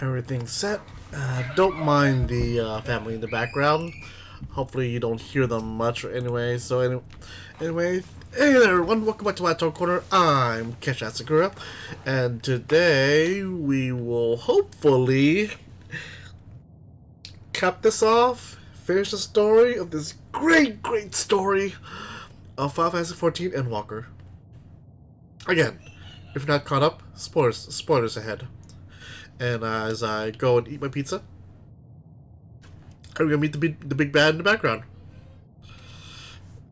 Everything's set. Don't mind the family in the background. Hopefully you don't hear them much anyway. Anyway, hey there everyone, welcome back to my Talk Corner. I'm Kesha Sakura, and today we will hopefully cap this off, finish the story of this great story of Final Fantasy XIV Endwalker. Again, if you're not caught up, spoilers ahead. And as I go and eat my pizza, I'm gonna meet the big bad in the background.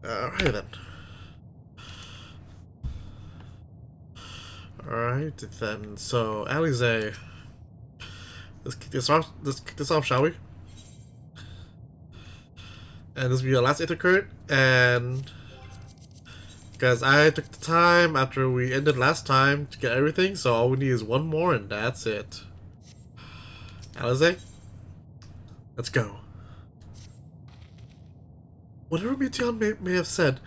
Alright then. Alright then. So, Alize, let's kick this off. Let's kick this off, shall we? And this will be our last intercurrent, and because I took the time after we ended last time to get everything, so all we need is one more, and that's it. Alize, let's go. Whatever Meteon may have said,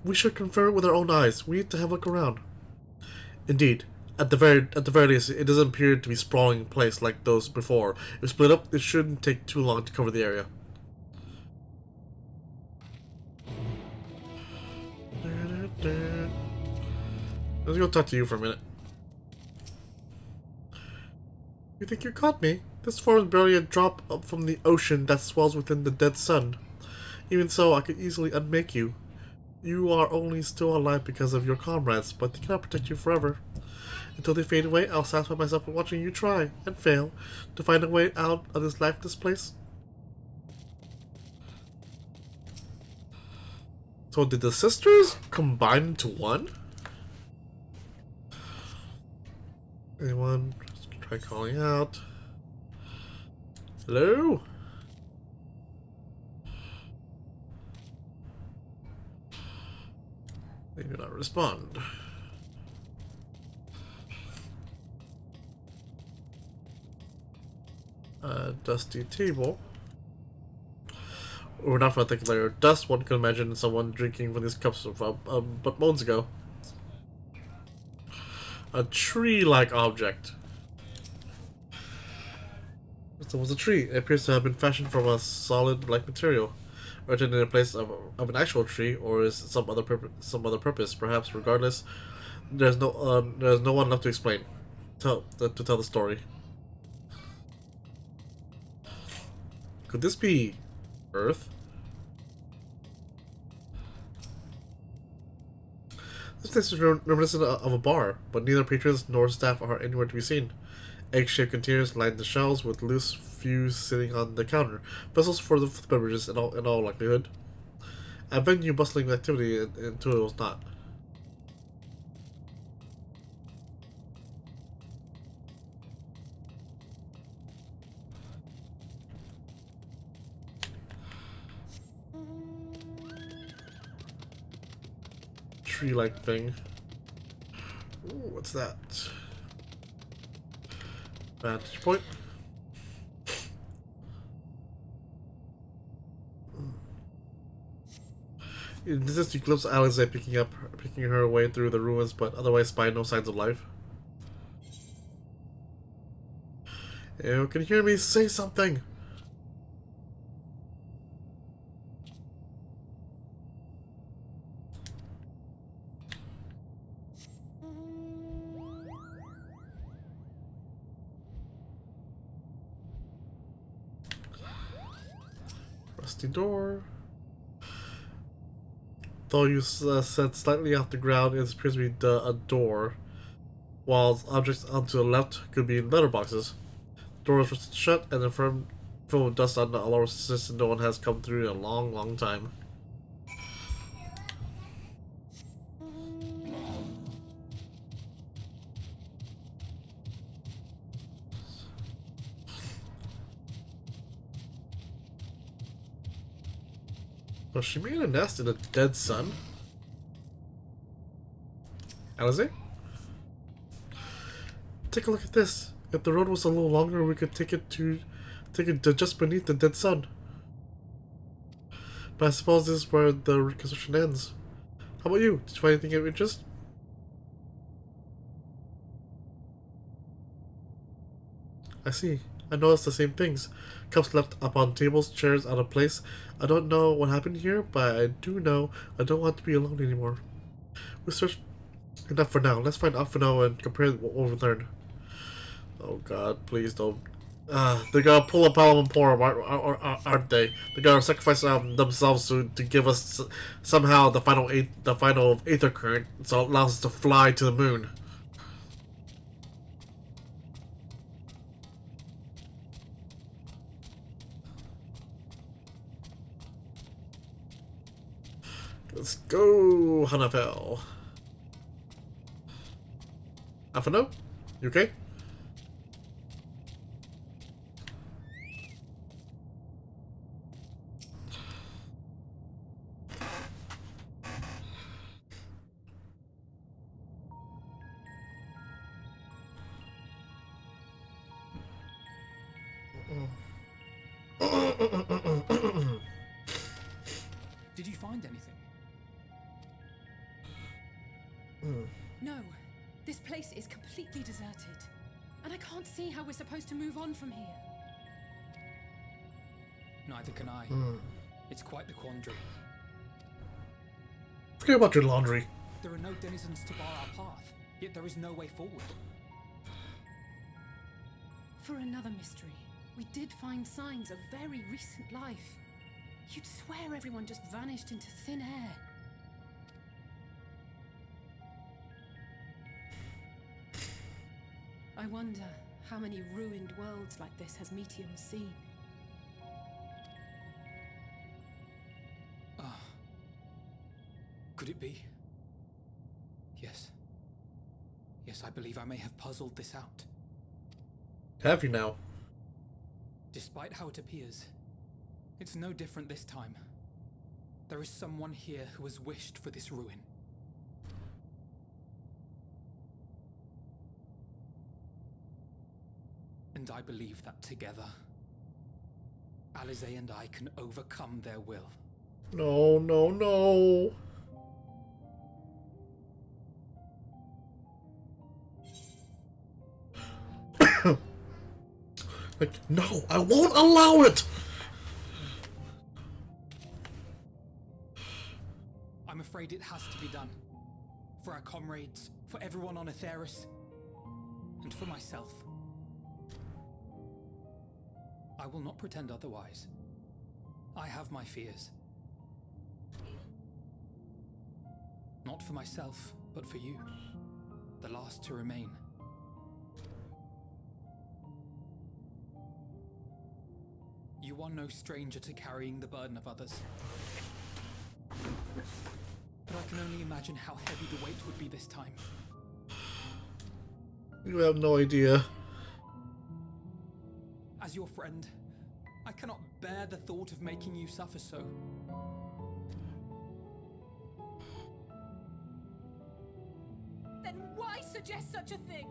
we should confirm it with our own eyes. We need to have a look around. Indeed, at the very least, it doesn't appear to be sprawling in place like those before. If split up, it shouldn't take too long to cover the area. Let's go talk to you for a minute. You think you caught me? This form is barely a drop up from the ocean that swells within the dead sun. Even so, I could easily unmake you. You are only still alive because of your comrades, but they cannot protect you forever. Until they fade away, I'll satisfy myself with watching you try, and fail, to find a way out of this lifeless place. So did the sisters combine into one? Anyone? Let's try calling out. Hello? They do not respond. Dusty table. Or not for a think later. Dust, one could imagine someone drinking from these cups but moments ago. A tree-like object. It was a tree. It appears to have been fashioned from a solid-like material, written in place of an actual tree, or is some other purpose. Perhaps, regardless, there's no one left to explain, to tell the story. Could this be Earth? This place is reminiscent of a bar, but neither patrons nor staff are anywhere to be seen. Egg-shaped containers line the shelves with loose fuse sitting on the counter, vessels for the beverages in all likelihood. A venue bustling with activity until it was not. Tree-like thing. Ooh, what's that? Vantage point. In distance, you glimpse Alize picking her way through the ruins, but otherwise spy no signs of life. You can hear me say something. Rusty door. Though you set slightly off the ground, it appears to be a door, while objects onto the left could be letterboxes. Door is shut, and the firm full of dust on the alarm system. No one has come through in a long, long time. Well, she made a nest in a dead sun. Alize? Take a look at this. If the road was a little longer, we could take it to just beneath the dead sun. But I suppose this is where the reconstruction ends. How about you? Did you find anything of interest? I see. I noticed the same things. Cups left upon tables, chairs out of place. I don't know what happened here, but I do know I don't want to be alone anymore. We searched enough for now. Let's find Alphino and compare what we've learned. Oh god, please don't. They're gonna pull a Palom and Porum, aren't they? They're gonna sacrifice themselves to give us somehow the final Aether Current, so it allows us to fly to the moon. Let's go, Hanafel. Afano? You okay? Did you find anything? No. This place is completely deserted. And I can't see how we're supposed to move on from here. Neither can I. It's quite the quandary. Forget about your laundry. There are no denizens to bar our path, yet there is no way forward. For another mystery, we did find signs of very recent life. You'd swear everyone just vanished into thin air. I wonder how many ruined worlds like this has Meteor seen. Could it be? Yes. Yes, I believe I may have puzzled this out. Have you now? Despite how it appears, it's no different this time. There is someone here who has wished for this ruin. And I believe that together, Alize and I can overcome their will. No, no, no. Like, no, I won't allow it! I'm afraid it has to be done. For our comrades, for everyone on Aetheris, and for myself. I will not pretend otherwise. I have my fears. Not for myself, but for you. The last to remain. You are no stranger to carrying the burden of others. But I can only imagine how heavy the weight would be this time. You have no idea. As your friend, I cannot bear the thought of making you suffer so. Then why suggest such a thing?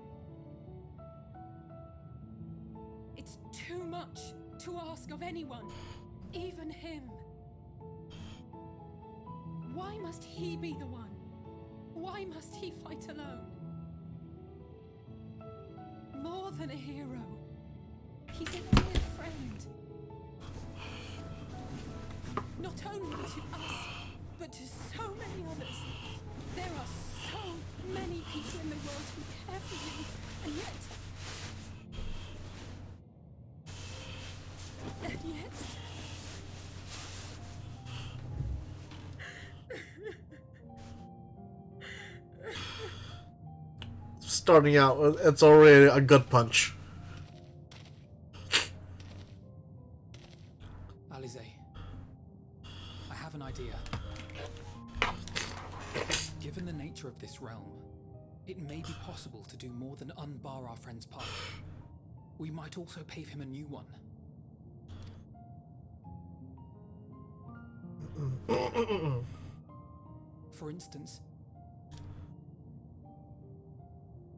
It's too much to ask of anyone, even him. Why must he be the one? Why must he fight alone? More than a hero, he's a dear friend. Not only to us, but to so many others. There are so many people in the world who care for you, and yet... Starting out, it's already a gut punch. Alize, I have an idea. Given the nature of this realm, it may be possible to do more than unbar our friend's path. We might also pave him a new one. For instance,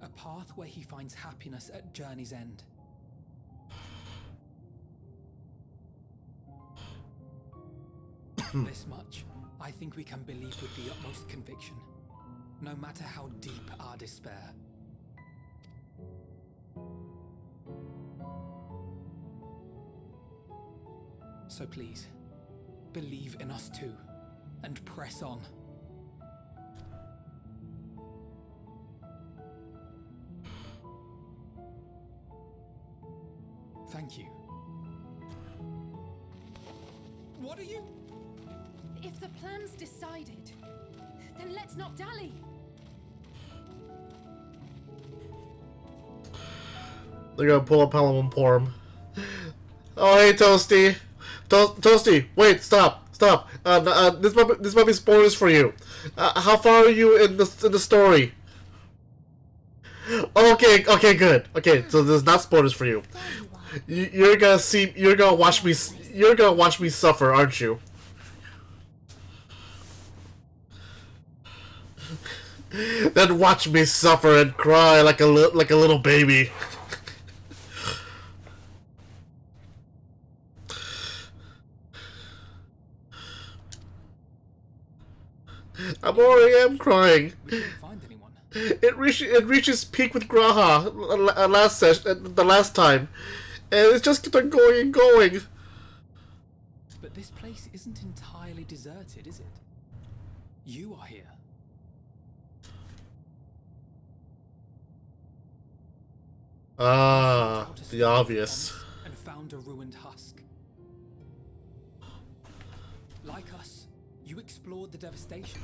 a path where he finds happiness at journey's end. This much, I think we can believe with the utmost conviction, no matter how deep our despair. So please, believe in us too, and press on. Thank you. What are you? If the plan's decided, then let's not dally. They're gonna pull up Pelham and pour him. Oh, hey, Toasty. Toasty, wait, stop. Stop. This might be spoilers for you. How far are you in the story? Okay, okay, good. Okay, so there's not spoilers for you. You're gonna see. You're gonna watch me. You're gonna watch me suffer, aren't you? Then watch me suffer and cry like a little baby. I'm already am crying. We couldn't find anyone. It reaches peak with Graha last session, the last time, and it just kept on going and going. But this place isn't entirely deserted, is it? You are here. Ah, the obvious. And found a ruined husk. Like us, you explored the devastation.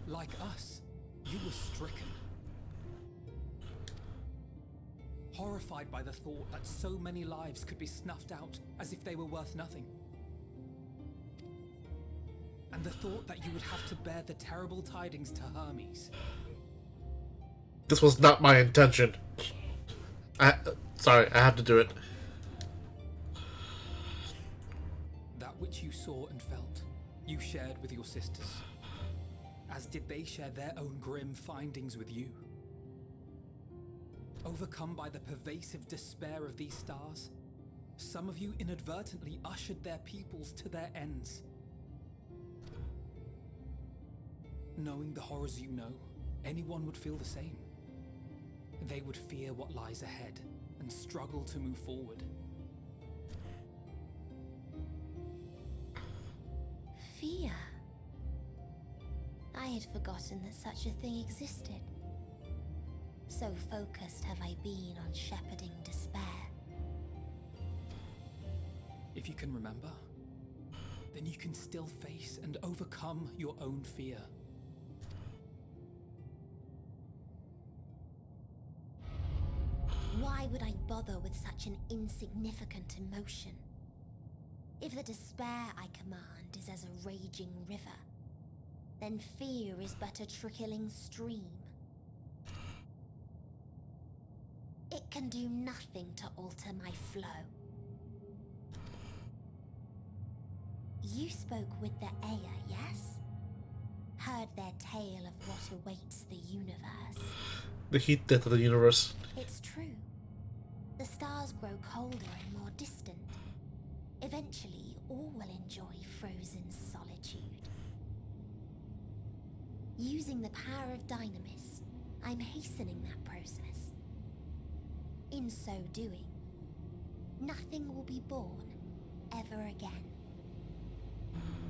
Like us, you were stricken. Horrified by the thought that so many lives could be snuffed out as if they were worth nothing. And the thought that you would have to bear the terrible tidings to Hermes. This was not my intention. Sorry, I have to do it. That which you saw and felt, you shared with your sisters. As did they share their own grim findings with you. Overcome by the pervasive despair of these stars, some of you inadvertently ushered their peoples to their ends. Knowing the horrors you know, anyone would feel the same. They would fear what lies ahead and struggle to move forward. Fear? I had forgotten that such a thing existed. So focused have I been on shepherding despair. If you can remember, then you can still face and overcome your own fear. Why would I bother with such an insignificant emotion? If the despair I command is as a raging river, then fear is but a trickling stream. It can do nothing to alter my flow. You spoke with the Aya, yes? Heard their tale of what awaits the universe. The heat death of the universe. It's true. The stars grow colder and more distant. Eventually, all will enjoy frozen solitude. Using the power of Dynamis, I'm hastening that process. In so doing, nothing will be born ever again.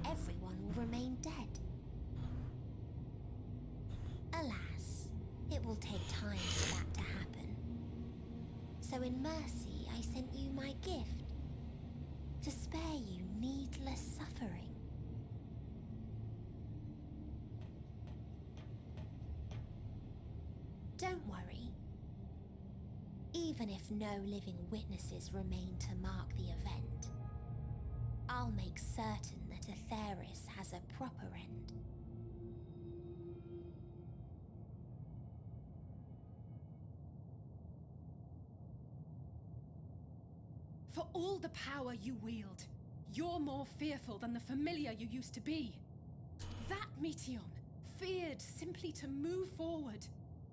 Everyone will remain dead. Alas, it will take time for that to happen. So in mercy, I sent you my gift, to spare you needless suffering. Don't worry. Even if no living witnesses remain to mark the event, I'll make certain that Atheris has a proper end. For all the power you wield, you're more fearful than the familiar you used to be. That Meteion feared simply to move forward.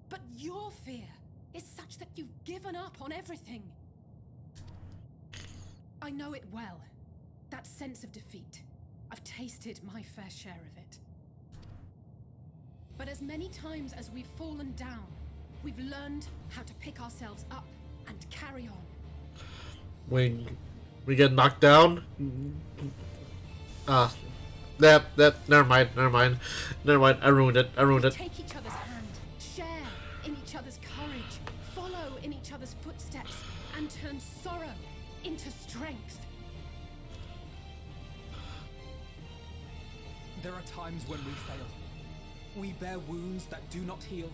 But your fear is such that you've given up on everything. I know it well. That sense of defeat. I've tasted my fair share of it. But as many times as we've fallen down, we've learned how to pick ourselves up and carry on. When we get knocked down, never mind. I ruined it. Take each other's hand, share in each other's courage, follow in each other's footsteps, and turn sorrow into strength. There are times when we fail. We bear wounds that do not heal.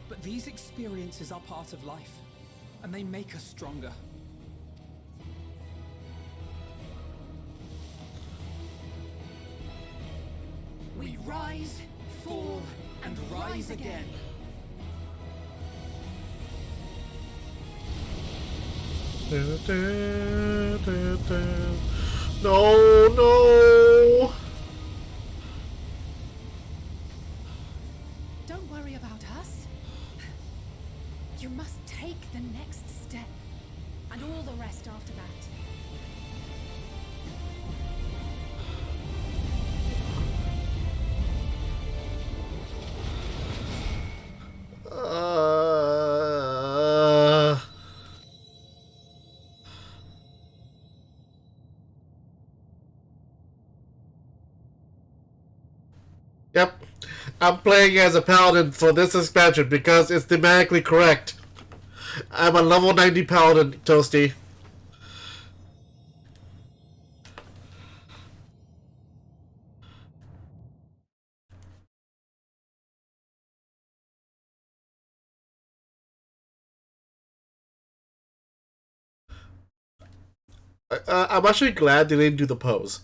But these experiences are part of life, and they make us stronger. Rise, fall, and rise again. No, no. Don't worry about us. You must take the next step, and all the rest after that. Yep. I'm playing as a paladin for this expansion because it's thematically correct. I'm a level 90 paladin, Toasty. I'm actually glad they didn't do the pose.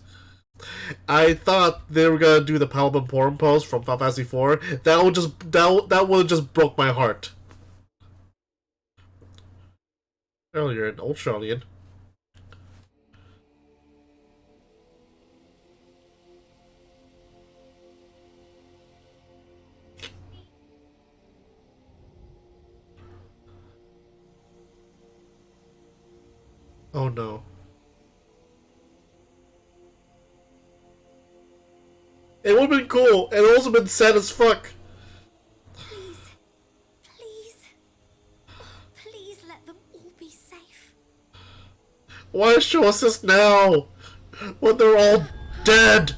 I thought they were gonna do the Paladin Porn pose from Final Fantasy IV. That would just broke my heart. Earlier in Old Australian. Oh no. It would have been cool. It would also been sad as fuck. Please, please, please let them all be safe. Why show us this now? When they're all dead?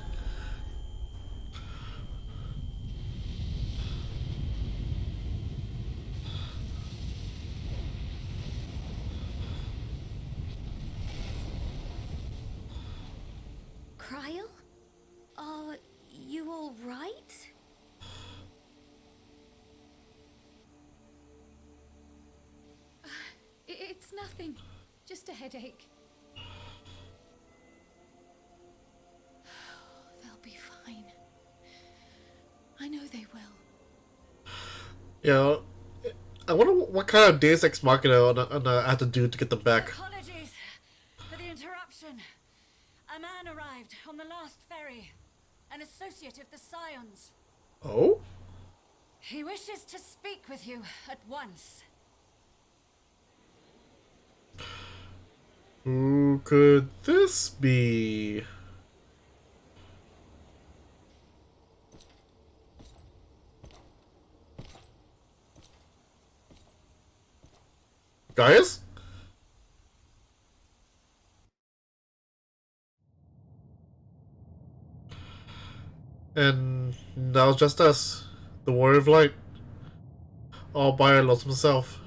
Cryle? Are you all right? It's nothing. Just a headache. They'll be fine. I know they will. You know, I wonder what kind of Deus Ex Machina I have to do to get them back. Apologies for the interruption. A man arrived on the last ferry, an associate of the Scions. Oh? He wishes to speak with you at once. Who could this be? Guys? And now it's just us, the Warrior of Light, all by our lonesome self,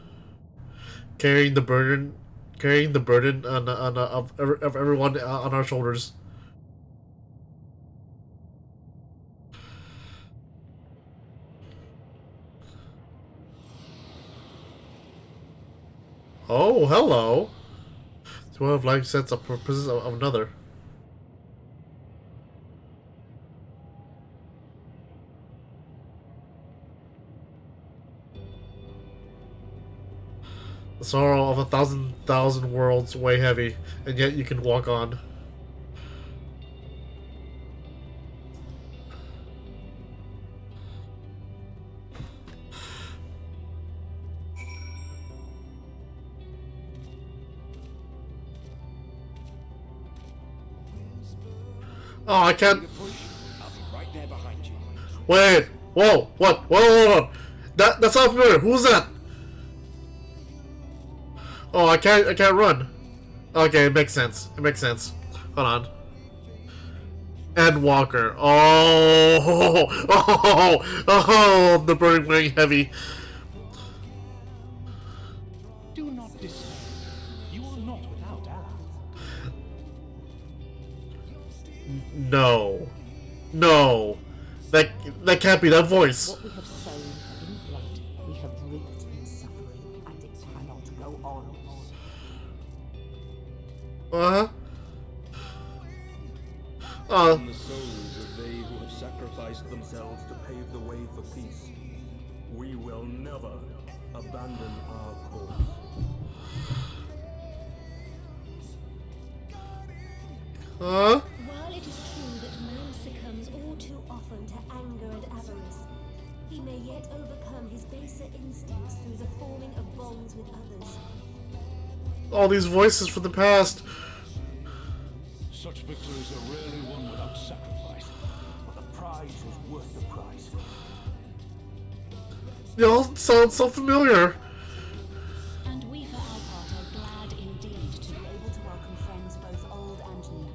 carrying the burden of everyone on our shoulders. Oh, hello. The Warrior of Light sets up purposes of another. The sorrow of 1,000 worlds weigh heavy, and yet you can walk on. Oh, I can't. I'll be right there behind you. Wait. Whoa. What? Whoa. Hold on. That's not familiar. Who's that? Oh, I can't run. Okay, it makes sense. It makes sense. Hold on. Endwalker. Oh, the burning weighing heavy. Do not despair. You are not without allies. No. No. That can't be that voice. What we have sown in blood, we have reaped in suffering, and it cannot go on. Uh-huh. And the souls of they who have sacrificed sacrificed themselves to pave the way for peace. We will never abandon our cause. Huh? While it is true that man succumbs all too often to anger and avarice, he may yet overcome his baser instincts through the forming of bonds with others. All these voices from the past. Such victories are rarely won without sacrifice. But the prize is worth the price. They all sound so familiar. And we for our part are glad indeed to be able to welcome friends both old and new.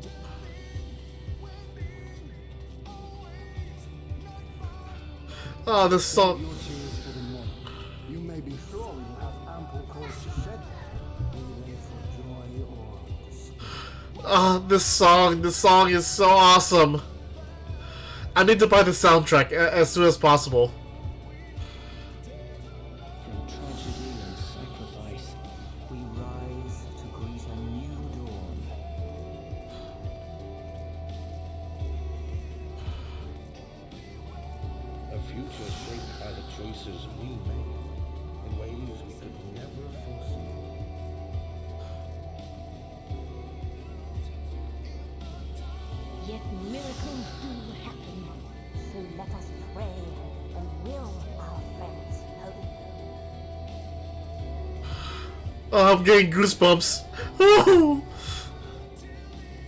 Ah, this song. Your tears for the morning. You may be sure we will have ample cause to shed, be they for joy or despair. Ah, this song is so awesome. I need to buy the soundtrack as soon as possible. From tragedy and sacrifice, we rise to greet a new dawn. A future shaped by the choices we made in ways we could never foresee. Yet miracles do happen. So let us pray and will our friends hope. Oh, I'm getting goosebumps. Woo!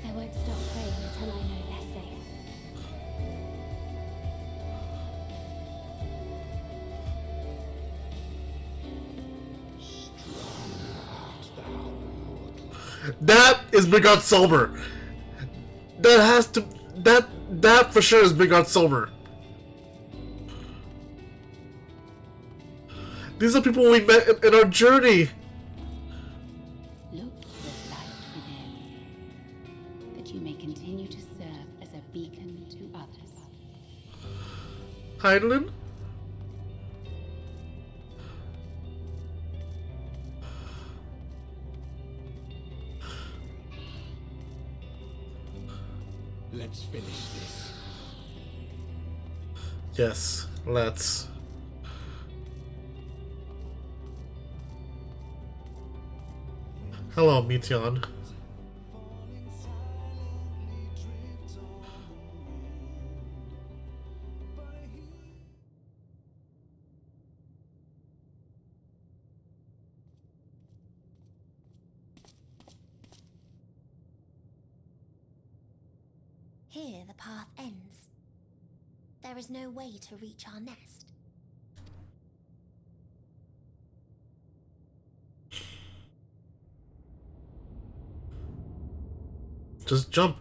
I won't stop praying until I know they're safe. That is Big Art Silver. That has to. That for sure is Big Art Silver. These are people we met in our journey. Look to the light within, that you may continue to serve as a beacon to others. Heinlein? Let's finish this. Yes, let's. Hello, Meteon. Here the path ends. There is no way to reach our nest. Just jump.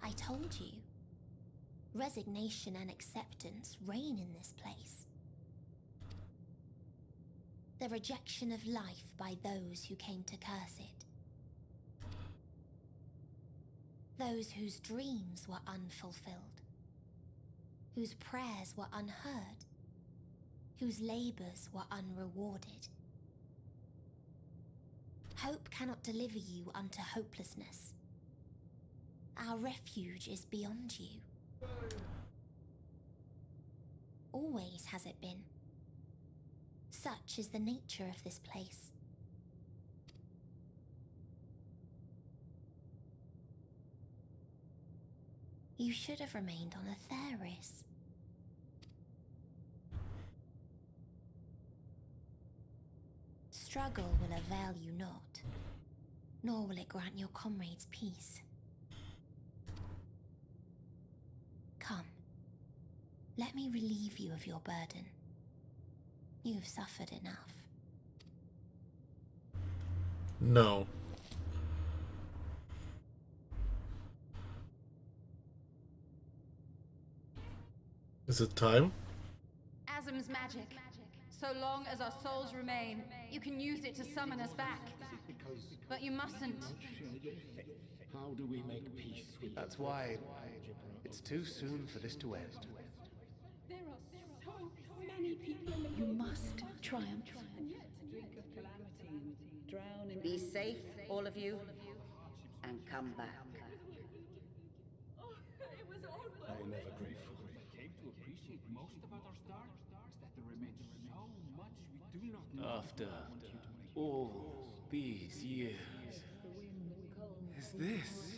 I told you. Resignation and acceptance reign in this place. The rejection of life by those who came to curse it. Those whose dreams were unfulfilled. Whose prayers were unheard. Whose labors were unrewarded. Hope cannot deliver you unto hopelessness. Our refuge is beyond you. Always has it been. Such is the nature of this place. You should have remained on Atheris. Struggle will avail you not, nor will it grant your comrades peace. Come, let me relieve you of your burden. You have suffered enough. No. Is it time? Azim's magic. So long as our souls remain, you can use it to summon us back. But you mustn't. How do we make peace with That's why it's too soon for this to end. There are so many people in the You must triumph. Be safe, all of you, and come back. It was all I After all these years, is this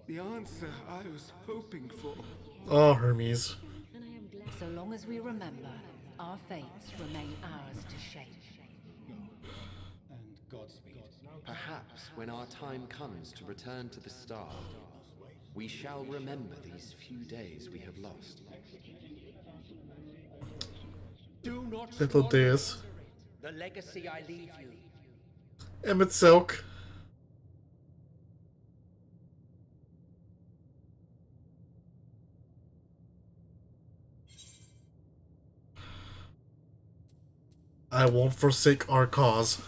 the answer I was hoping for? Oh, Hermes. So long as we remember, our fates remain ours to shape. And Godspeed. Perhaps when our time comes to return to the star, we shall remember these few days we have lost. Do not Little days. The legacy I leave you. Emmett Silk. I won't forsake our cause.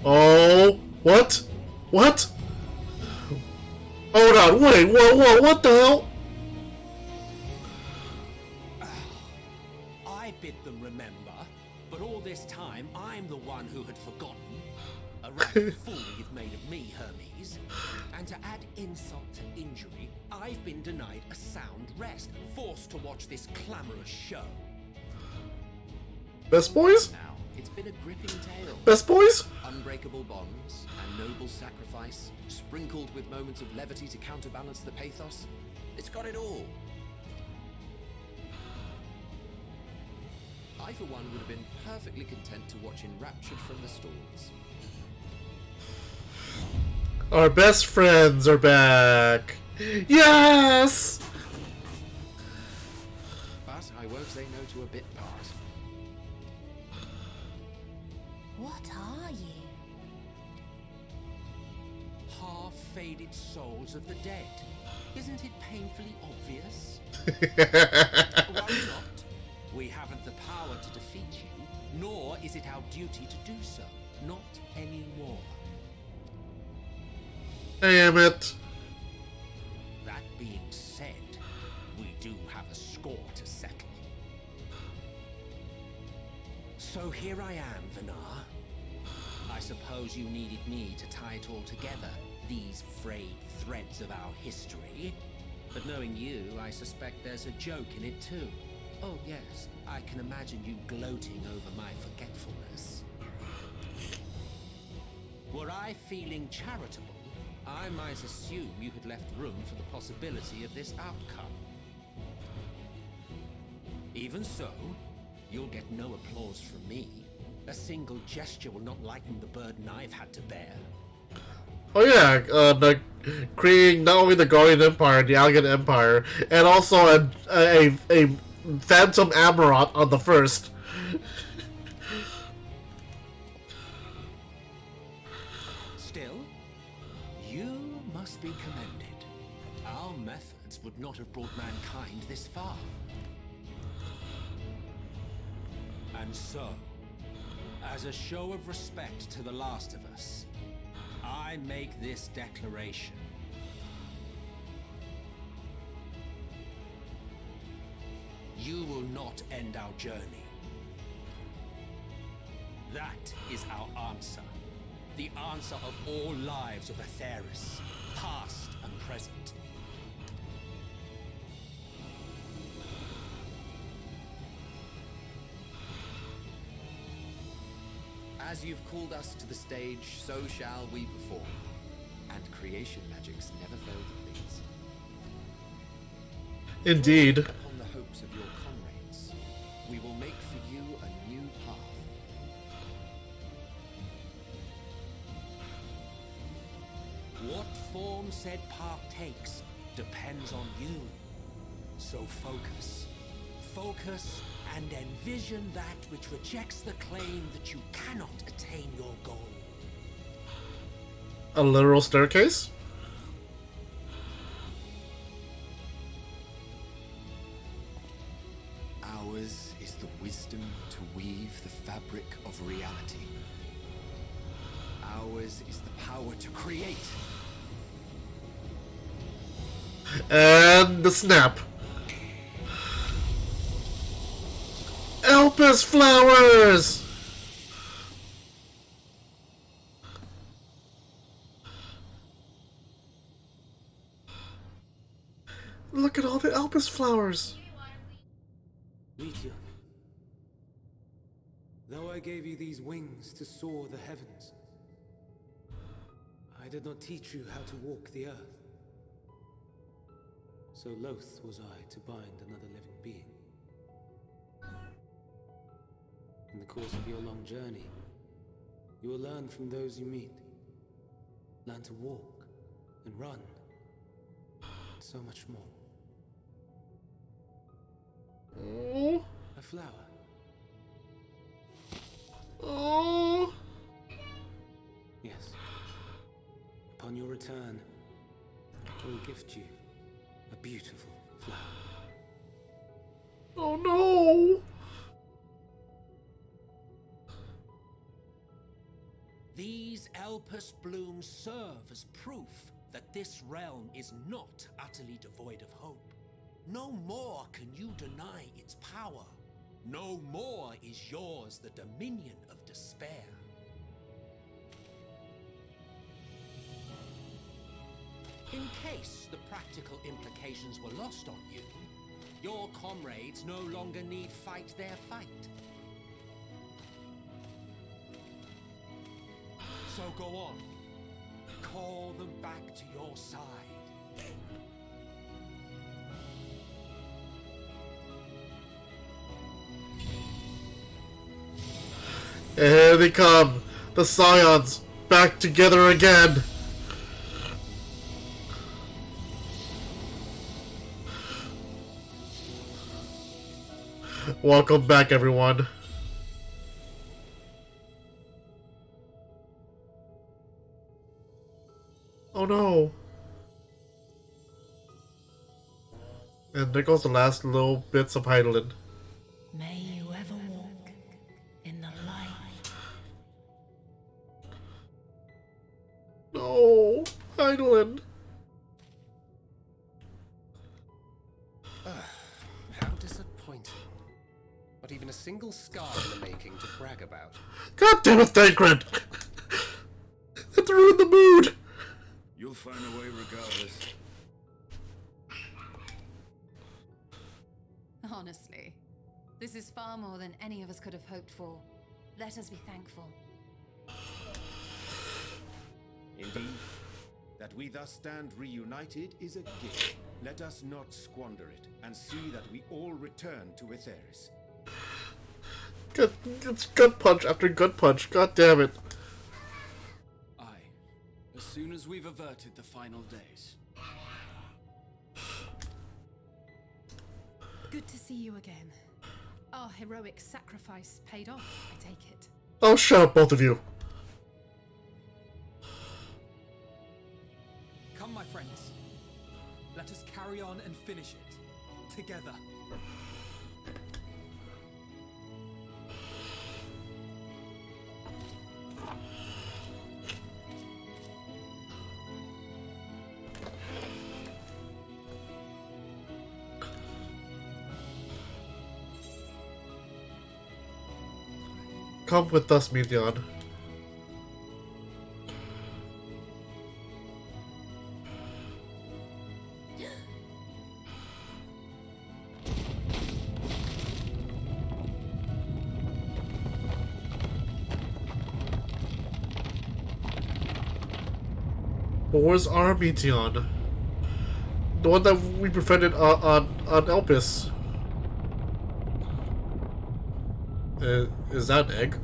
Oh, what? What? Hold on, wait, what the hell? I bid them remember, but all this time I'm the one who had forgotten. A rag fool you've made of me, Hermes. And to add insult to injury, I've been denied a sound rest, forced to watch this clamorous show. Best boys? Now, it's been a gripping tale. Best boys? Unbreakable bonds and noble sacrifice, sprinkled with moments of levity to counterbalance the pathos. It's got it all. I, for one, would have been perfectly content to watch enraptured from the stalls. Our best friends are back. Yes! But I won't say no to a bit part. What are you? Half-faded souls of the dead. Isn't it painfully obvious? Why not? We haven't the power to defeat you, nor is it our duty to do so. Not anymore. Damn it. That being said, we do have a score to settle. So here I am, Vinar. I suppose you needed me to tie it all together, these frayed threads of our history. But knowing you, I suspect there's a joke in it too. Oh yes, I can imagine you gloating over my forgetfulness. Were I feeling charitable, I might assume you had left room for the possibility of this outcome. Even so, you'll get no applause from me. A single gesture will not lighten the burden I've had to bear. Oh yeah, creating not only the Guardian Empire, the Algan Empire, and also a Phantom Amarot on the first. Still, you must be commended. Our methods would not have brought mankind this far. And so, as a show of respect to the last of us, I make this declaration. You will not end our journey. That is our answer. The answer of all lives of Aetheris, past and present. As you've called us to the stage, so shall we perform. And creation magics never fail to please. Indeed. Upon the hopes of your comrades, we will make for you a new path. What form said path takes depends on you. So focus. Focus and envision that which rejects the claim that you cannot attain your goal. A literal staircase? Ours is the wisdom to weave the fabric of reality. Ours is the power to create. And the snap. Elpis flowers! Look at all the Elpis flowers! Meteor, though I gave you these wings to soar the heavens, I did not teach you how to walk the earth. So loath was I to bind another living being. In the course of your long journey, you will learn from those you meet. Learn to walk and run, and so much more. Oh. A flower. Oh. Yes. Upon your return, I will gift you a beautiful flower. Oh no! These Elpis blooms serve as proof that this realm is not utterly devoid of hope. No more can you deny its power. No more is yours the dominion of despair. In case the practical implications were lost on you, your comrades no longer need fight their fight. So go on. Call them back to your side. Here they come! The Scions! Back together again! Welcome back, everyone. Oh no! And there goes the last little bits of Heidelin. May you ever walk in the light. No! Heidelin! How disappointing. Not even a single scar in the making to brag about. God damn it, Thancred! It ruined the mood! You'll find a way regardless. Honestly, this is far more than any of us could have hoped for. Let us be thankful. Indeed, that we thus stand reunited is a gift. Let us not squander it, and see that we all return to Etheris. It's gut punch after gut punch, god damn it. Aye. As soon as we've averted the final days. Good to see you again. Our heroic sacrifice paid off, I take it. Oh, shut up, both of you. Come, my friends. Let us carry on and finish it. Together. Come with us, Midian. But where's our Meteon? The one that we befriended on Elpis. Is that an egg?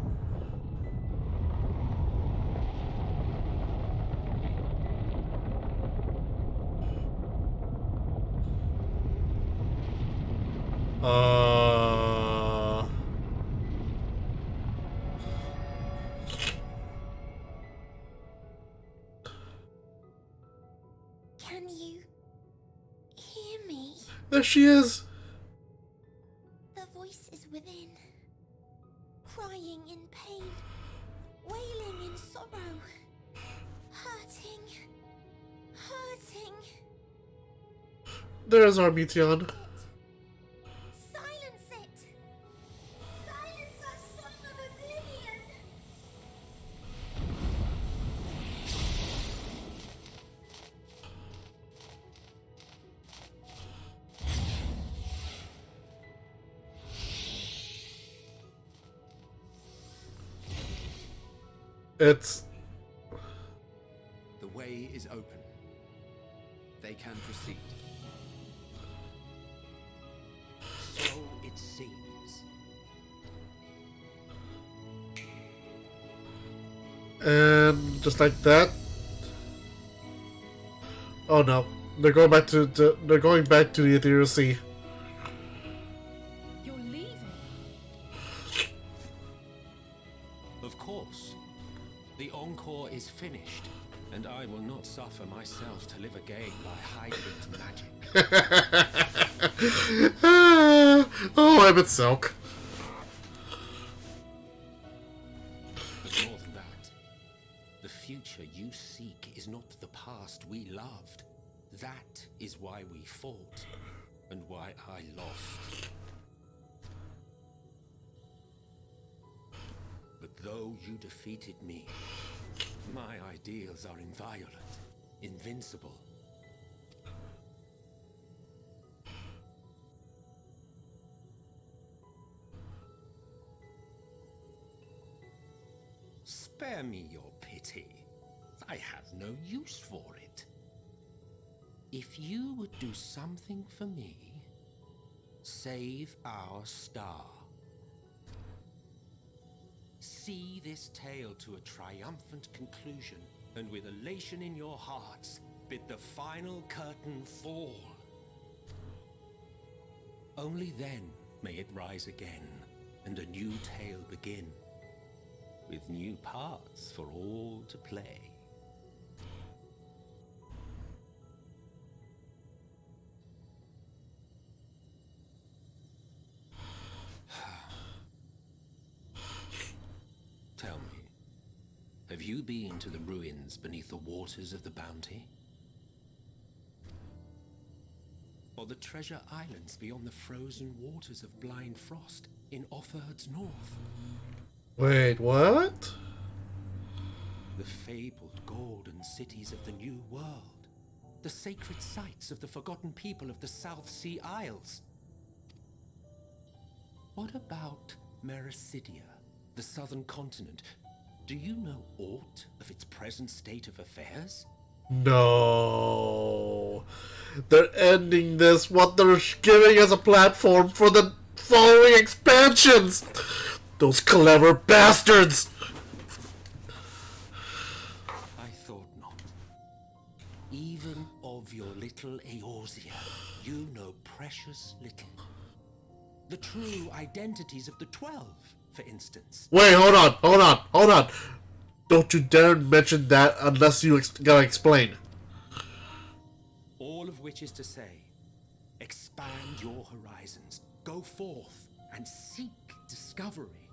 Can you hear me? There she is! The voice is within, crying in pain, wailing in sorrow, hurting. There's our Meteon. Silence it! Silence our song of oblivion! It's... The way is open. They can proceed. So it seems. And just like that. Oh no. They're going back to the Ethereal Sea. You're leaving? Of course. The encore is finished, and I will not suffer myself to live again by hiding its magic. Oh, I'm at Silk. But more than that, the future you seek is not the past we loved. That is why we fought, and why I lost. But though you defeated me, my ideals are inviolate, invincible. Spare me your pity. I have no use for it. If you would do something for me, save our star. See this tale to a triumphant conclusion, and with elation in your hearts, bid the final curtain fall. Only then may it rise again, and a new tale begin, with new parts for all to play. Tell me, have you been to the ruins beneath the waters of the Bounty? Or the treasure islands beyond the frozen waters of Blind Frost in Offerd's north? Wait, what? The fabled golden cities of the New World. The sacred sites of the forgotten people of the South Sea Isles. What about Mericidia, the southern continent? Do you know aught of its present state of affairs? No. They're ending this. What they're giving as a platform for the following expansions. Those clever bastards. I thought not. Even of your little Eorzea, you know precious little. The true identities of the 12, for instance. Wait, hold on. Don't you dare mention that unless you gotta explain. All of which is to say, expand your horizons, go forth and seek discovery.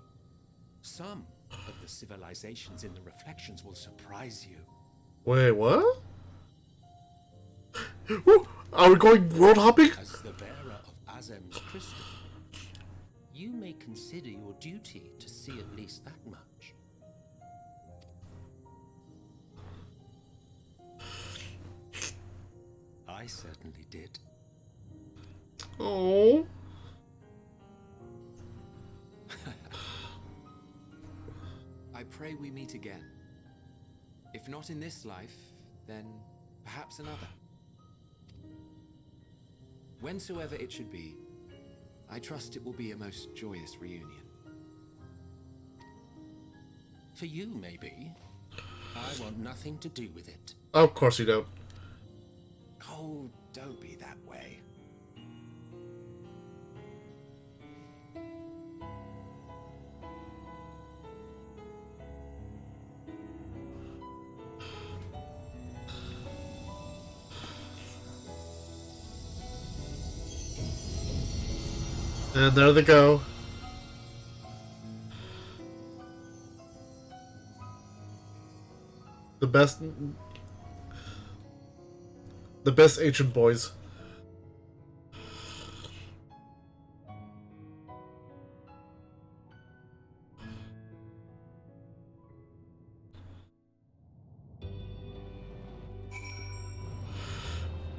Some of the civilizations in the reflections will surprise you. Wait, what? Are we going world hopping? As the bearer of Azem's crystal, you may consider your duty to see at least that much. I certainly did. Oh. I pray we meet again. If not in this life, then perhaps another. Whensoever it should be, I trust it will be a most joyous reunion. For you, maybe. I want nothing to do with it. Of course you don't. Oh, don't be that way. And there they go. The best... The best ancient boys.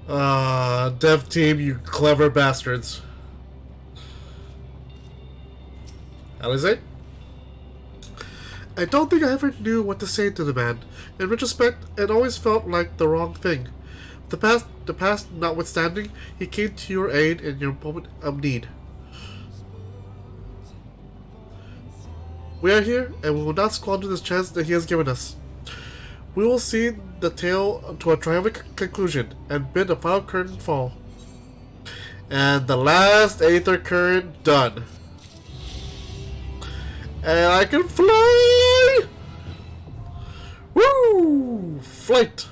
Dev team, you clever bastards. Alize? I don't think I ever knew what to say to the man. In retrospect, it always felt like the wrong thing. The past notwithstanding, he came to your aid in your moment of need. We are here, and we will not squander this chance that he has given us. We will see the tale to a triumphant conclusion, and bid the final curtain fall. And the last Aether current done. And I can fly! Woo! Flight!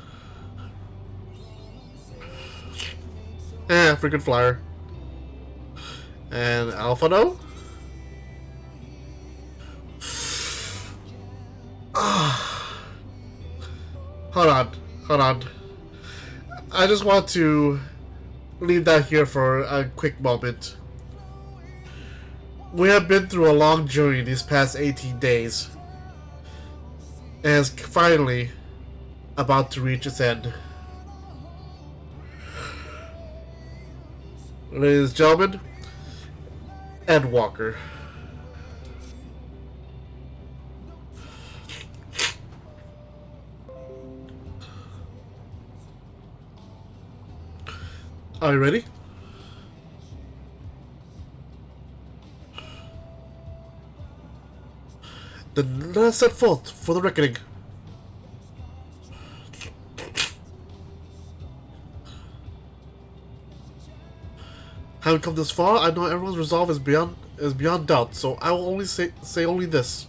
Freaking flyer. And Alpha no? Hold on. I just want to leave that here for a quick moment. We have been through a long journey these past 18 days. And it's finally about to reach its end. Ladies and gentlemen, Endwalker. Are you ready? Then let us set forth for the reckoning. Having come this far, I know everyone's resolve is beyond doubt, so I will only say only this.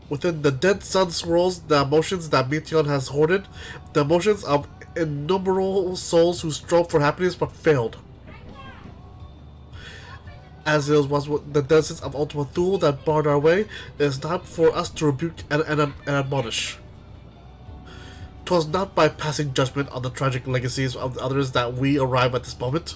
Within the dead sun swirls the emotions that Meteion has hoarded, the emotions of innumerable souls who strove for happiness but failed. As it was the deserts of Ultima Thule that barred our way, it is not for us to rebuke and admonish. 'Twas not by passing judgment on the tragic legacies of the others that we arrive at this moment.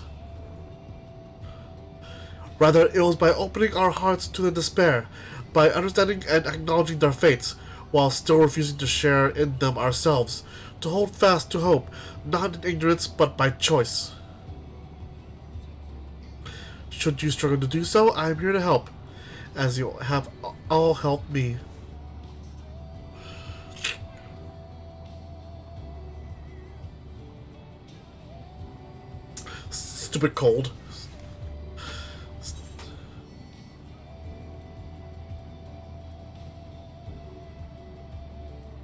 Rather, it was by opening our hearts to the despair, by understanding and acknowledging their fates, while still refusing to share in them ourselves, to hold fast to hope, not in ignorance but by choice. Should you struggle to do so, I am here to help, as you have all helped me. Stupid cold.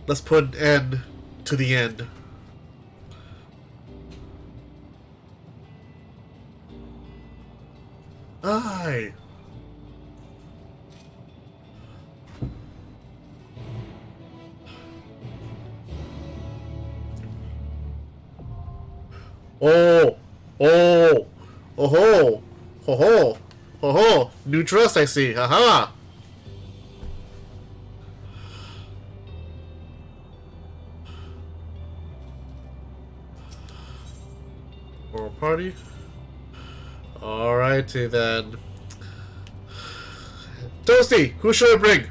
Let's put an end to the end. Aye. Oh, oh, oh ho, ho ho, ho ho, new trust I see, haha. Or party. Alrighty then. Toasty, who should I bring?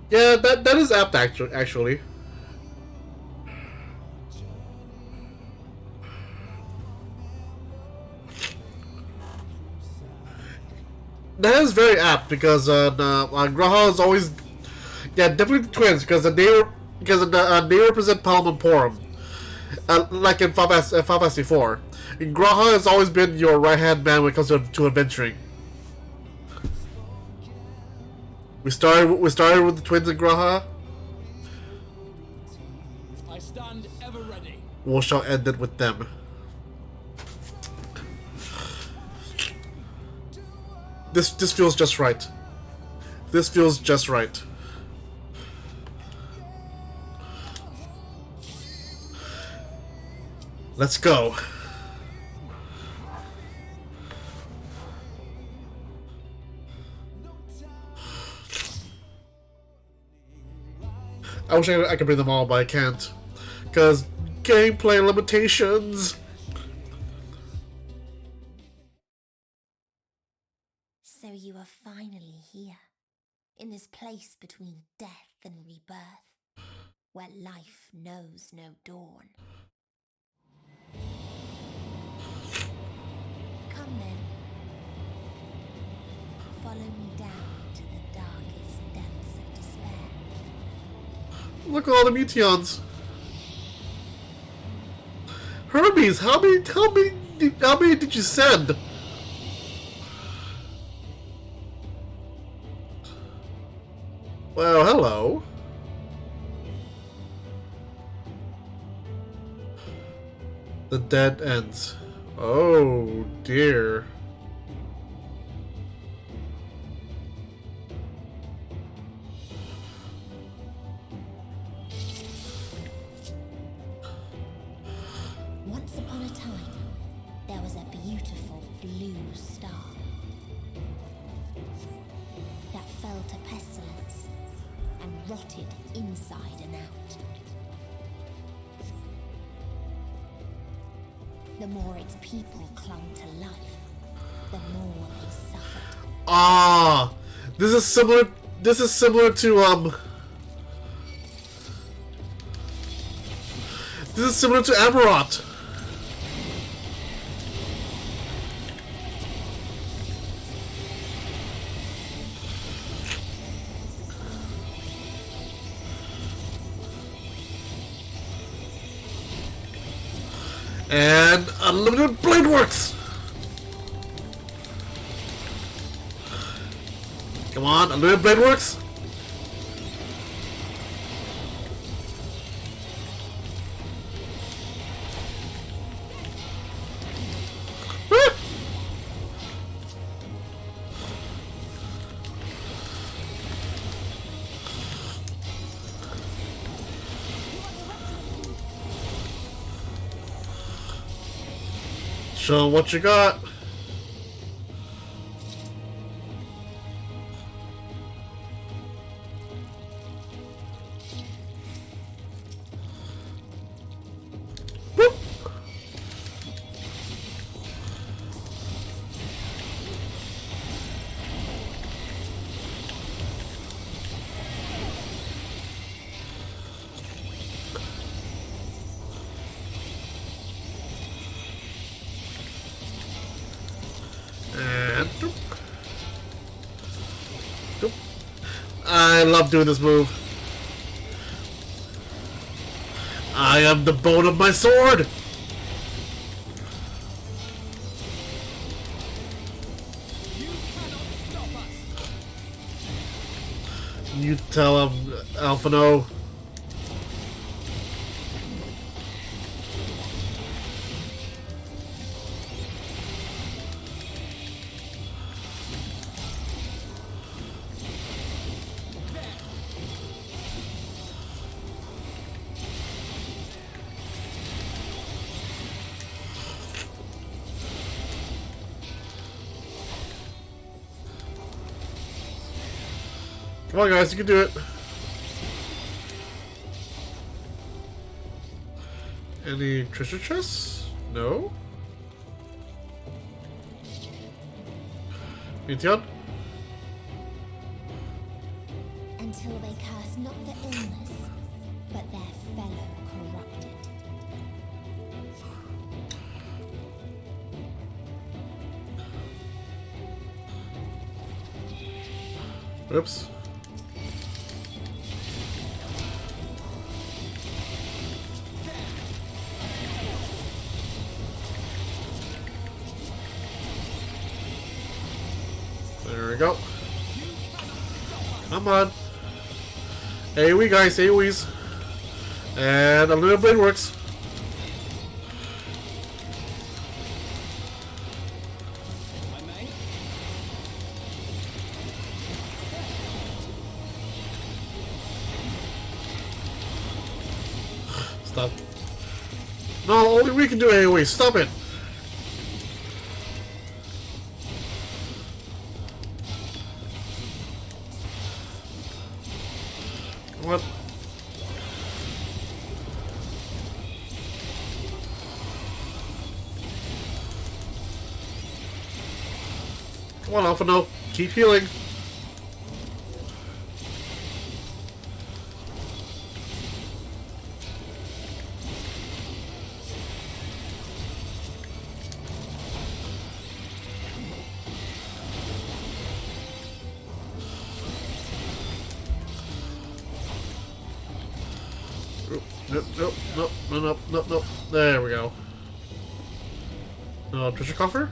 Yeah, that is apt actually. That is very apt because Graha is always, yeah, definitely the twins because they represent Palom and Porum, like in Final Fantasy 4. Graha has always been your right hand man when it comes to adventuring. We started with the twins in Graha. I stand ever ready. We shall end it with them. This feels just right. This feels just right. Let's go. I wish I could bring them all, but I can't. Because gameplay limitations. So you are finally here, in this place between death and rebirth, where life knows no dawn. Come then. Follow me down into the darkest depths of despair. Look at all the Mutions. Hermes, how many did you send? Well, hello. The dead ends. Oh dear. Once upon a time, there was a beautiful blue star that fell to pestilence and rotted inside and out. The more its people clung to life, the more they suffered. Ah, this is similar. This is similar to This is similar to Amarot. And unlimited blade works. Come on, unlimited blade works. Show what you got. Boop. And doop. Doop. I love doing this move. I am the bone of my sword. You tell him, Alphino. Come on, guys, you can do it. Any treasure chests? No? Meteon? Until they curse not the illness, but their fellow corrupted. Oops. There we go. Come on. AoE, guys, AoEs. And a little blade works. Stop. No, only we can do AoE. Stop it. What? Come on, Alpha, no. keep healing. Nope. There we go. Treasure coffer?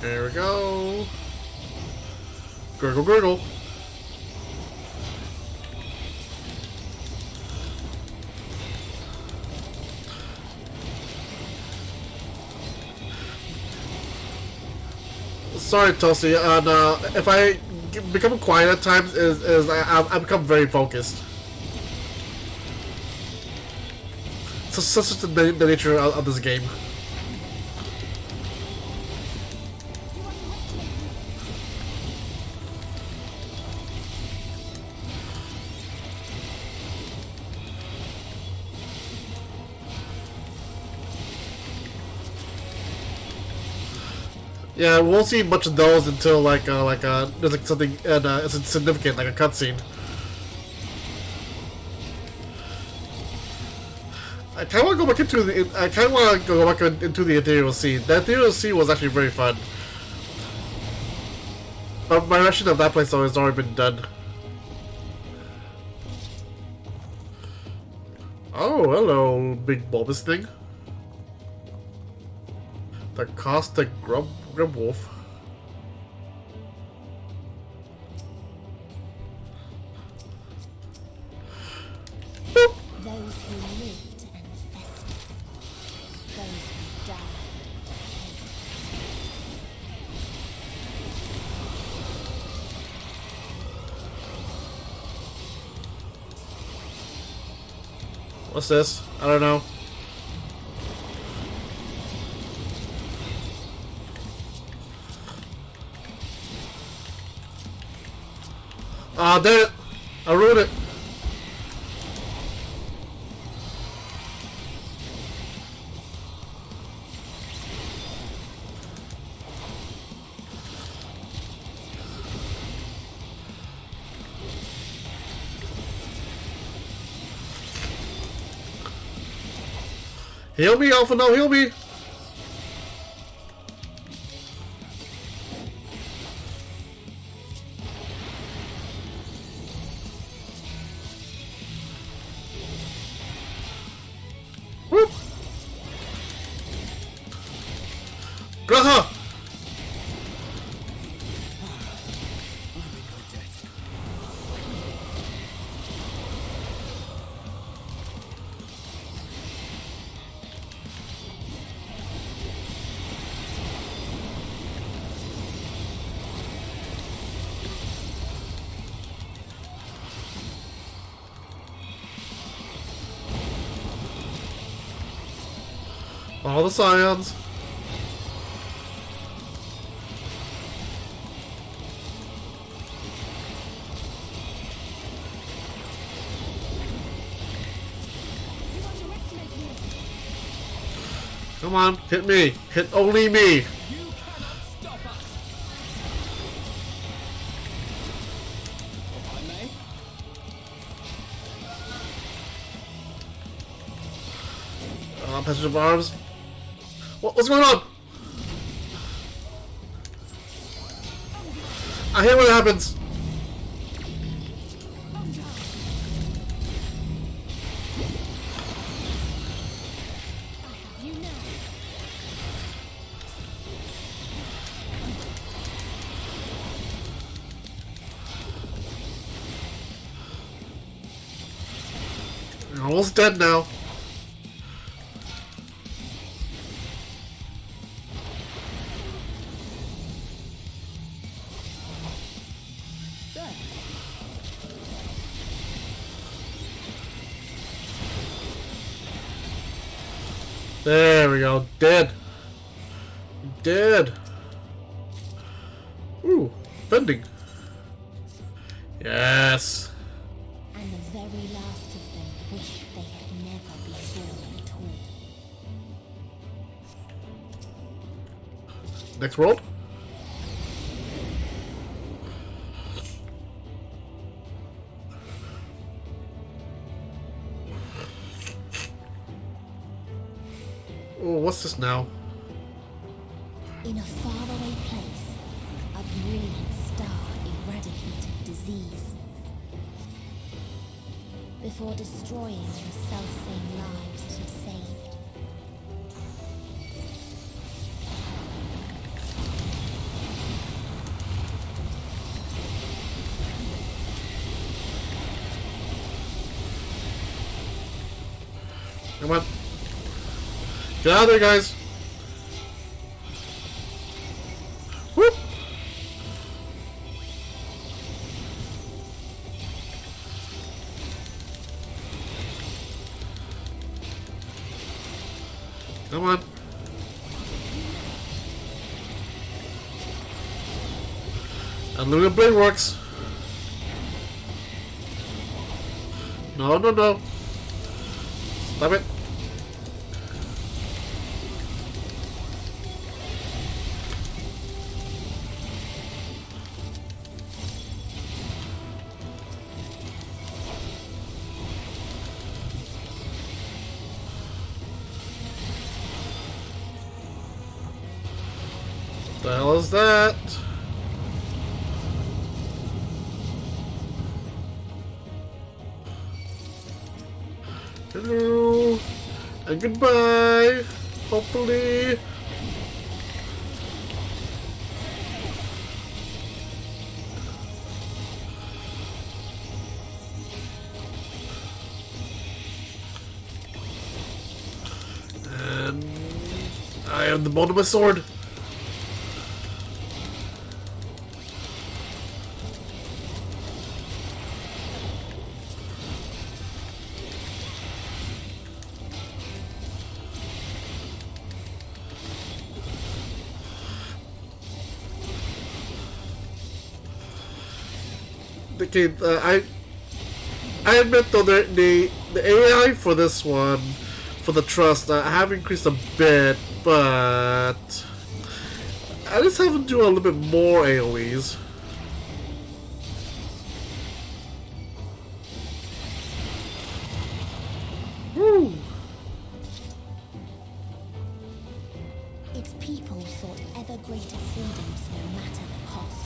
There we go. Gurgle, gurgle. Sorry, Tosi. If I become quiet at times, I become very focused. So such is the nature of this game. Yeah, we won't see much of those until there's like something it's significant, like a cutscene. I kind of want to go back into the ethereal sea. The ethereal sea was actually very fun. But my version of that place though has already been done. Oh, hello, big bulbous thing. The caustic grub wolf. Those who lived and festered, those who died. What's this? I don't know. Ah, damn it! I ruined it! Heal me, Alpha, no, heal me! Whoop! Graha! All the scions. Come on, hit me. Hit only me. Passage of arms. What's going on? I hate when it happens. You're almost dead now. There we go. Dead. Dead. Ooh, vending. Yes. And the very last of them wish they had never been born at all. Next world. Oh, what's this now? In a faraway place, a brilliant star eradicated disease. Before destroying the selfsame lives it had saved. Come on. Get out of there, guys. Whoop. Come on. Unlimited blade works. No, no, no. Stop it. The hell is that? Hello and goodbye. Hopefully. And I am the bottom of my sword. Okay, I admit though the AI for this one, for the trust, I have increased a bit, but I just have to do a little bit more AoEs. Woo! Its people sought ever greater freedoms no matter the cost.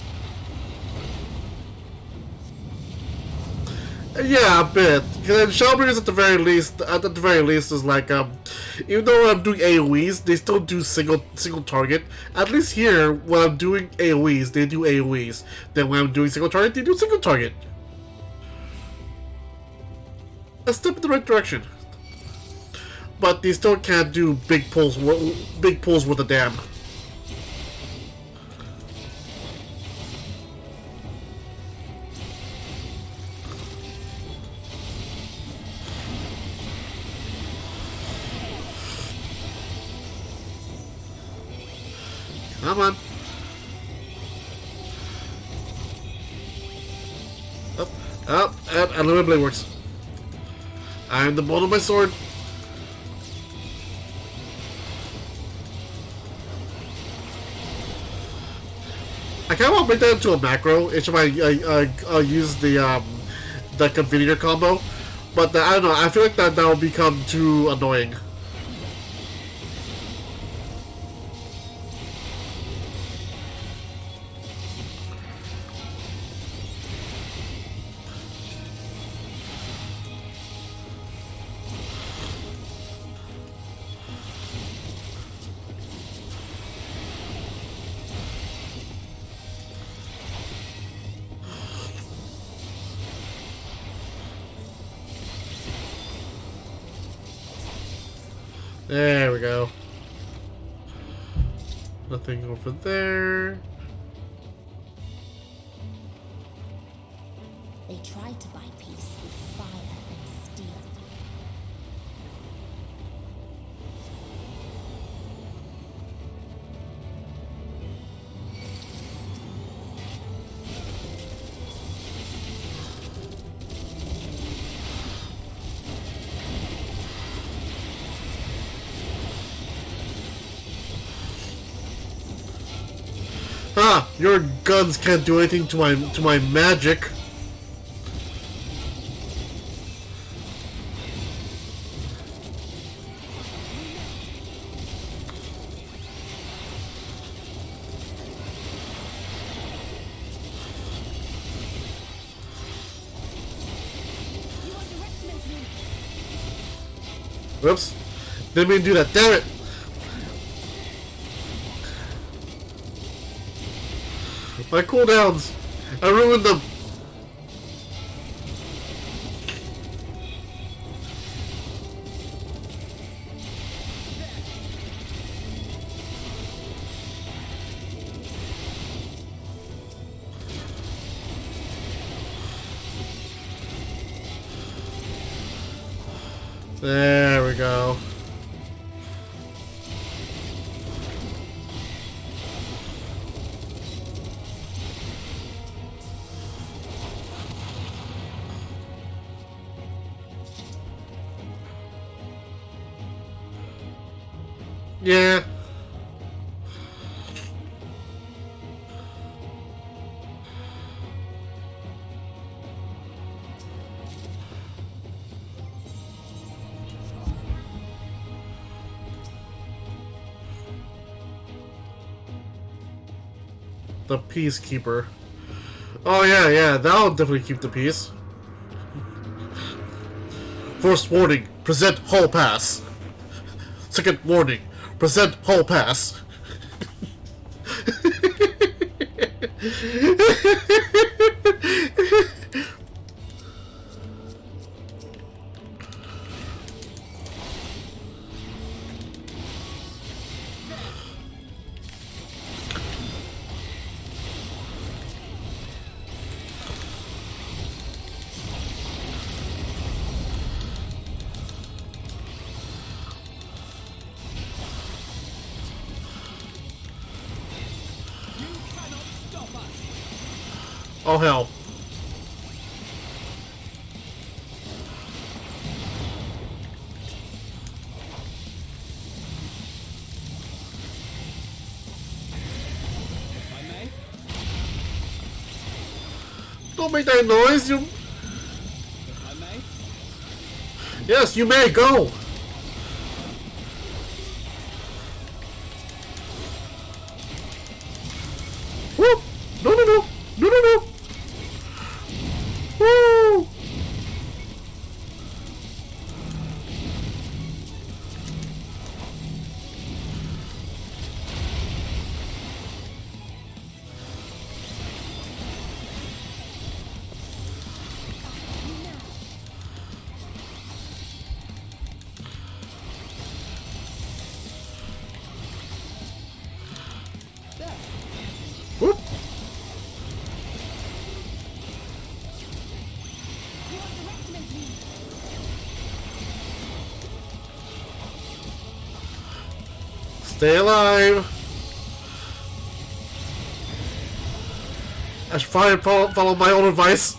Yeah, a bit. Because Shellbringers at the very least is like even though I'm doing AoEs, they still do single target. At least here, when I'm doing AoEs, they do AoEs. Then when I'm doing single target, they do single target. A step in the right direction. But they still can't do big pulls worth a damn. Come on. Up, and unlimited blade works. I'm the bone of my sword. I kind of want to make that into a macro. Each time I use the convener combo, but I don't know. I feel like that will become too annoying. There we go. Nothing over there. They tried to buy peace with fire and steel. Ah, your guns can't do anything to my magic. Whoops. Didn't mean to do that. Damn it. My cooldowns. I ruined them. There we go. Yeah. The Peacekeeper. Oh yeah, that'll definitely keep the peace. First warning, present hall pass. Second warning, present hall pass. Oh hell. Don't make that noise, you... Yes, you may, go! Whoop! No! Woo! Whoop! Stay alive! I should probably follow my own advice.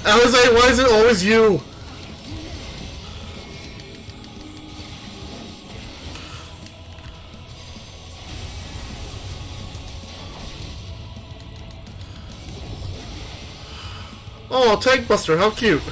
I was like, why is it always you? Oh, Tank Buster, how cute.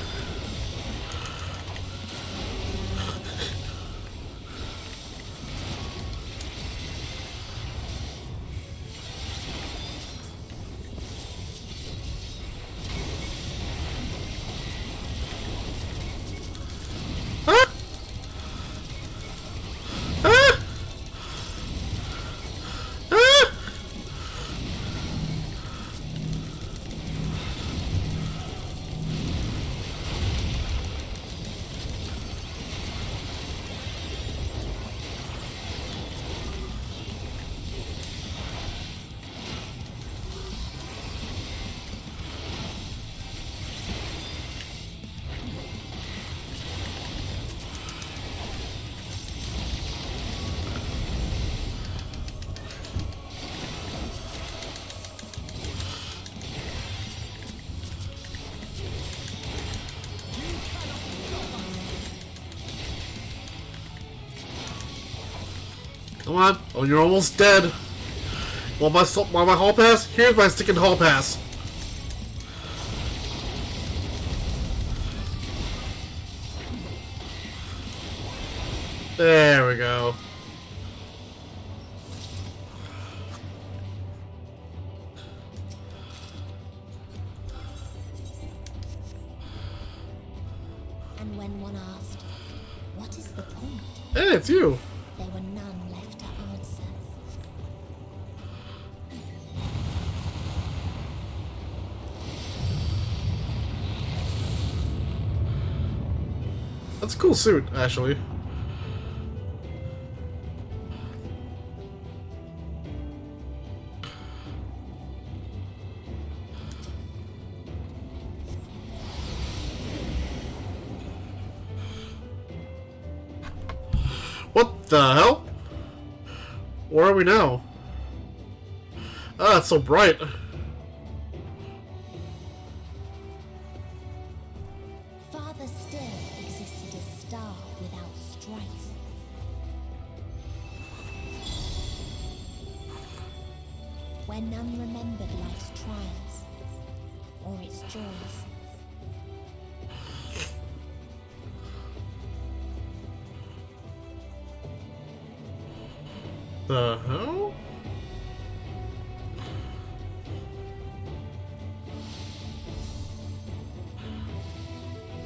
Come on. Oh, you're almost dead. Want my hall pass? Here's my sticking hall pass. There we go. And when one asked, what is the point? Hey, it's you. There were none left to answer. That's a cool suit, actually. What the hell? Where are we now? Ah, it's so bright. Farther still existed a star without strife. Where none remembered life's trials or its joys. The hell?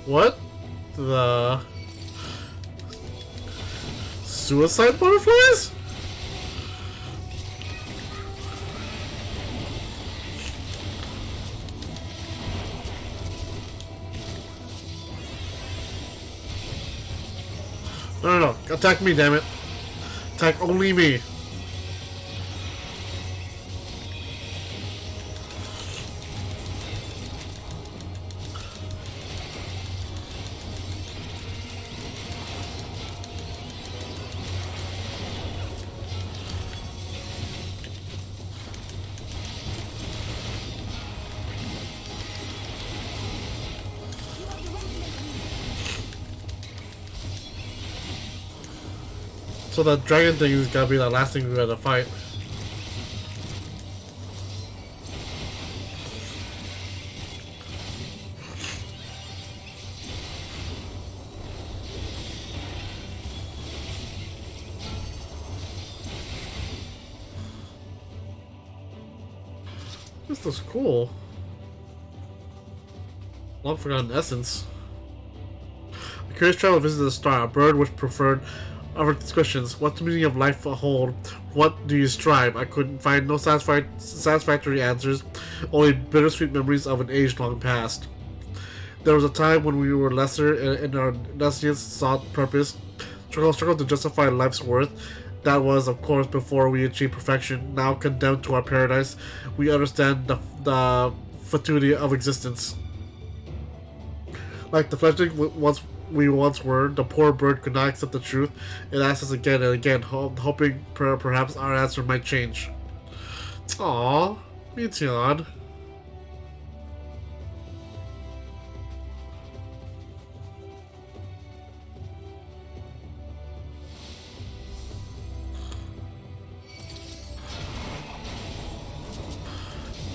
What the suicide butterflies? No, no, no. Attack me, damn it. Attack only me. So the dragon thing is gonna be the last thing we're gonna fight. This looks cool. Long forgotten essence. A curious traveler visited the star, a bird which preferred other questions. What's the meaning of life hold? What do you strive? I couldn't find no satisfactory answers, only bittersweet memories of an age long past. There was a time when we were lesser and our nastiness sought purpose, struggled to justify life's worth. That was, of course, before we achieved perfection. Now condemned to our paradise, we understand the fatuity of existence. Like the fleshling we once were, the poor bird could not accept the truth. It asked us again and again, hoping perhaps our answer might change. Aww, Meteon.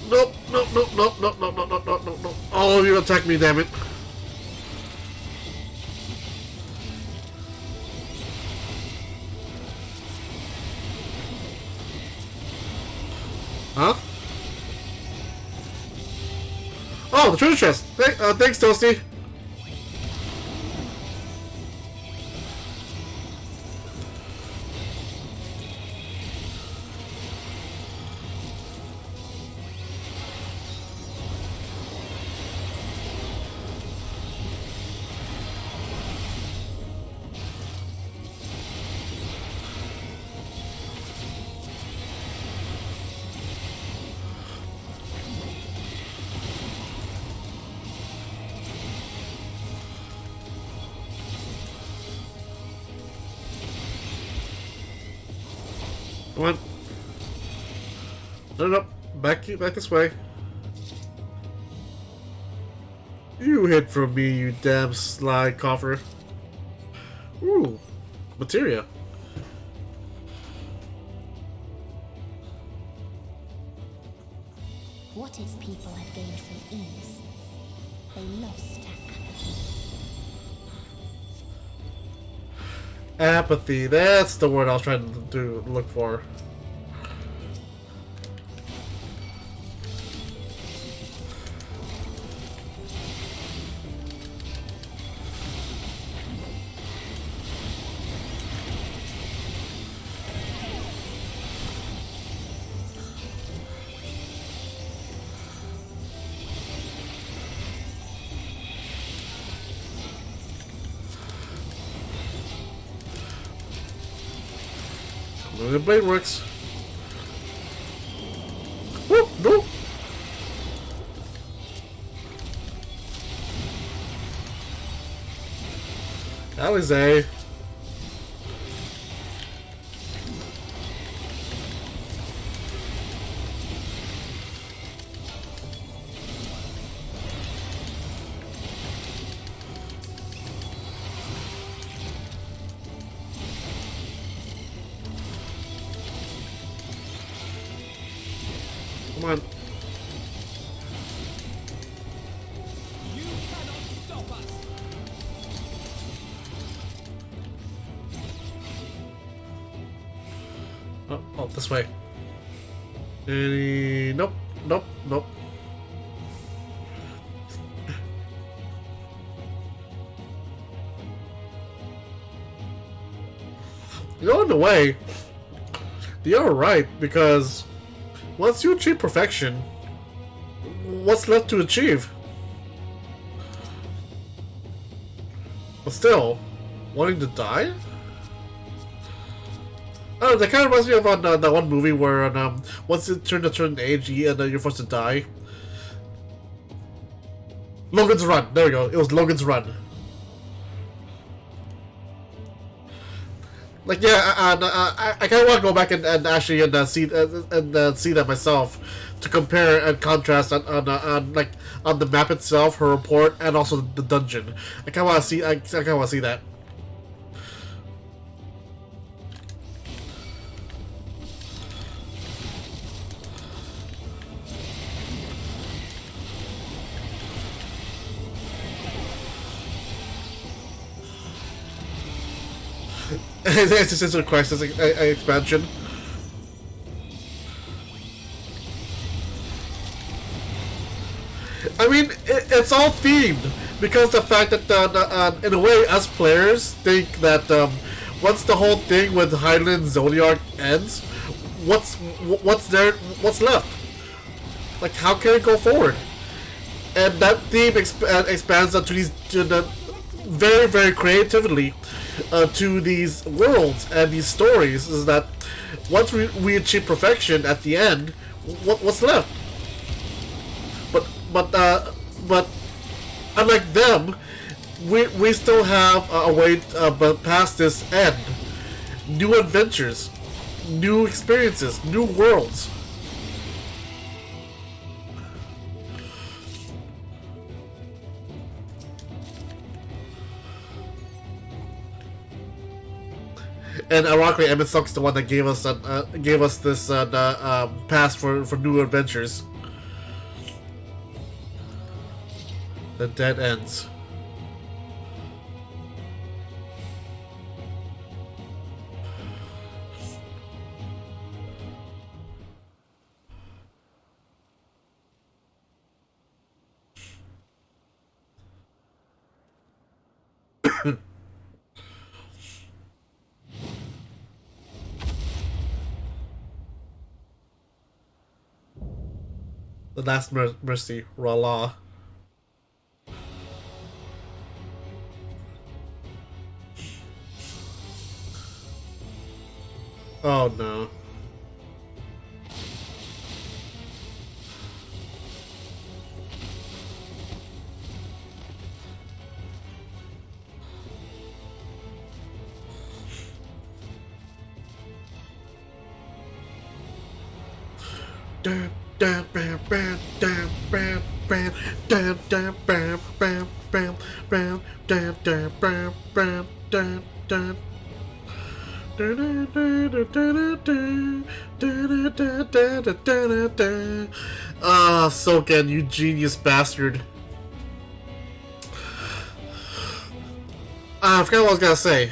Nope, nope, nope, nope, nope, nope, nope, nope, nope, nope. All of you attack me, damn it. Huh? Oh, the treasure chest. Thanks, Toasty. Come on. No. Back this way. You hid from me, you damn sly coffer. Ooh. Materia. What its people had gained from ease, they lost to apathy. Apathy, that's the word I was trying to look for. The blade works. Whoop, no. Alizé. Come on. You cannot stop us. Oh, this way. Any... Nope, nope, nope. You're in the way. You're right, because once you achieve perfection, what's left to achieve? But still, wanting to die? Oh, that kind of reminds me of that one movie where once you turn a certain age, you're forced to die. Logan's Run. There we go. It was Logan's Run. Like, yeah, I kind of want to go back and actually see that myself, to compare and contrast on the map itself, her report, and also the dungeon. I kind of want to see. I kind of want to see that. Existential crisis expansion. I mean, it's all themed because the fact that in a way, us players think that once the whole thing with Highland Zodiac ends, what's there? What's left? Like, how can it go forward? And that theme expands onto these very, very creatively to these worlds and these stories. Is that once we achieve perfection at the end, what's left? But unlike them, we still have a way past this end. New adventures, new experiences, new worlds. And ironically, Emmett Suck's the one that gave us this pass for new adventures. The dead ends. The Last Mercy, Rala. Oh no. Damn. Bam bam bam bam bam bam bam bam bam bam bam bam bam bam bam bam bam bam Ah, Soken, you genius bastard. I forgot what I was gonna say.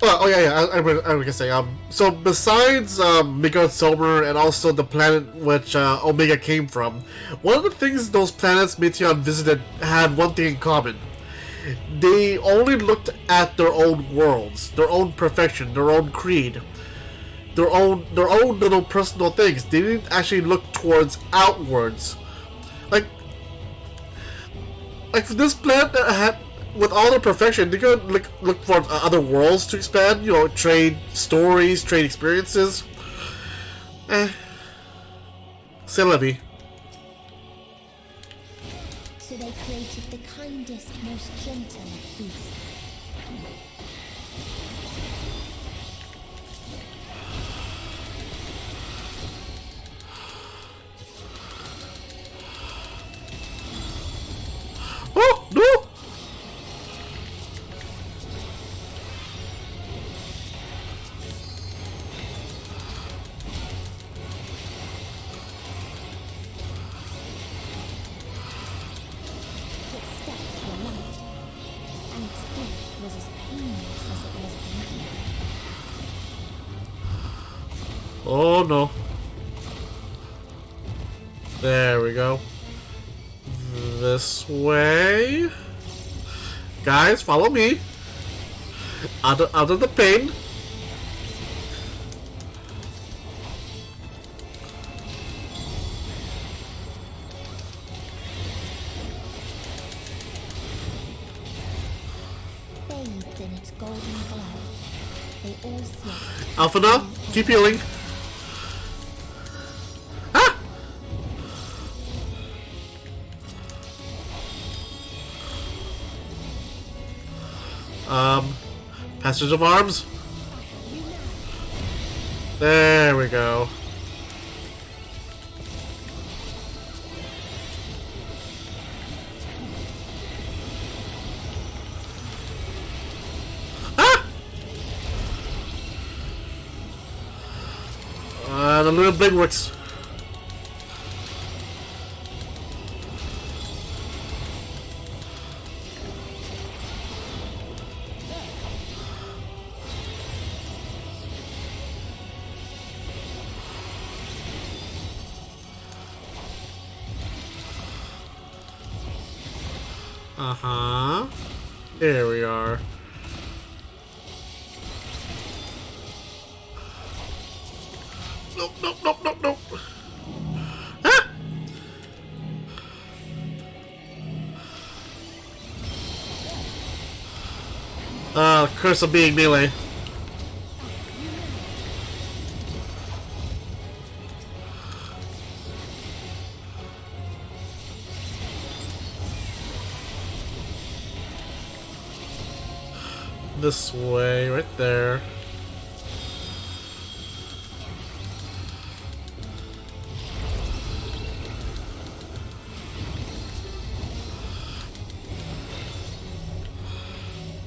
Oh yeah, I was gonna say. So besides Midgard Sober and also the planet which Omega came from, one of the things those planets Meteon visited had one thing in common. They only looked at their own worlds, their own perfection, their own creed, their own little personal things. They didn't actually look towards outwards. Like for this planet that had, with all their perfection, they could look for other worlds to expand. You know, trade stories, trade experiences. C'est la vie. So they created the kindest, most gentle of beasts. Oh no! Oh no. There we go. This way. Guys, follow me. Out of the pain. Bathed in its golden glow, they all slept. Alphana, keep healing. Passage of arms. There we go. The little blade works. Uh-huh. There we are. Nope, nope, nope, nope, nope. Ah! Curse of being melee. This way, right there.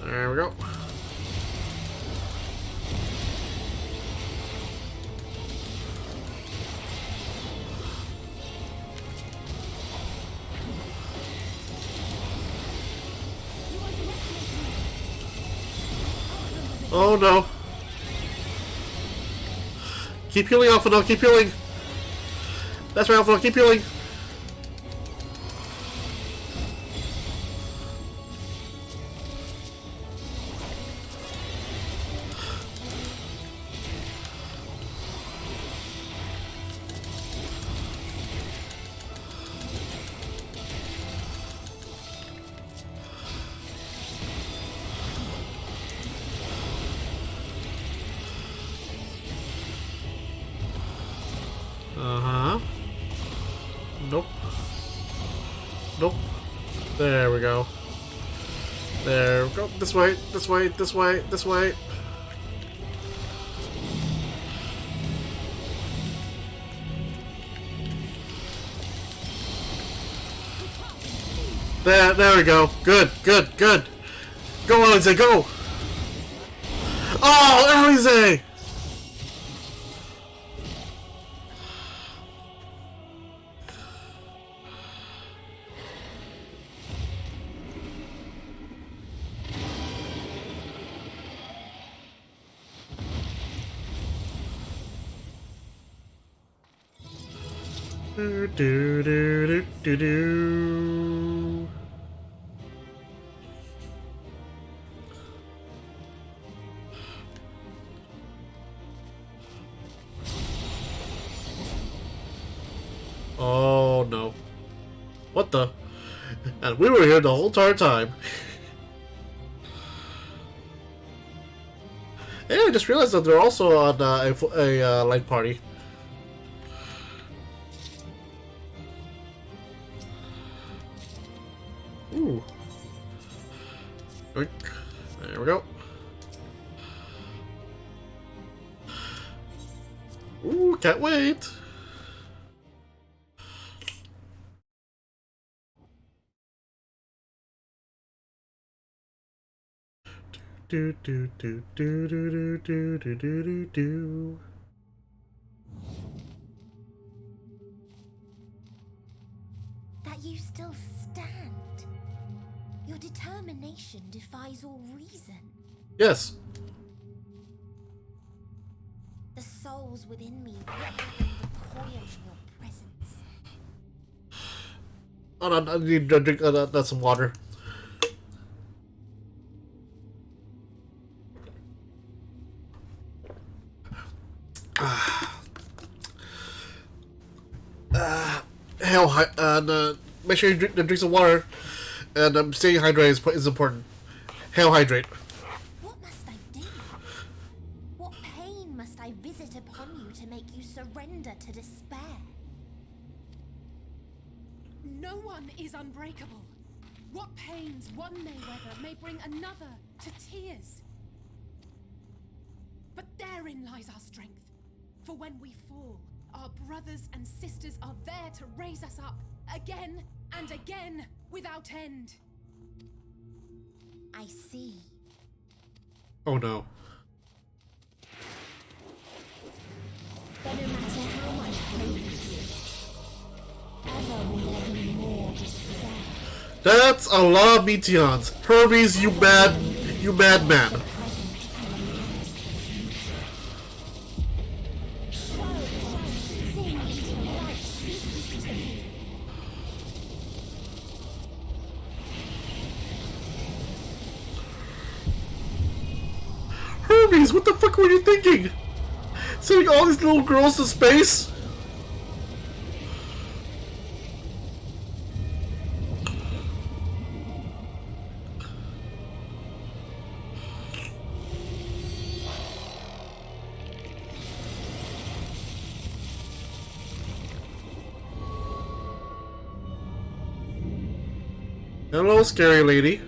There we go. Oh no. Keep healing, Alphana, keep healing. That's right, Alphana, keep healing. Uh-huh. Nope. Nope. There we go. There we go. This way, this way, this way, this way. There we go. Good, good, good. Go, Alize, go! Oh, Alize! Do, do, do, do, do, do. Oh no. What the? And we were here the whole entire time. Hey, I just realized that they're also on a light party. Ooh. Oink. There we go. Ooh, can't wait. Do do do do do do do do do do. That you still stand. Your determination defies all reason. Yes. The souls within me won't even recoil in your presence. Oh no, I need to drink that's some water. Make sure you drink some water, and staying hydrated is important. Hail hydrate. What must I do? What pain must I visit upon you to make you surrender to despair? No one is unbreakable. What pains one may weather may bring another to tears. But therein lies our strength. For when we fall, our brothers and sisters are there to raise us up again and again without end. I see. Oh no. But no matter how much hope exists, ever will there be more despair. That's a lot of Meteons. Hermes, you madman. Hermes, what the fuck were you thinking? Sending all these little girls to space? Hello, scary lady.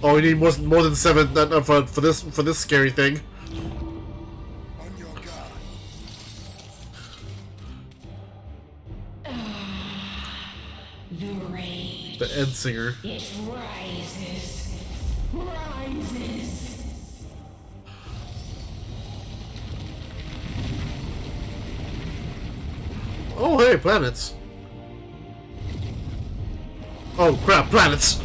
Oh, we need more than 7 for this scary thing. On your guard. The rage. The end singer. It rises. Rises. Oh, hey, planets. Oh, crap, planets.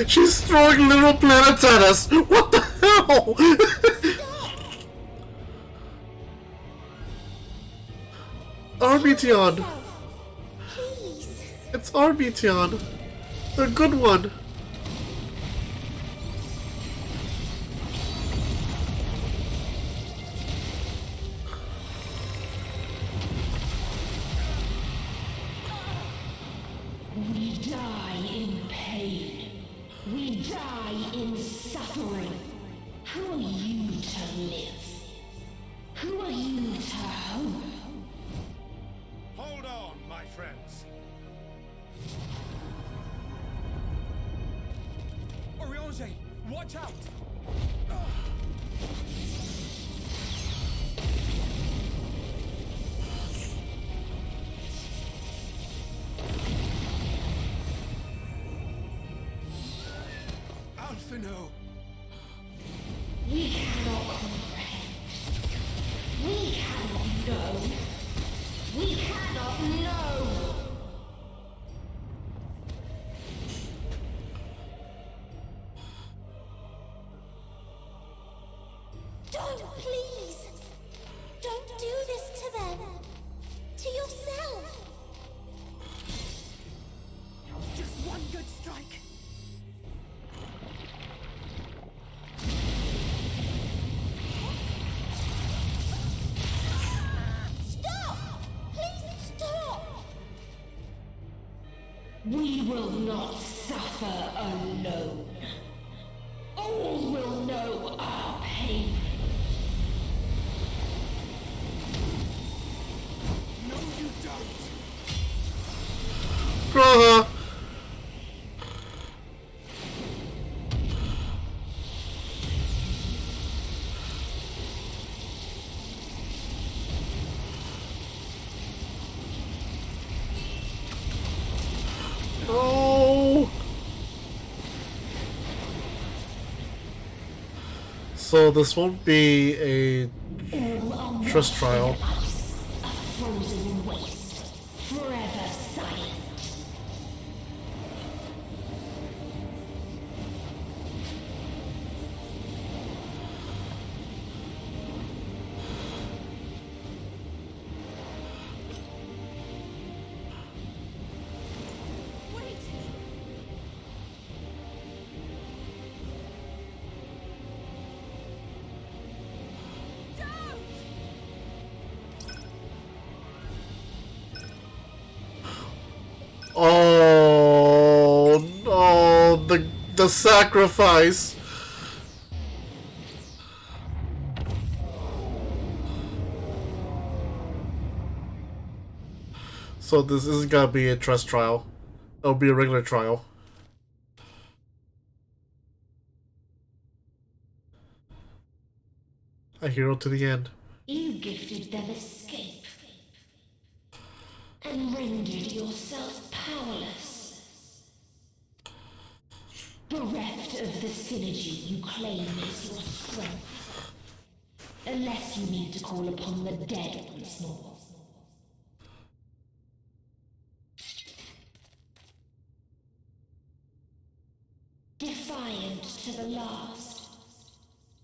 She's throwing little planets at us. What the hell? Arbition. It's Arbition. The good one. We die in pain. We die in suffering. Who are you to live? Who are you to hope? Hold on, my friends. Oriange, watch out! Alphino! We cannot comprehend. We cannot know. No! Don't, please! Don't do this to them! To yourself! Just one good strike. Stop! Please stop! We will not suffer alone. All will know our pain. No, you don't. Brother! Oh! So this won't be a trust trial. A frozen waste, forever silent. Wait! Oh no, the sacrifice. So this isn't gonna be a trust trial. It'll be a regular trial. A hero to the end. You gifted them escape and rendered yourself powerless. Bereft of the synergy you claim is your strength. Unless you need to call upon the dead once more. Defiant to the last,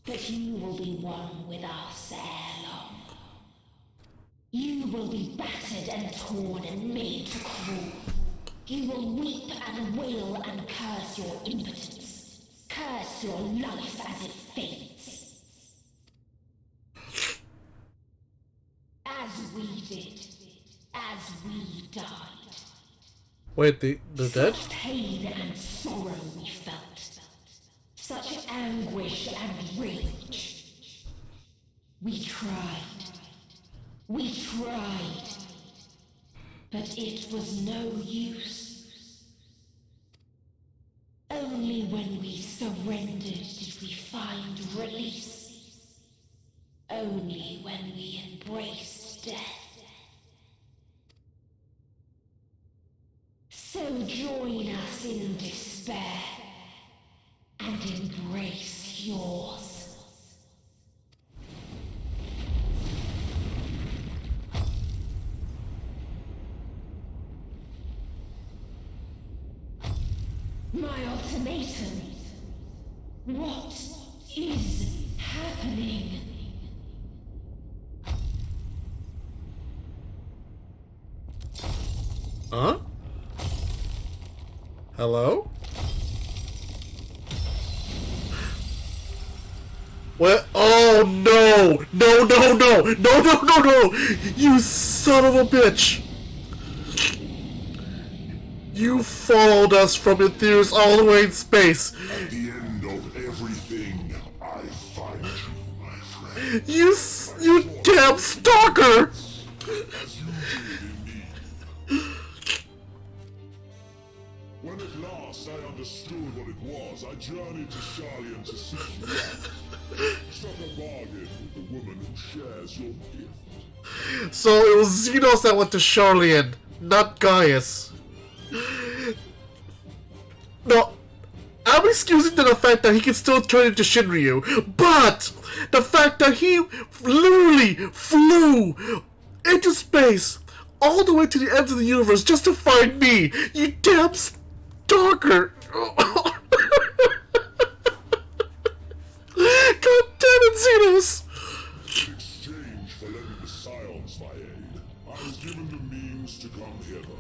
but you will be one with us ere long. You will be battered and torn and made to crawl. You will weep and wail and curse your impotence. Curse your life as it fades. As we did. As we died. Wait, the dead? Such pain and sorrow we felt. Such anguish and rage. We tried. We tried. But it was no use. Only when we surrendered did we find release. Only when we embraced death. So join us in despair and embrace yours. My ultimatum. What is happening? Huh? Hello? What? Oh no! No, no, no! No, no, no, no! You son of a bitch! You followed us from Ethereus all the way in space! At the end of everything, I find you, my friend. You damn stalker! When at last I understood what it was, I journeyed to Sharlayan to seek you out. Struck a bargain with the woman who shares your gift. So it was Xenos that went to Sharlayan, not Gaius. No, I'm excusing the fact that he can still turn into Shinryu, but the fact that he literally flew into space all the way to the ends of the universe just to find me, you damn stalker! God damn it, Xenos! In exchange for lending the Scions my aid, I was given the means to come hither.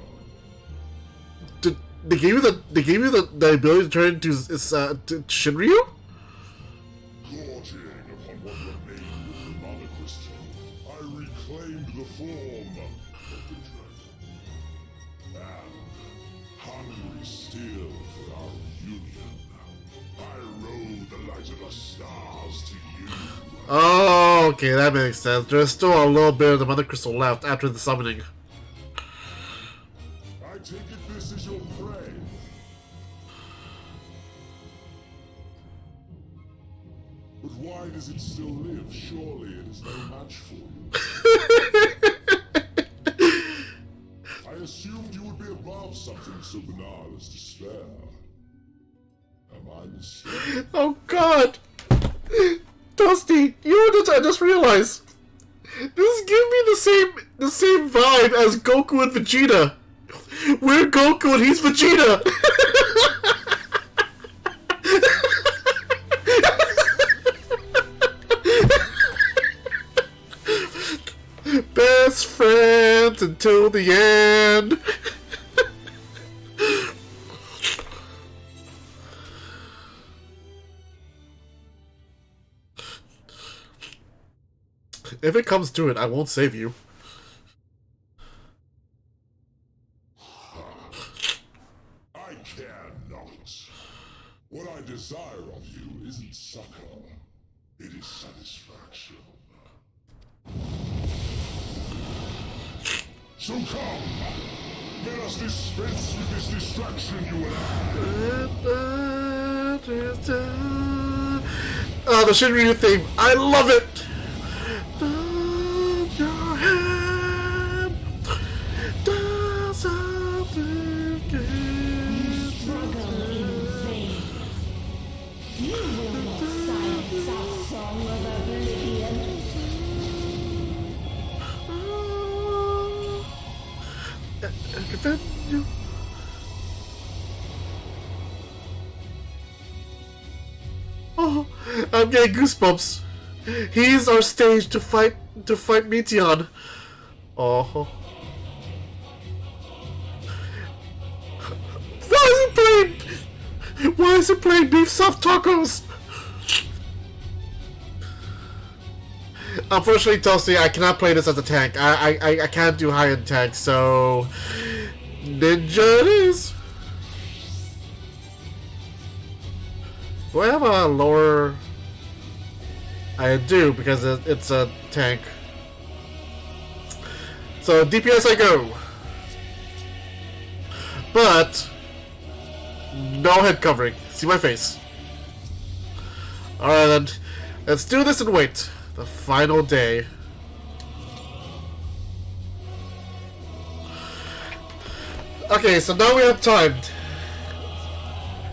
They gave you the ability to turn into to Shinryu? Gorging upon what remained of the mother Christian, I reclaimed the form of the dragon. And, hungry still for our union, I rode the light of the stars to you. Oh, okay, that makes sense. There's still a little bit of the mother crystal left after the summoning. I take it this is your prey. But why does it still live? Surely it is no match for you. I assumed you would be above something so banal as despair. Am I mistaken? Oh God! Dusty, you know what I just realized? This give me the same vibe as Goku and Vegeta. We're Goku and he's Vegeta! Best friends until the end. If it comes to it, I won't save you. I care not. What I desire of you isn't succor, it is satisfaction. So come, let us dispense with this distraction you will have. Oh, the Shinryu theme. I love it! You will not silence our song of oblivion. Oh, I'm getting goosebumps. He's our stage to fight Meteon. Oh. Why is it playing beef soft tacos? Unfortunately, Toasty, I cannot play this as a tank. I can't do high-end tank, so Ninja it is. Do I have a lower? I do, because it's a tank. So DPS I go. But no head covering. See my face. Alright then. Let's do this and wait. The final day. Okay, so now we have time.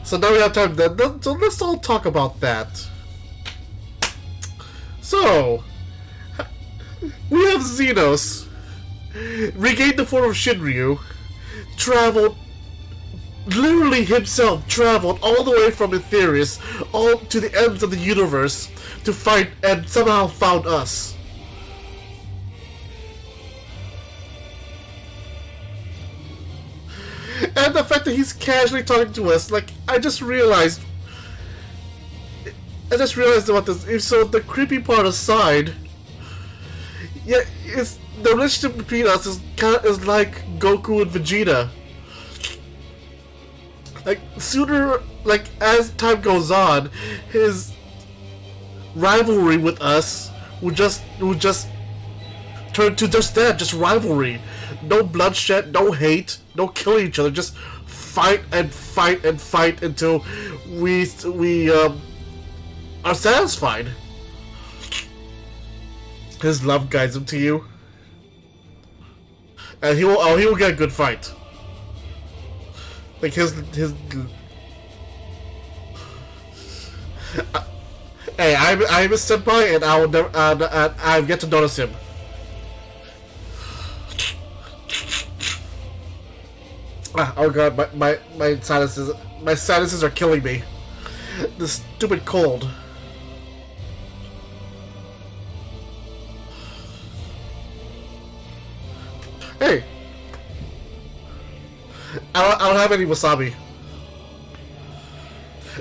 So let's all talk about that. So, we have Xenos. Regained the form of Shinryu. Traveled. Literally himself traveled all the way from Aetherius, all to the ends of the universe to fight, and somehow found us. And the fact that he's casually talking to us, like, I just realized about this. So the creepy part aside, yeah, it's the relationship between us is like Goku and Vegeta. Like, sooner, like, as time goes on, his rivalry with us would just turn to just that, just rivalry. No bloodshed, no hate, no killing each other, just fight and fight and fight until we are satisfied. His love guides him to you. And he will get a good fight. Like his hey, I'm a senpai, and I've yet to notice him. Ah, oh god, my sinuses are killing me. This stupid cold. Hey! I don't have any wasabi.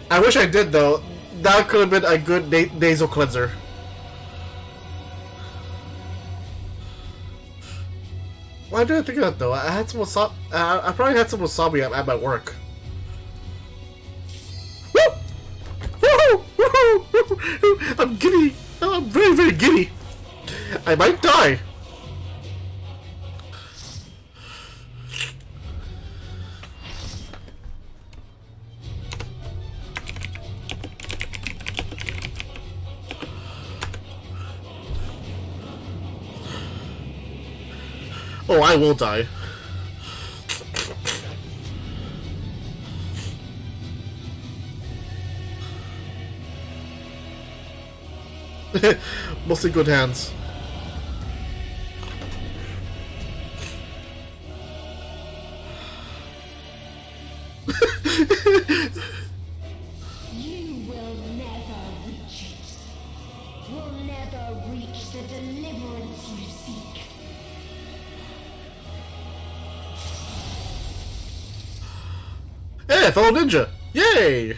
I wish I did though. That could have been a good nasal cleanser. Why did I think of that though? I had some wasabi. I probably had some wasabi at my work. Woo! Woohoo! Woohoo! I'm giddy. I'm very, very giddy. I might die. Oh, I will die. Mostly good hands. You will never reach it. Will never reach the deliverance you seek. Hey, fellow ninja! Yay!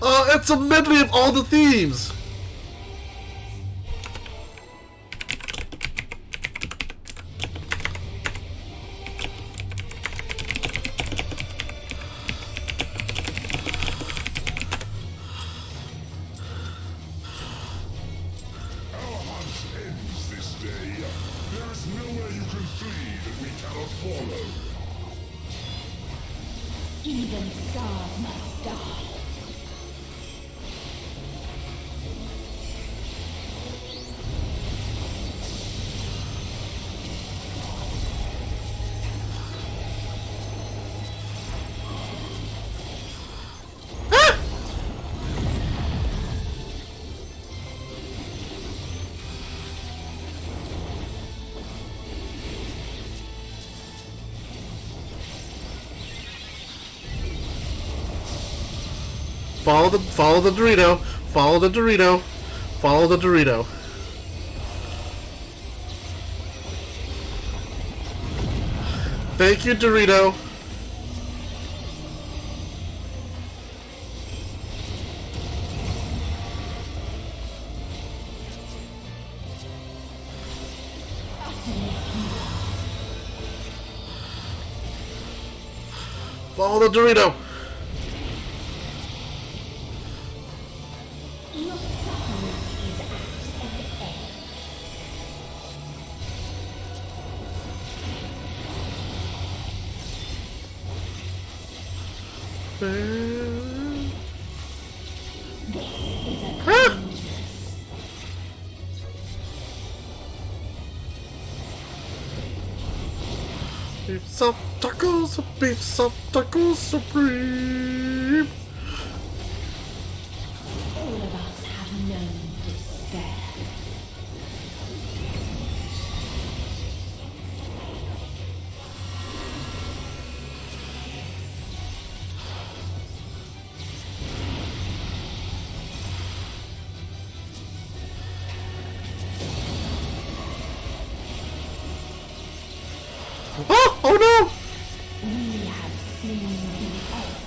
Oh, it's a medley of all the themes! Even stars must die. Follow the Dorito. Follow the Dorito. Follow the Dorito. Thank you, Dorito. Follow the Dorito. Your suffering is at an end. Beef soft tacos supreme. All of us have known despair. Oh! Oh no! We have seen the earth.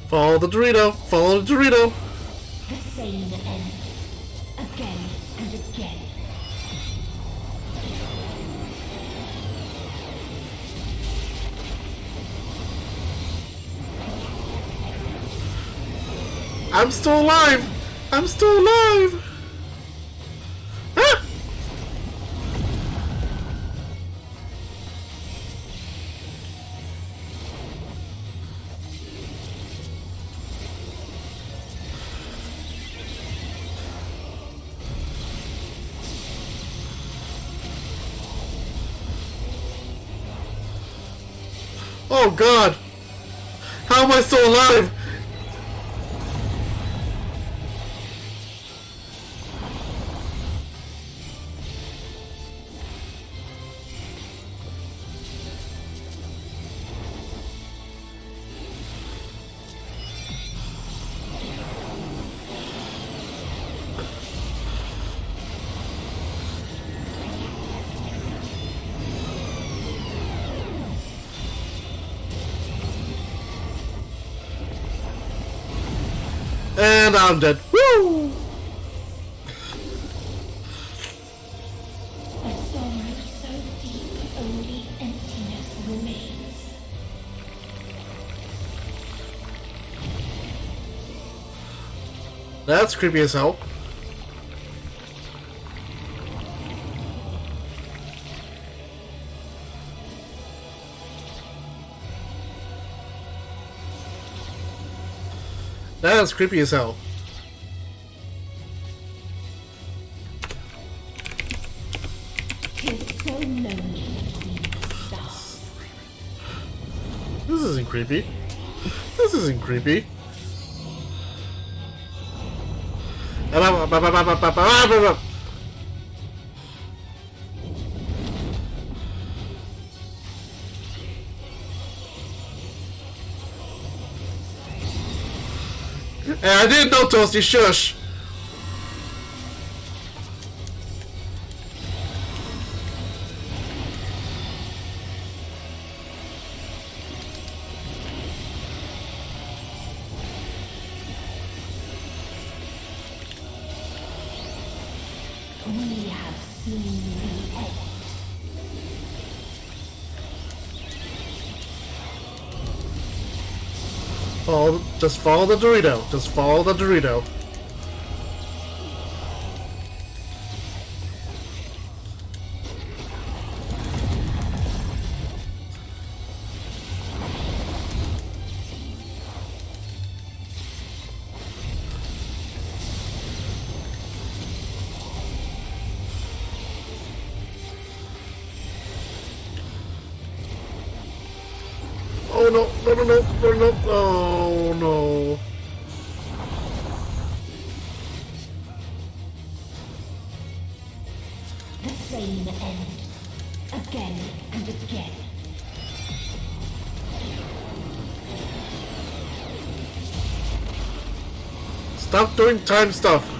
Follow the Dorito. Follow the Dorito. The same end. Again and again. I'm still alive. I'm still alive. Ah! Oh god! How am I still alive? And I'm dead. Woo! A sorrow so deep only emptiness remains. That's creepy as hell. That's creepy as hell. Tis so lonely between the stars. This isn't creepy. This isn't creepy. And I didn't know, Toasty, shush! We have seen the end. Just follow the Dorito. Just follow the Dorito. Oh no, no, no, no, no, no, oh no. The same end. Again and again. Stop doing time stuff.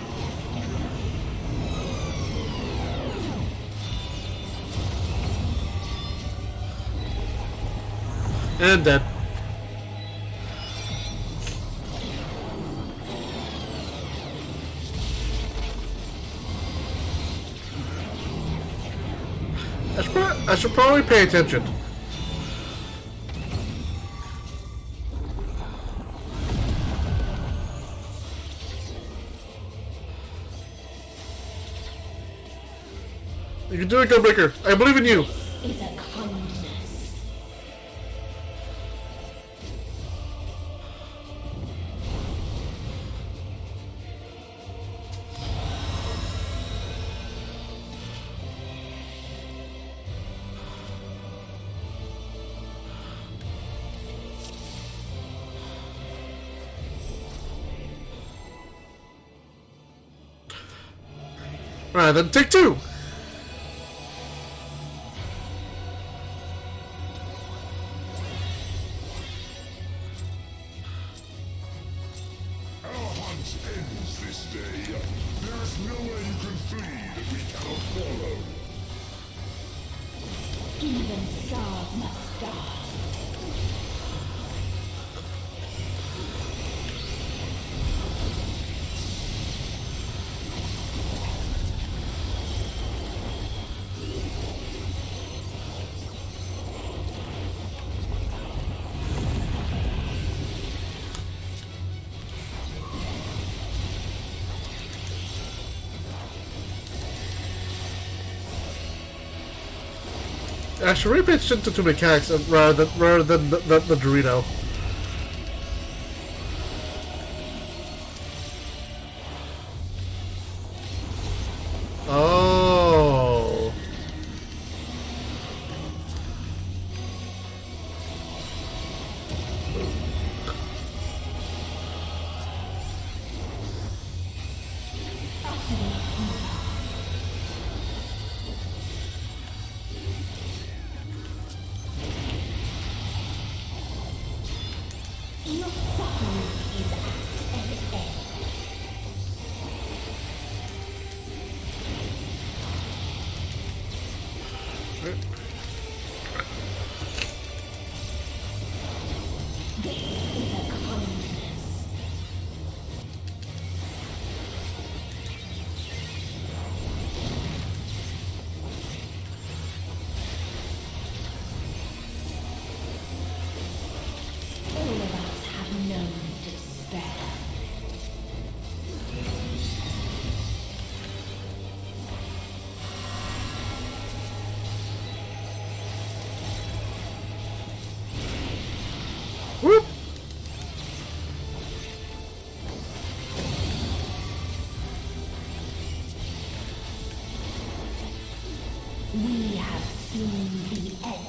And dead. I should probably pay attention. You can do it, Gunbreaker. I believe in you. Is a kindness. Alright, then take two. Our hunt ends this day. There is nowhere you can flee that we cannot follow. Even stars must die. I should really pay attention to mechanics rather than the Dorito. Oh. suffering is at an end. This is a kindness. All of us have known despair. Whoop! We have seen the end.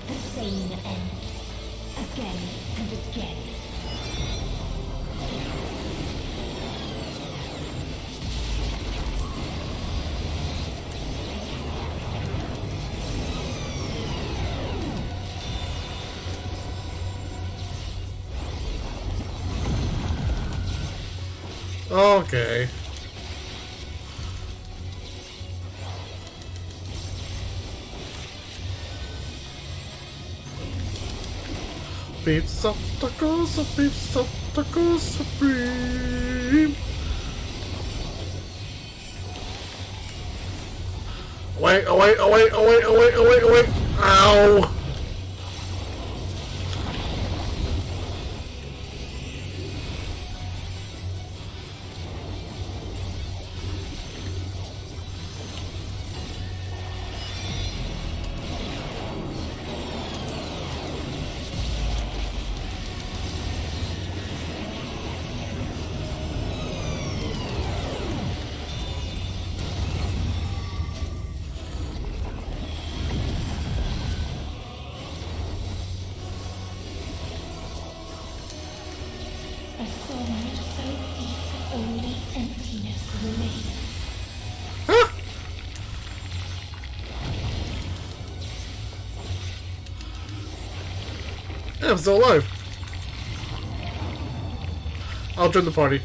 The same end. Again and again. Okay. Pizza, tacos, supreme. Away. Ow. A song so deep only emptiness remains. Yeah, I'm still alive. I'll join the party.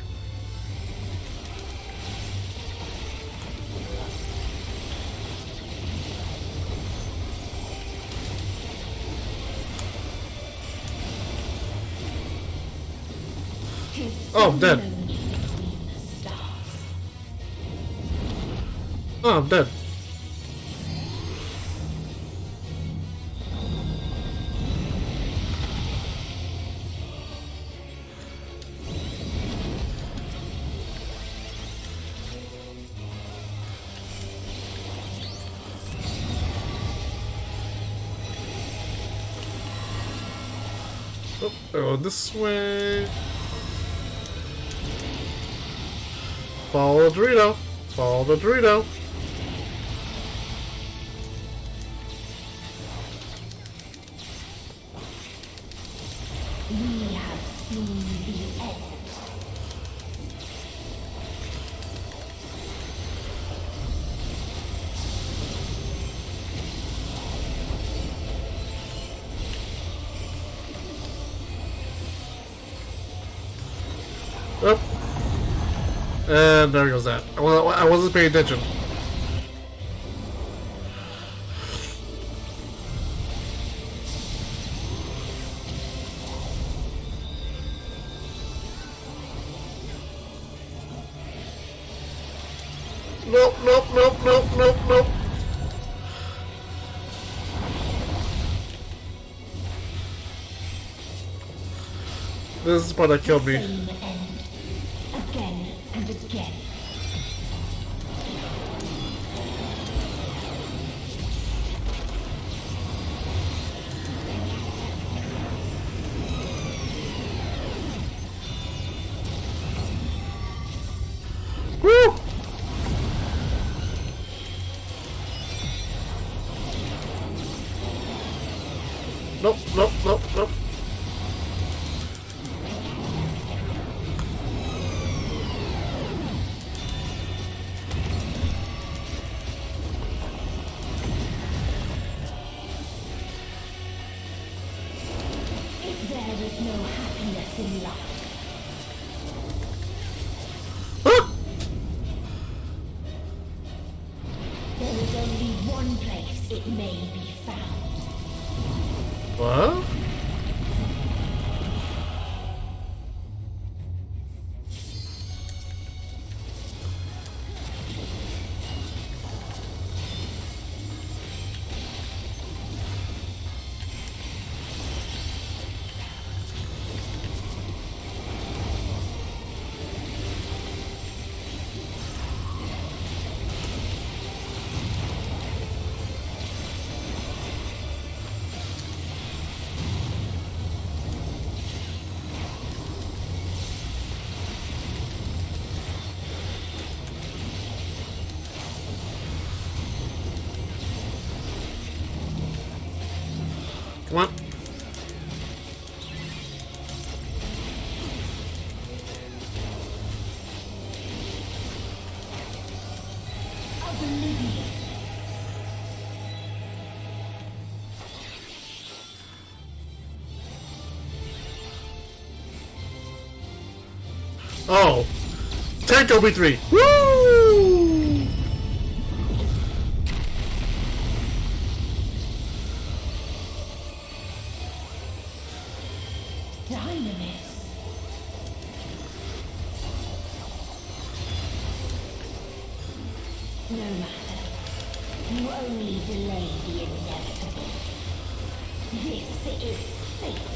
Oh, I'm dead. Oh, I'm dead. Oh, this way. Follow the Dorito. Follow the Dorito. We have seen the end. Oh. And there goes that. I wasn't paying attention. Nope. This is the part that killed me. Again and again. Woo! one place it may be found. What? Come on. Oh! Tank OB3! Woo! Dynamis. No matter. You only delay the inevitable. This is fate.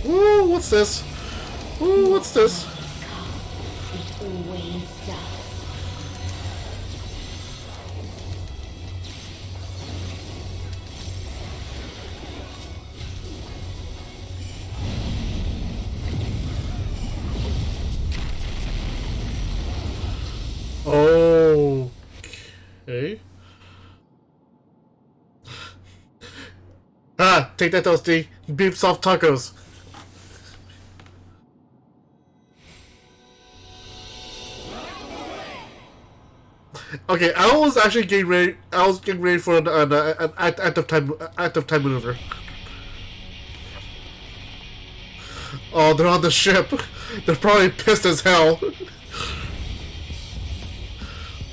Ooh, what's this? Ooh, what's this? It always does. Okay. Ah, take that, Toasty. Beef soft tacos. Okay, I was actually getting ready. I was getting ready for an active time maneuver. Oh, they're on the ship. They're probably pissed as hell.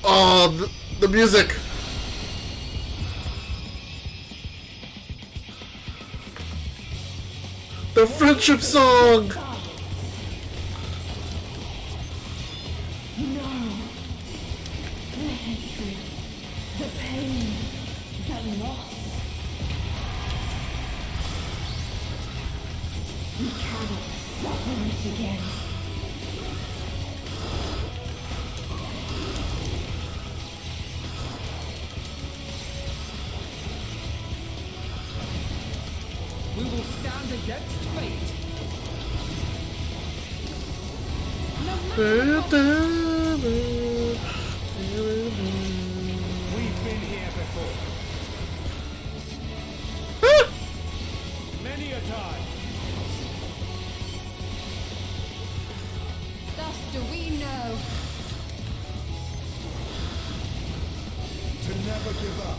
Oh, the music. The friendship song. No. The hatred, the pain, the loss. We cannot suffer it again. We will stand against fate. We've been here before. Many a time. Thus do we know. To never give up.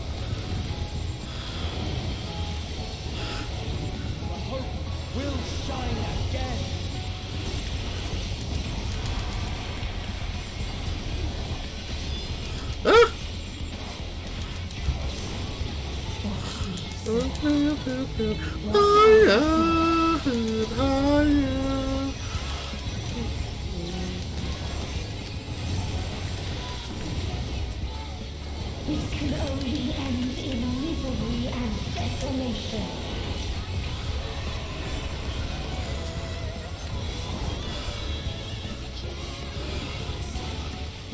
The hope will shine again. This can only end in misery and desolation.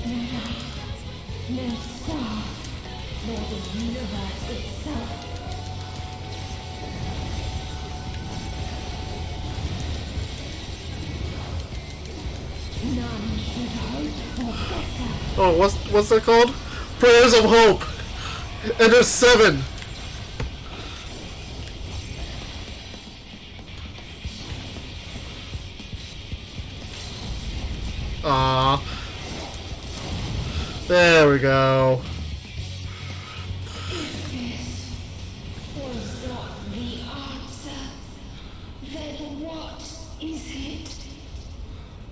No light, no star, nor the universe itself. None should hope for better. Oh, what's that called? Prayers of Hope. And there's 7. Ah, there we go. What is it?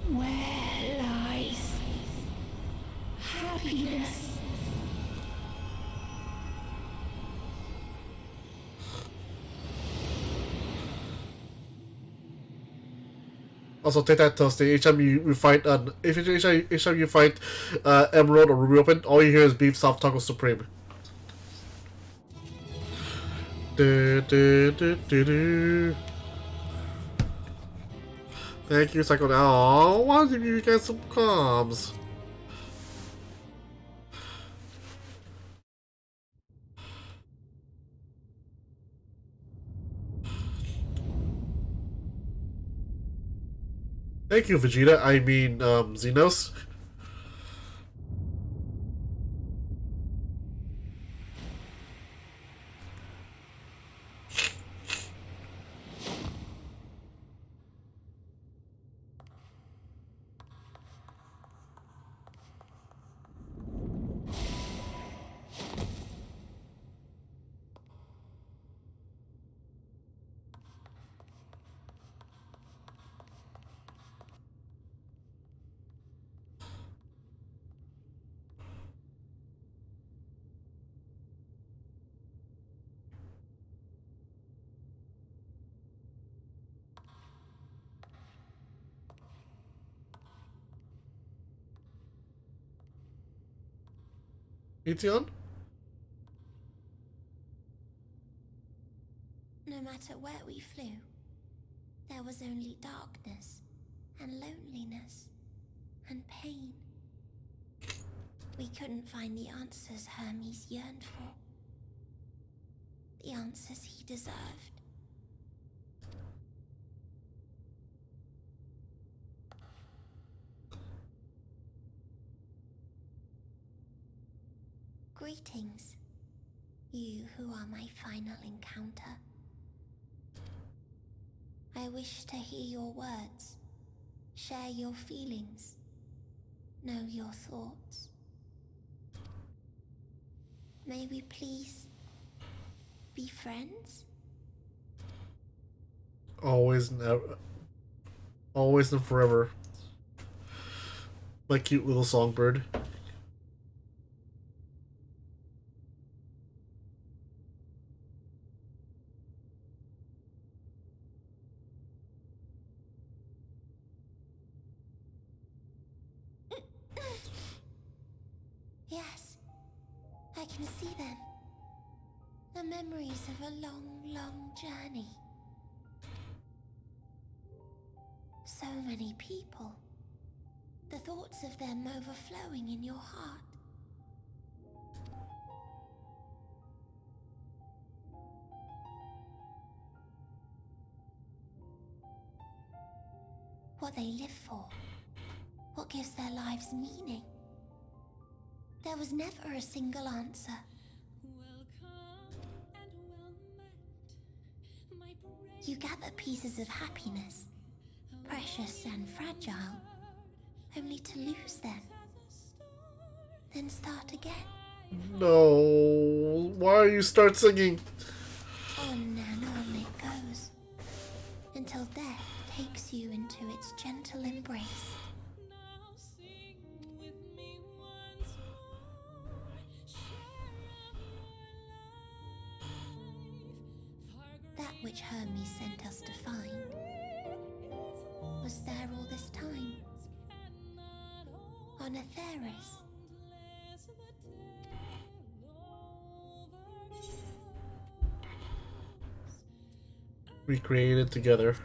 Where lies happiness? Also, take that toasty. Each time you fight, each time you fight Emerald or Ruby Open, all you hear is Beef Soft Taco Supreme. Do, do, do, do, do. Thank you, Psycho. Oh, why don't you guys some comms? Thank you, Vegeta. I mean, Xenos. Etion? No matter where we flew, there was only darkness and loneliness and pain. We couldn't find the answers Hermes yearned for. The answers he deserved. Greetings, you who are my final encounter. I wish to hear your words, share your feelings, know your thoughts. May we please be friends? Always and ever. Always and forever. My cute little songbird. Yes, I can see them. The memories of a long, long journey. So many people. The thoughts of them overflowing in your heart. What they live for. What gives their lives meaning. There was never a single answer. You gather pieces of happiness, precious and fragile, only to lose them. Then start again. No. Why you start singing? On and on it goes, until death takes you into its gentle embrace. That which Hermes sent us to find was there all this time, on Atheris. We created together.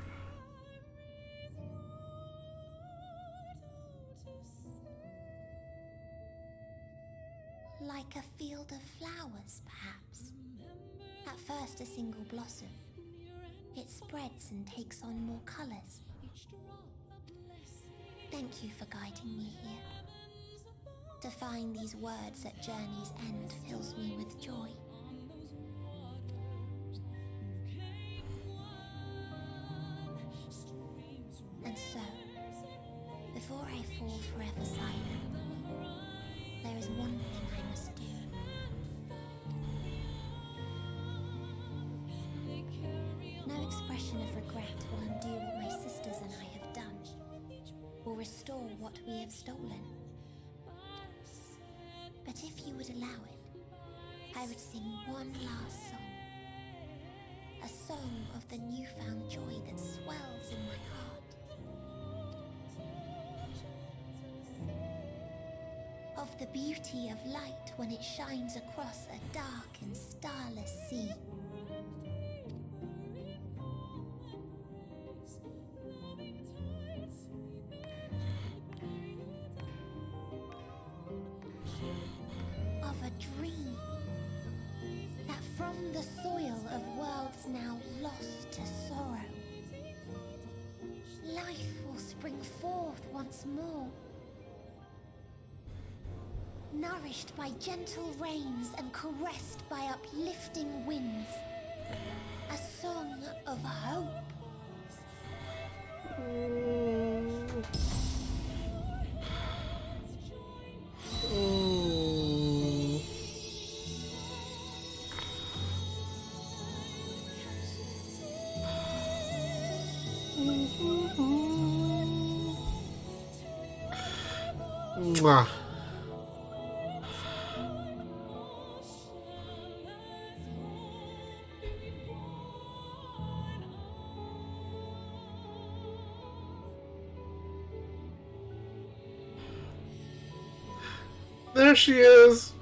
Like a field of flowers, perhaps. At first a single blossom. It spreads and takes on more colors. Thank you for guiding me here. To find these words at journey's end fills me with joy. And so, before I fall forever silent, there is one thing I must do. No expression of regret will undo what my restore what we have stolen. But if you would allow it, I would sing one last song. A song of the newfound joy that swells in my heart. Of the beauty of light when it shines across a dark and starless sea. Of a dream that from the soil of worlds now lost to sorrow, life will spring forth once more, nourished by gentle rains and caressed by uplifting winds. A song of hope. Mwah. There she is!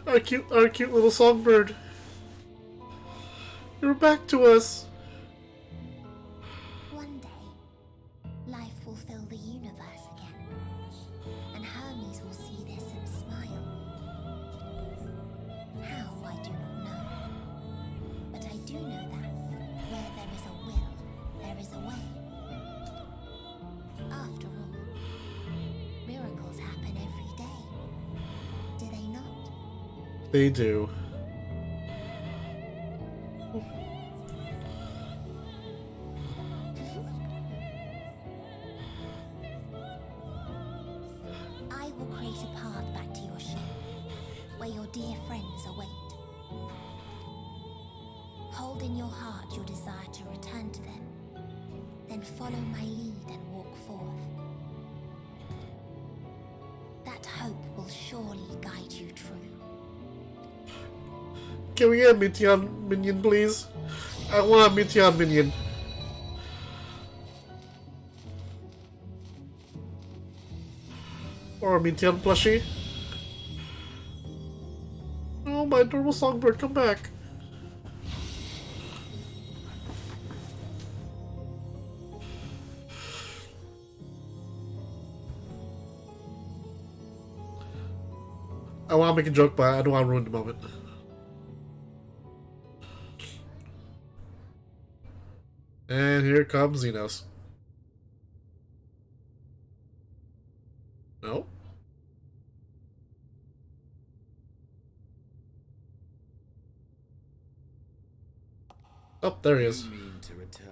Our cute little songbird. You're back to us. One day, life will fill the universe again, and Hermes will see this and smile. How, I do not know. But I do know that where there is a will, there is a way. After all, miracles happen every day. Do they not? They do. I will create a path back to your ship, where your dear friends await. Hold in your heart your desire to return to them, then follow my lead and walk forth. That hope will surely guide you true. Can we get a Meteon minion, please? I want a Meteon minion. Or a Meteon plushie. Oh, my adorable songbird, come back. I want to make a joke, but I don't want to ruin the moment. And here comes Xenos. No? Oh, there he is. You mean to return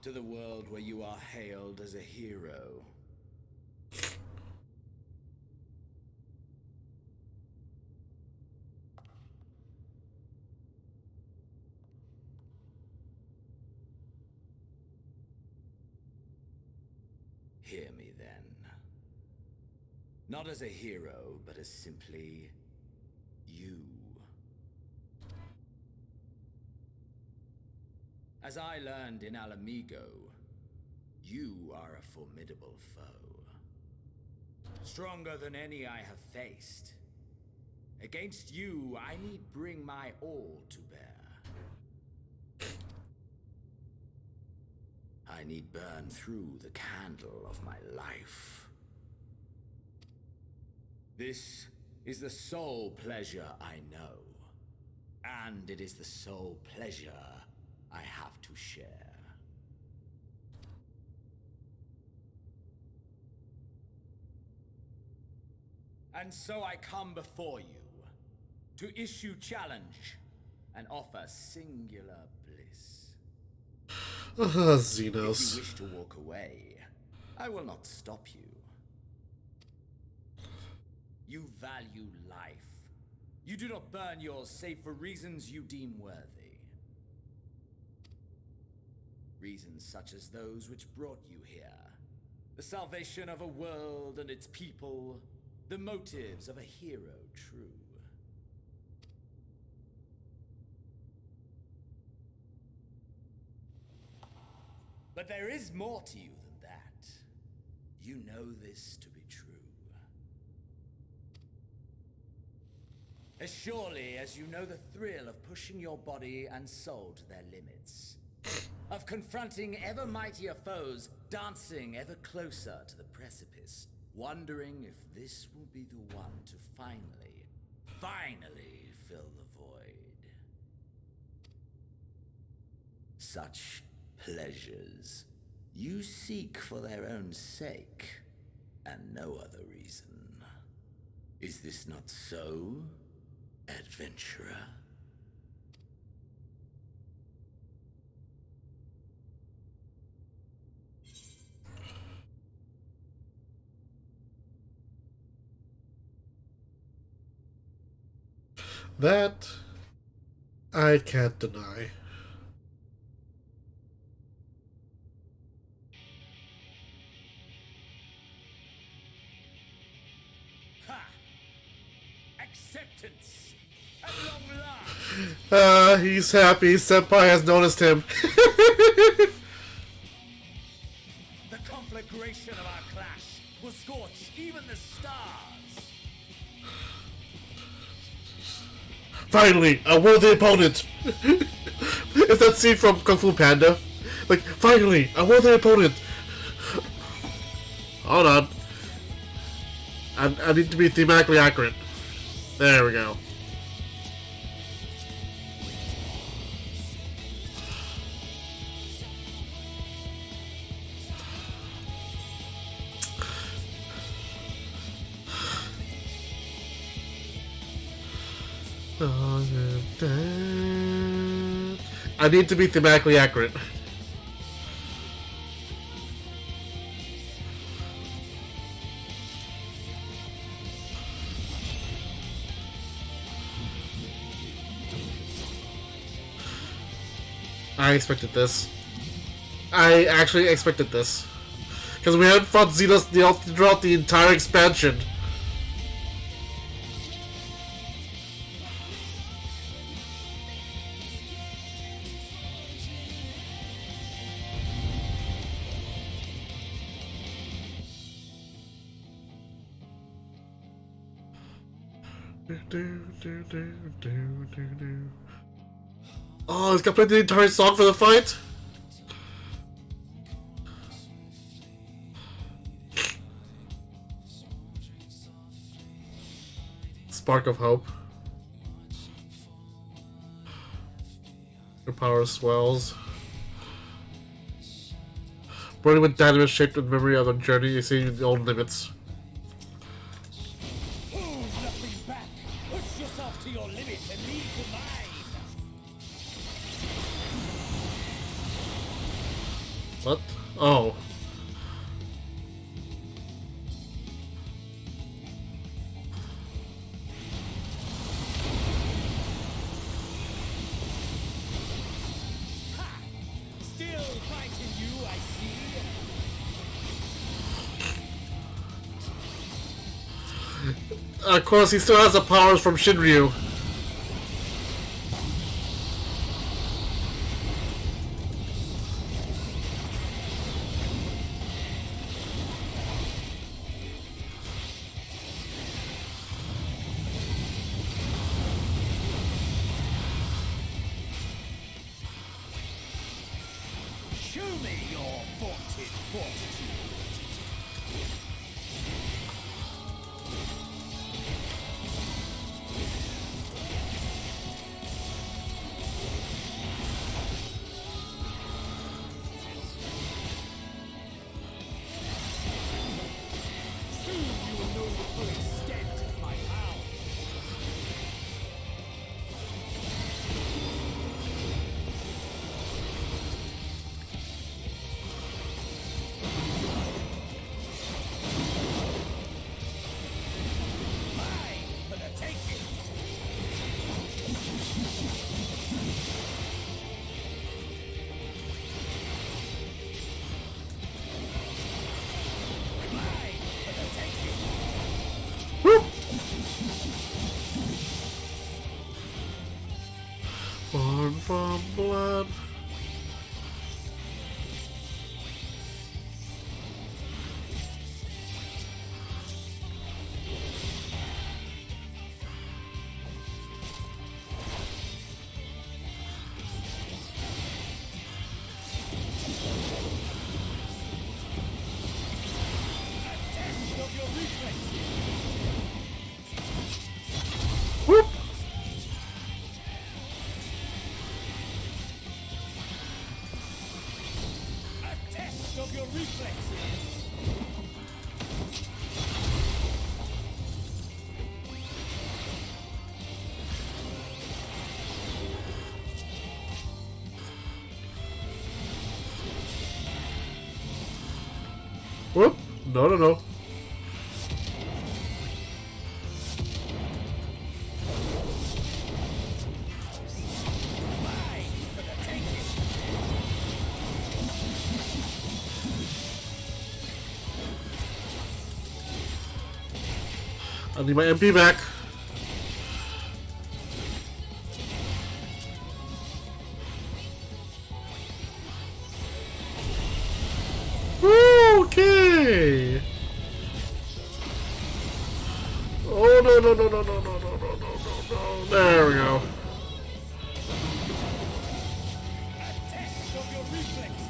to the world where you are hailed as a hero? Hear me then. Not as a hero, but as simply you. As I learned in Alamigo, you are a formidable foe. Stronger than any I have faced. Against you, I need bring my all to bear. I need burn through the candle of my life. This is the sole pleasure I know. And it is the sole pleasure I have to share. And so I come before you to issue challenge and offer singular bliss. Xenos. If you wish to walk away, I will not stop you. You value life. You do not burn yours save for reasons you deem worthy. Reasons such as those which brought you here. The salvation of a world and its people. The motives of a hero true. But there is more to you than that. You know this to be true. As surely as you know the thrill of pushing your body and soul to their limits. Of confronting ever mightier foes, dancing ever closer to the precipice, wondering if this will be the one to finally fill the void. Such pleasures you seek for their own sake, and no other reason. Is this not so, adventurer? That I can't deny. Ha! Acceptance! At long last! He's happy. Senpai has noticed him. The conflagration of our clash will scorch even the stars. Finally, a worthy opponent! It's that scene from Kung Fu Panda. Like, finally, a worthy opponent! Hold on. I need to be thematically accurate. There we go. I need to be thematically accurate. I expected this. I actually expected this. Because we hadn't fought Xenos throughout the entire expansion. Oh, he's got to play the entire song for the fight? Spark of hope. Your power swells. Burning with dynamite shaped with memory of a journey exceeding the old limits. To your limit and lead to mine. What? Oh. Ha! Still fighting you, I see. Of course, he still has the powers from Shinryu. Show me your vaunted fortitude. test of your reflexes. Whoop! No, no, no. I need my MP back. Okay. Oh no no no no no no no no no no no! There we go. A test of your reflexes.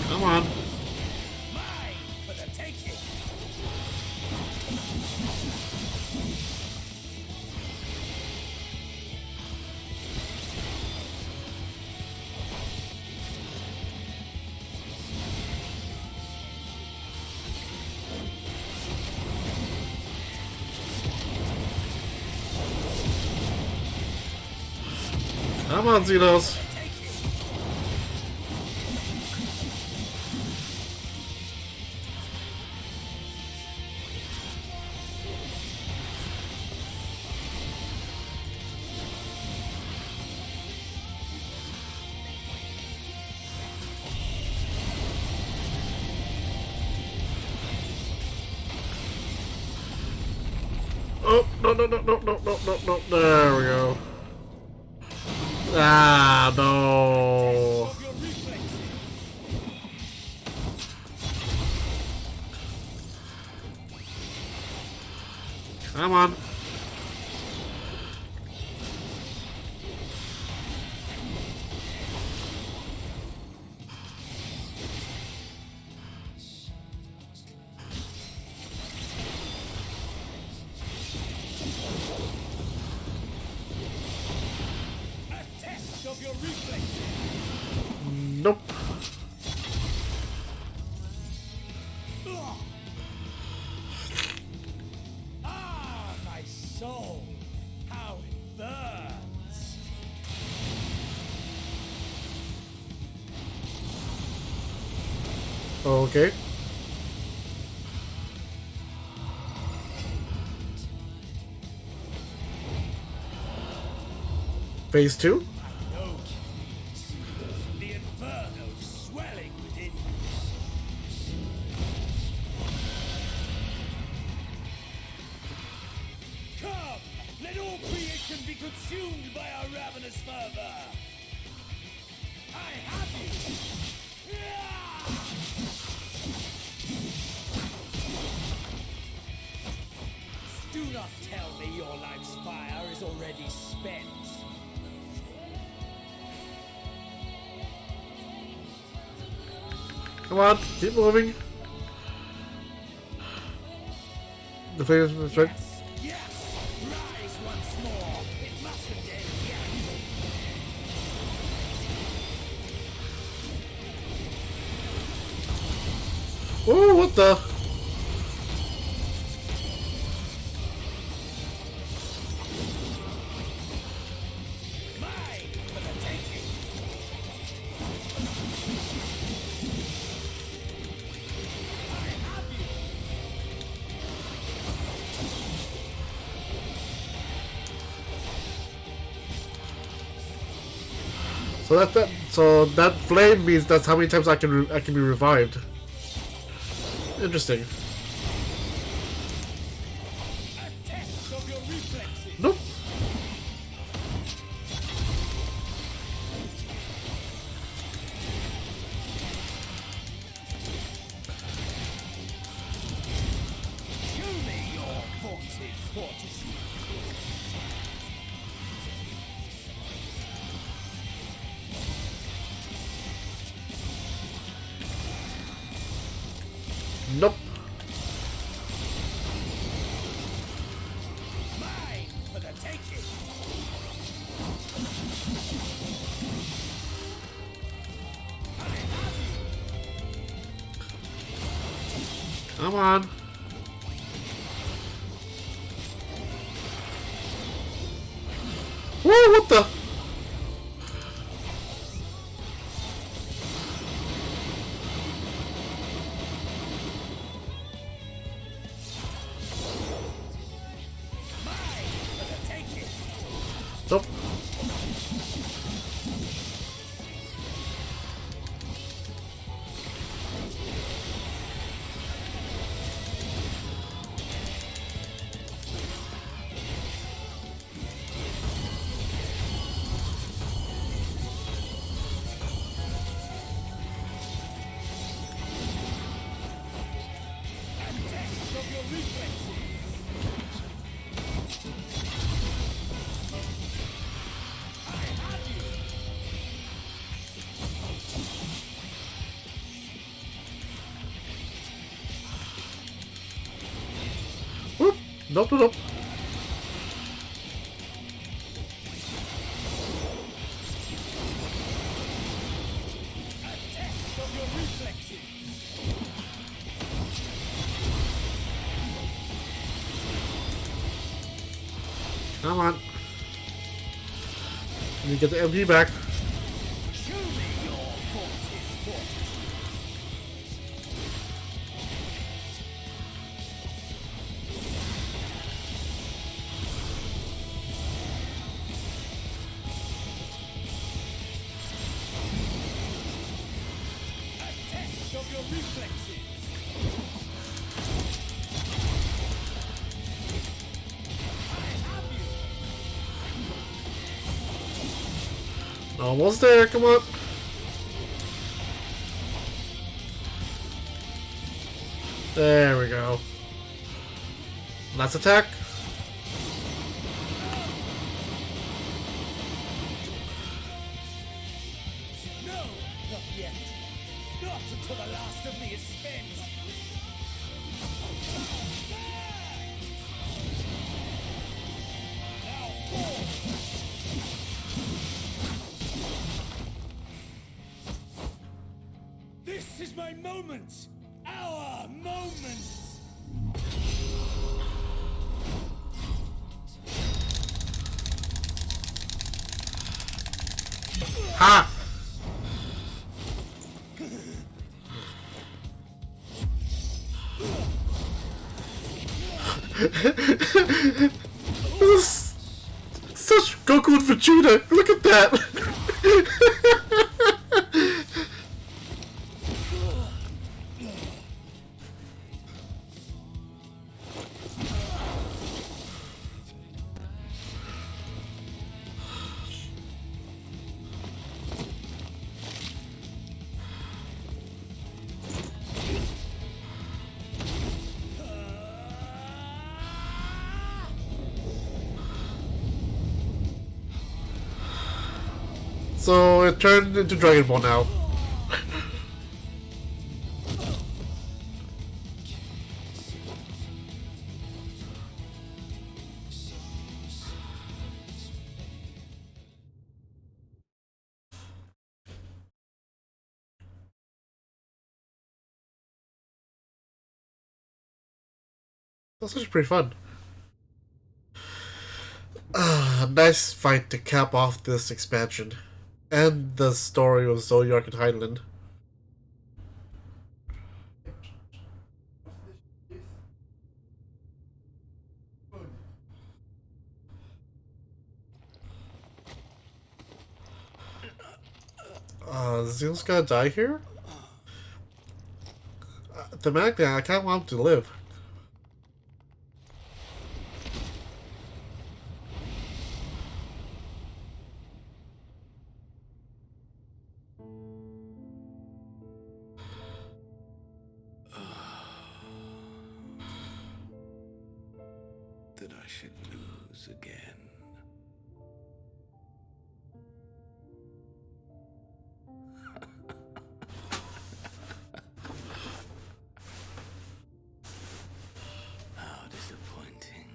Come on. Mine for the taking. Come on, Xenos. Oh, no, no, no, no, no, no, no, no. There we go. Ah, no. Come on. Of your reflexes. Nope. Ah, my soul, how it burns. Okay. Phase 2? The inferno swelling within you. Come, let all creation be consumed by our ravenous fervor. I have you. Do not tell me your life's fire is already spent. Come on, keep moving. The phase is right. Yes! Rise once more! It mustn't end yet! Oh, what the? Mine for the taking! I have you! So that flame means that's how many times I can be revived. Interesting. Nope. Nope. Mine for the taking. Come on. Whoa, what the? Nope. Whoop. Nope, nope, nope. Come on. Let me get the MP back. Almost there, come on. There we go. Last attack. No, not yet. Not until the last of me is spent. This is my moment! Our moment! Ha! This is such Goku and Vegeta. Look at that. So it turned into Dragon Ball now. That's actually pretty fun. Nice fight to cap off this expansion. And the story of Zodiac and Highland. Zeal's gonna die here? Thematically, I kinda want him to live. That I should lose again. How disappointing.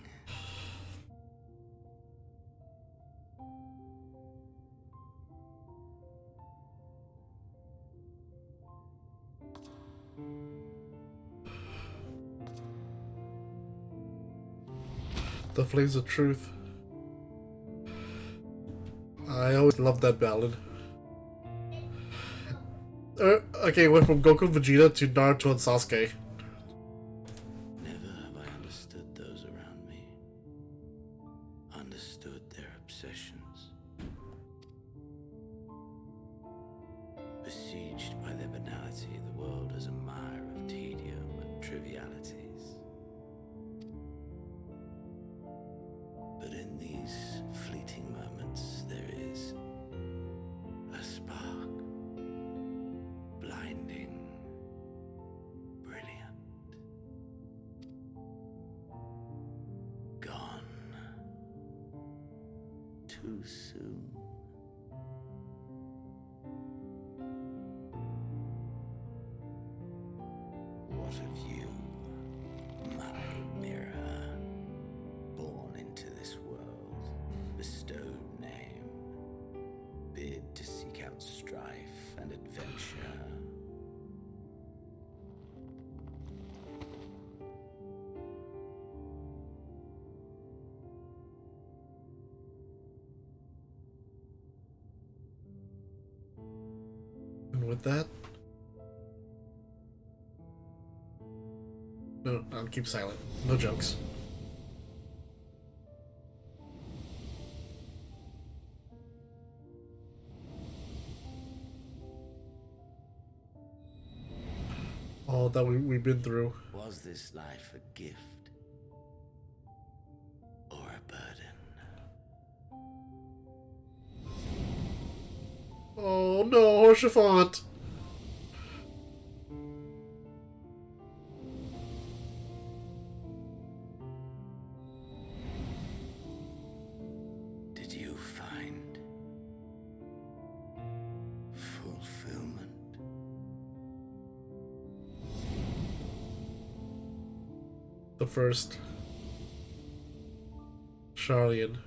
The Flames of Truth. I always loved that ballad. Okay, went from Goku and Vegeta to Naruto and Sasuke. Never have I understood those around me. Understood their obsessions. Besieged by their banality, the world is a mire of tedium and trivialities. But in these fleeting moments, there is a spark. Blinding. Brilliant. Gone. Too soon. What of you, my mirror? Born into this world, bestowed name, bid to seek out strife and adventure. And with that, no, I'll keep silent. No jokes. All that we've been through. Was this life a gift or a burden? Oh no, Horsefont! Did you find fulfillment? The first. Charlian.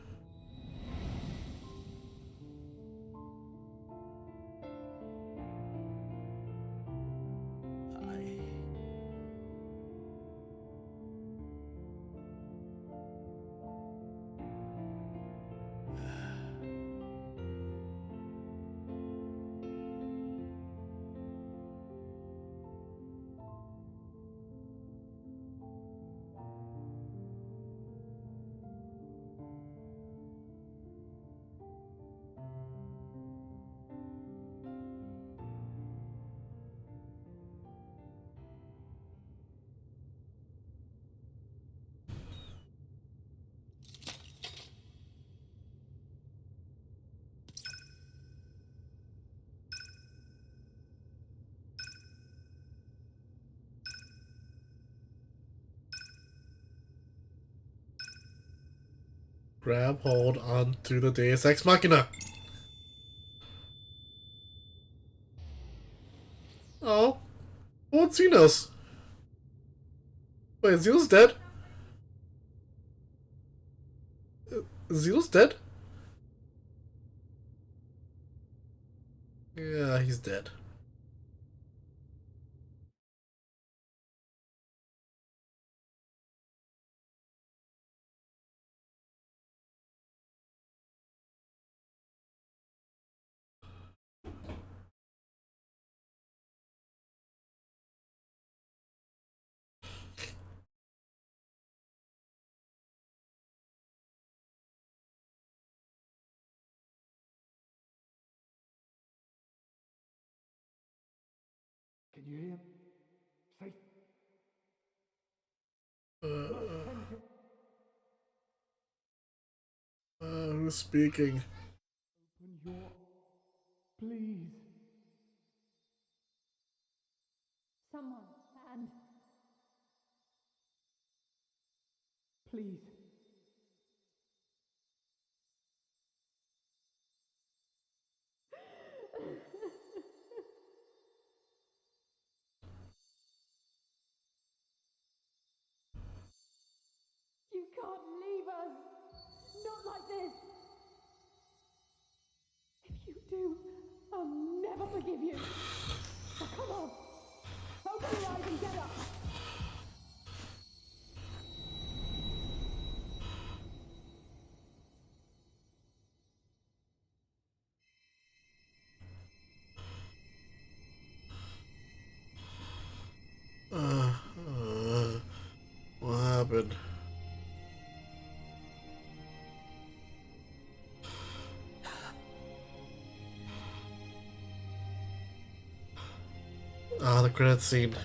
Grab hold onto the Deus Ex Machina. Oh, what's Xenos? Wait, Xenos dead? Xenos dead? Yeah, he's dead. Can you hear? Say. Who's speaking? Open your. Please. Someone, and Please. you can't leave us. Not like this. If you do, I'll never forgive you. So come on. Open your eyes and get up. What happened? Ah, the credit scene.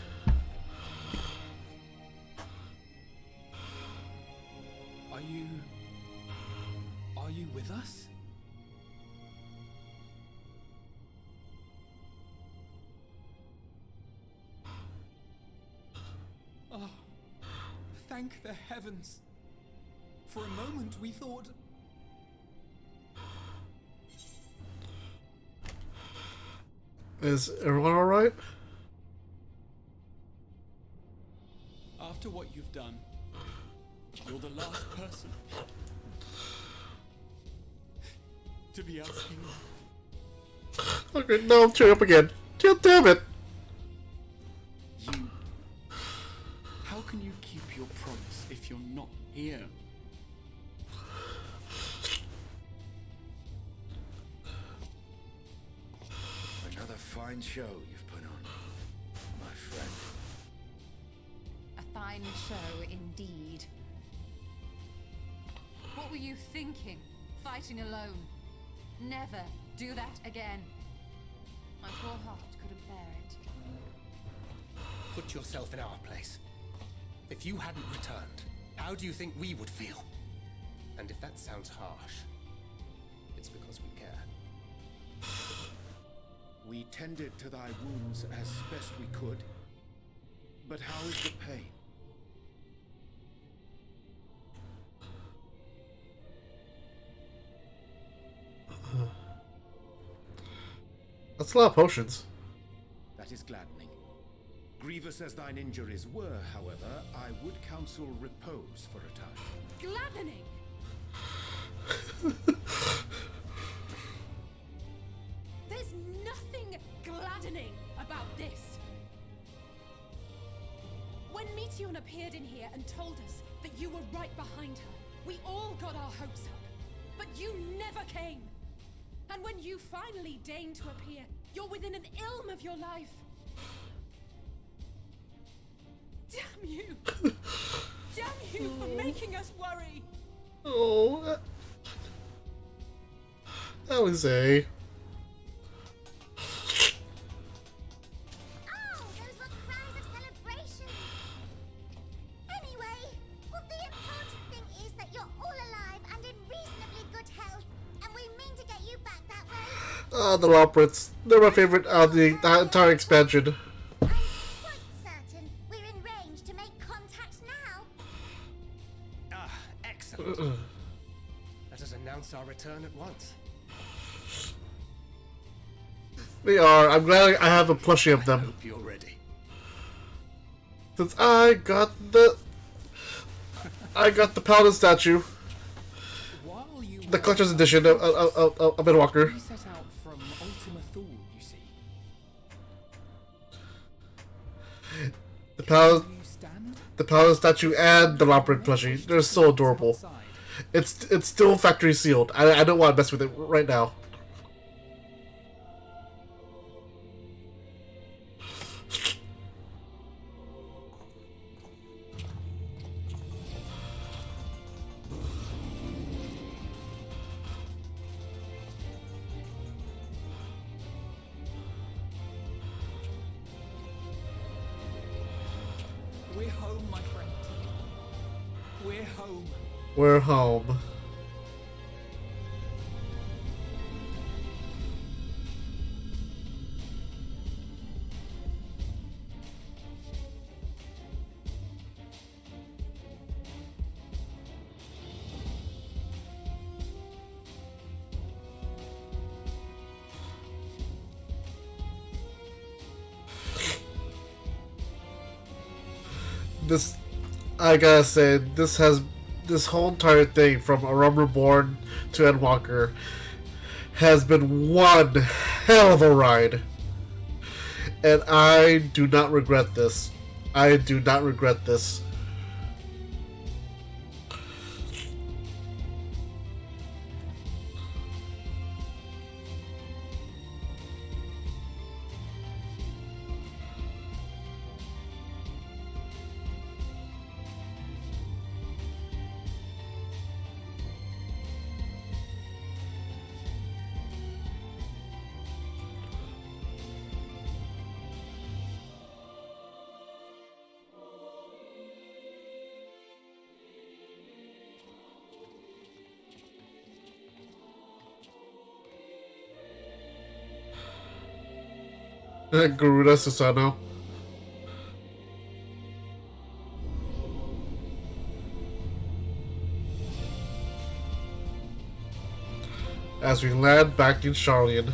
Are you with us? Oh, thank the heavens. For a moment we thought... Is everyone alright? After what you've done, you're the last person to be asking. Okay, no, cheer up again. God damn it! How can you keep your promise if you're not here? Another fine show you've put on, my friend. A fine show indeed. What were you thinking? Fighting alone? Never do that again. My poor heart couldn't bear it. Put yourself in our place. If you hadn't returned, how do you think we would feel? And if that sounds harsh, it's because we care. We tended to thy wounds as best we could. But how is the pain? That's a lot of potions. That is gladdening. Grievous as thine injuries were, however, I would counsel repose for a time. Gladdening! There's nothing gladdening about this. When Meteion appeared in here and told us that you were right behind her, we all got our hopes up. But you never came. And when you finally deign to appear, you're within an ilm of your life. Damn you! Damn you for making us worry! Oh, Alize. Oh, those were cries of celebration. Anyway, well, the important thing is that you're all alive and in reasonably good health, and we mean to get you back that way. Ah, the Loprits. They're my favorite out of the entire expansion. I'm quite certain we're in range to make contact now. Ah, excellent. Let us announce our return at once. They are. I'm glad I have a plushie of them. I hope you're ready. Since I got the Paladin statue. The collector's edition of Endwalker. We set out from Ultima Thule, you see. The Paladin statue and the Loprit plushie. They're so adorable. It's still factory sealed. I don't want to mess with it right now. We're home, my friend. We're home. We're home. This, I gotta say, this whole entire thing from A Realm Reborn to Endwalker has been one hell of a ride. And I do not regret this. I do not regret this. Garuda Susano. As we land back in Sharlayan.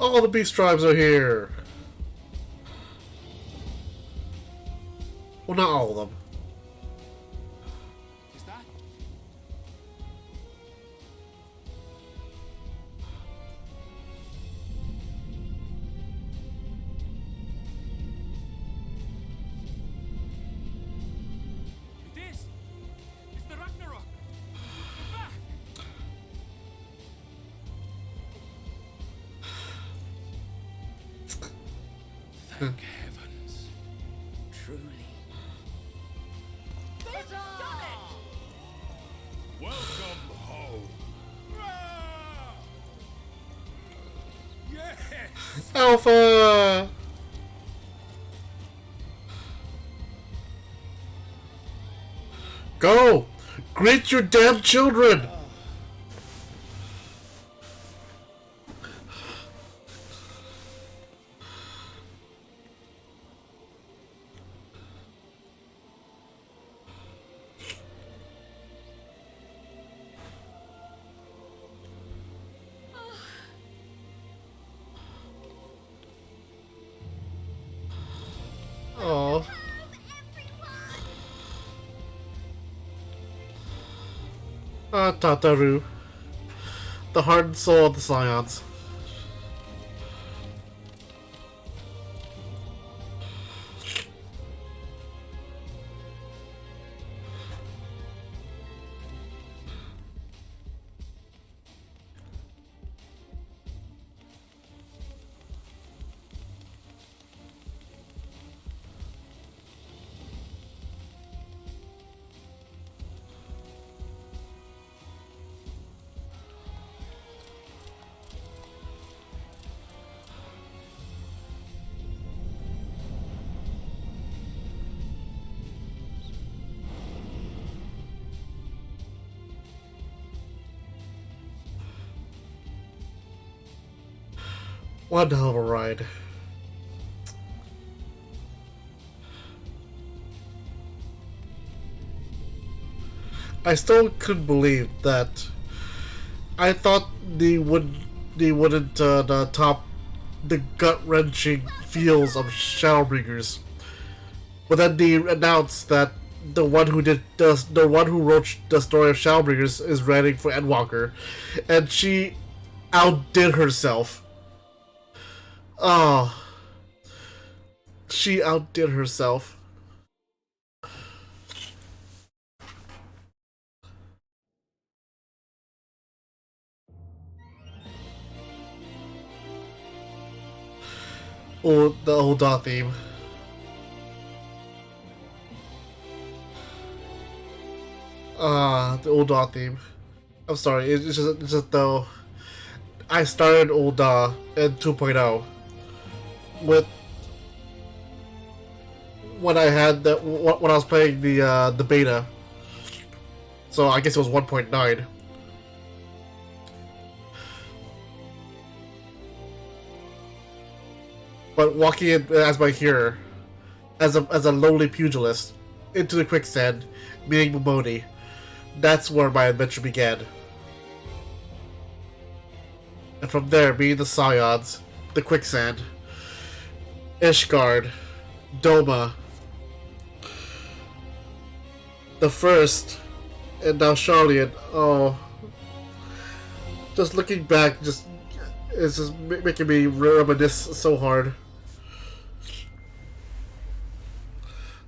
All the beast tribes are here. Well, not all of them. Is that? It is! It's the Ragnarok! We're back! Thank heavens. Truly. They've done it! Welcome home. Yes! Alpha! Go! Greet your damn children! Oh. Ah, Tataru. The heart and soul of the Scions. One hell of a ride. I still couldn't believe that. I thought they wouldn't top the gut wrenching feels of Shadowbringers, but then they announced that the one who wrote the story of Shadowbringers is writing for Endwalker, and she outdid herself. Oh, she outdid herself. the old Dawn theme. The old Dawn theme. I'm sorry, it's just though I started old Dawn in 2.0 with when I had when I was playing the beta. So I guess it was 1.9. But walking in as my hero, as a lowly pugilist, into the quicksand, meeting Momoni, that's where my adventure began. And from there, meeting the Scions, the quicksand, Ishgard, Doma, the first, and now Charlian. Oh, just looking back, it's just making me reminisce so hard.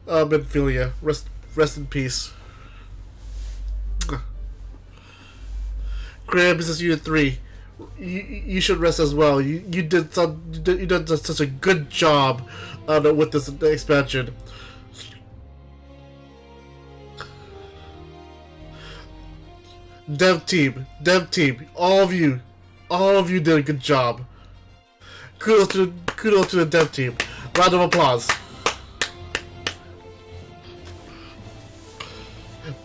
Minfilia, rest in peace. Grand Business Unit 3, you should rest as well. You did such a good job with this expansion. Dev team, all of you did a good job. Kudos to the dev team. Round of applause.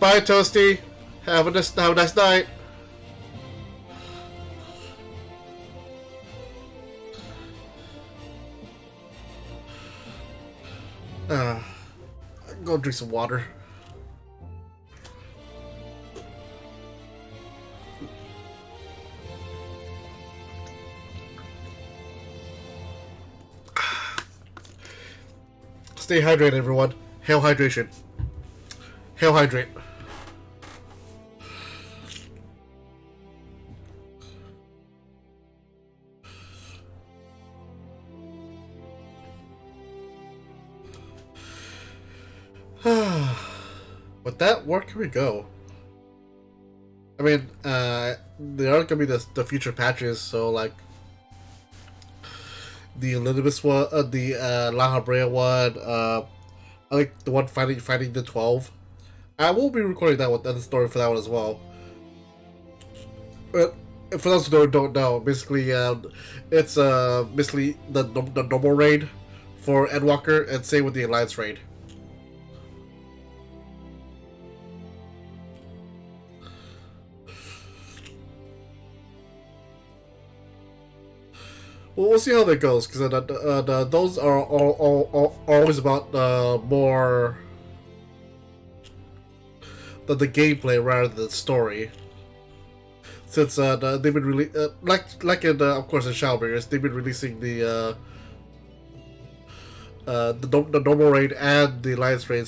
Bye, Toasty. Have a nice night. Go drink some water. Stay hydrated, everyone. Hail hydration. Hail hydrate. With that, where can we go? I mean, there are gonna be the future patches, so like the Elizabeth one, the La Habrea one, I like the one fighting the 12. I will be recording that one, the story for that one as well. But for those who don't know, basically, it's basically the normal raid for Endwalker, and same with the Alliance raid. Well, we'll see how that goes, because those are always about more the gameplay rather than the story. Since they've been really like in of course in Shadowbringers, they've been releasing the normal raid and the Alliance raid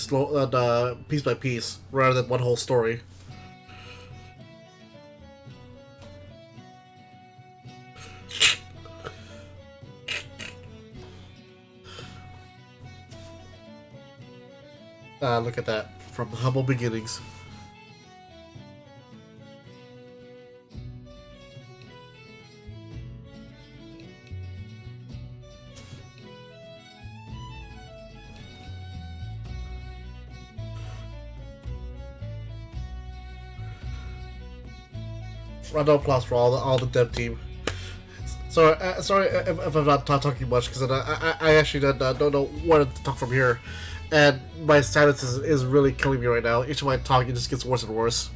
piece by piece rather than one whole story. Look at that. From humble beginnings. Round of applause for all the dev team. Sorry if I'm not talking much, because I actually don't know what to talk from here. And my status is really killing me right now. Each time I talk, it just gets worse and worse.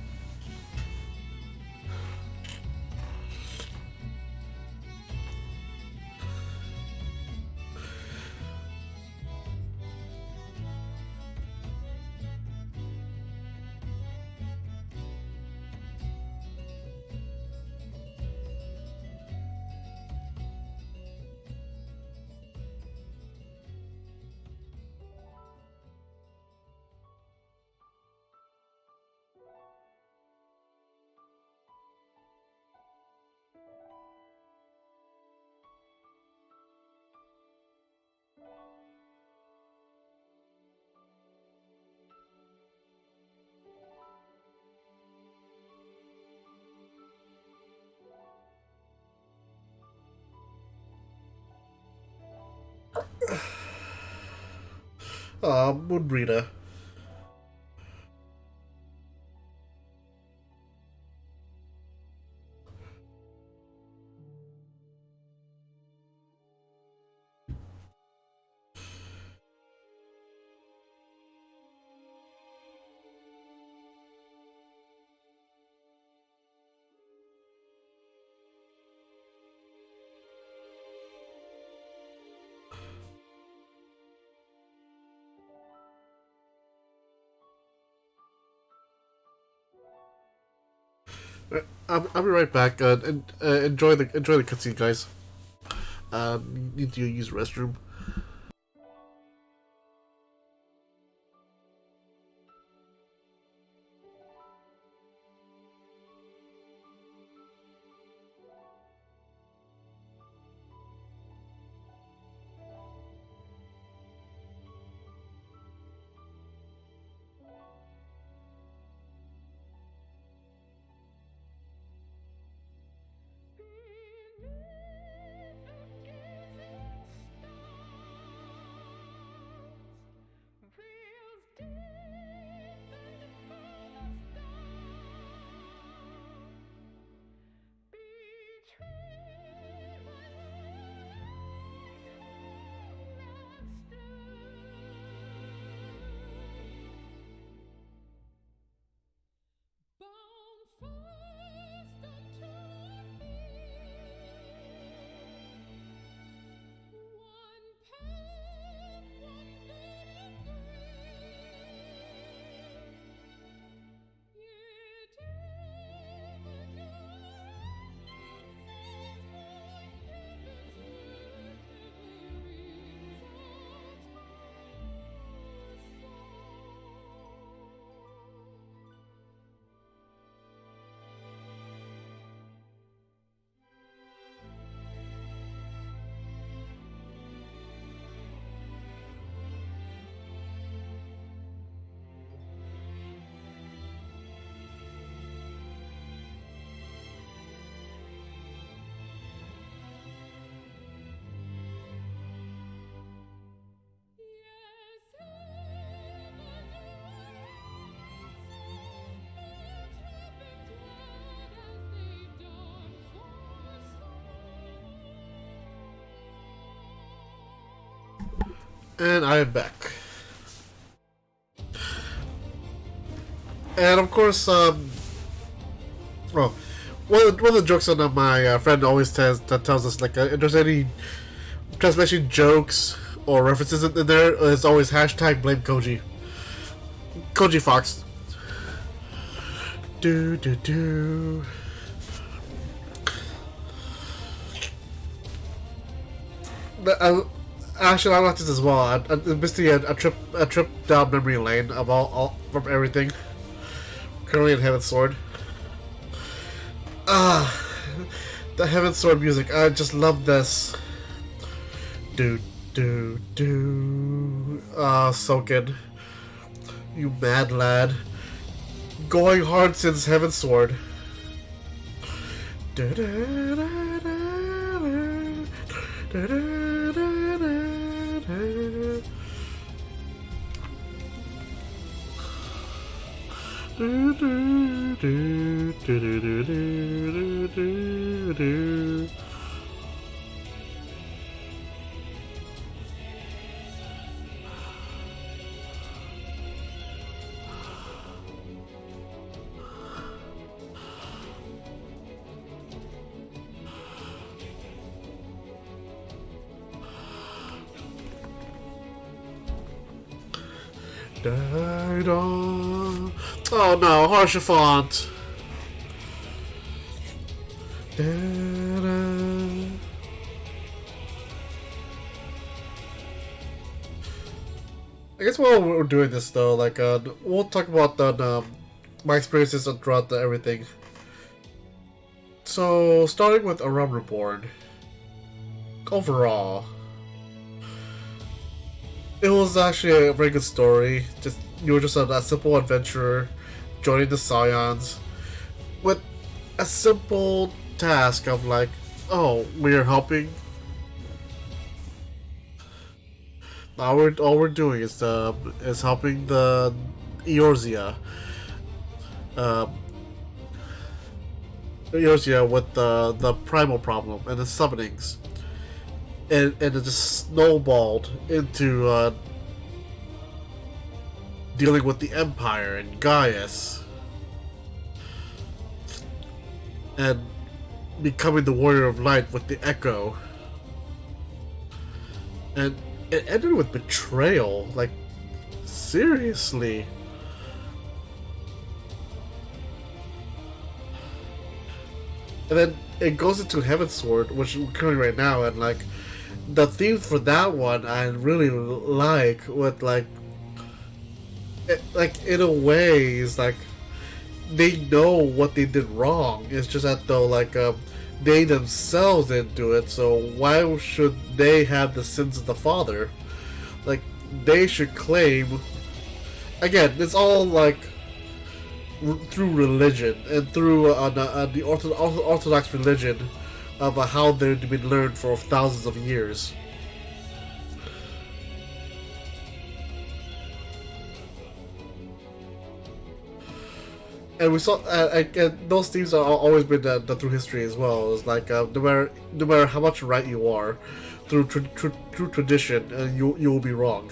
Moonbreeder. I'll be right back. Enjoy the cutscene, guys. Need to use the restroom. And I am back. And of course, well, one of the jokes that my friend always tells us, like, if there's any translation jokes or references in there, it's always hashtag blame Koji. Koji Fox. Do do do. Actually, I like this as well. Basically, a trip down memory lane of all from everything. Currently in Heaven's Sword. The Heaven's Sword music. I just love this. Do do do. So good. You mad lad. Going hard since Heaven's Sword. Do do do do do do. Do, do, do, do, do, do, do, do. Died on. Oh no, harsher font. I guess while we're doing this though, like, we'll talk about my experiences throughout everything. So, starting with A Realm Reborn. Overall, it was actually a very good story. You were just a simple adventurer joining the Scions with a simple task of, like, oh, we are helping All we're doing is helping the Eorzea. Uh, Eorzea with the primal problem and the summonings, and it just snowballed into dealing with the Empire and Gaius, and becoming the Warrior of Light with the Echo. And it ended with betrayal. Like, seriously. And then it goes into Heavensward, which we're currently right now, and like the theme for that one I really like. With like, like in a way, is like they know what they did wrong. It's just that though, like they themselves didn't do it, so why should they have the sins of the father? Like, they should claim. Again, it's all like through religion and through the Orthodox religion of how they've been learned for thousands of years. And we saw, and those themes are always been done through history as well. It's like no matter how much right you are, through tradition, you will be wrong.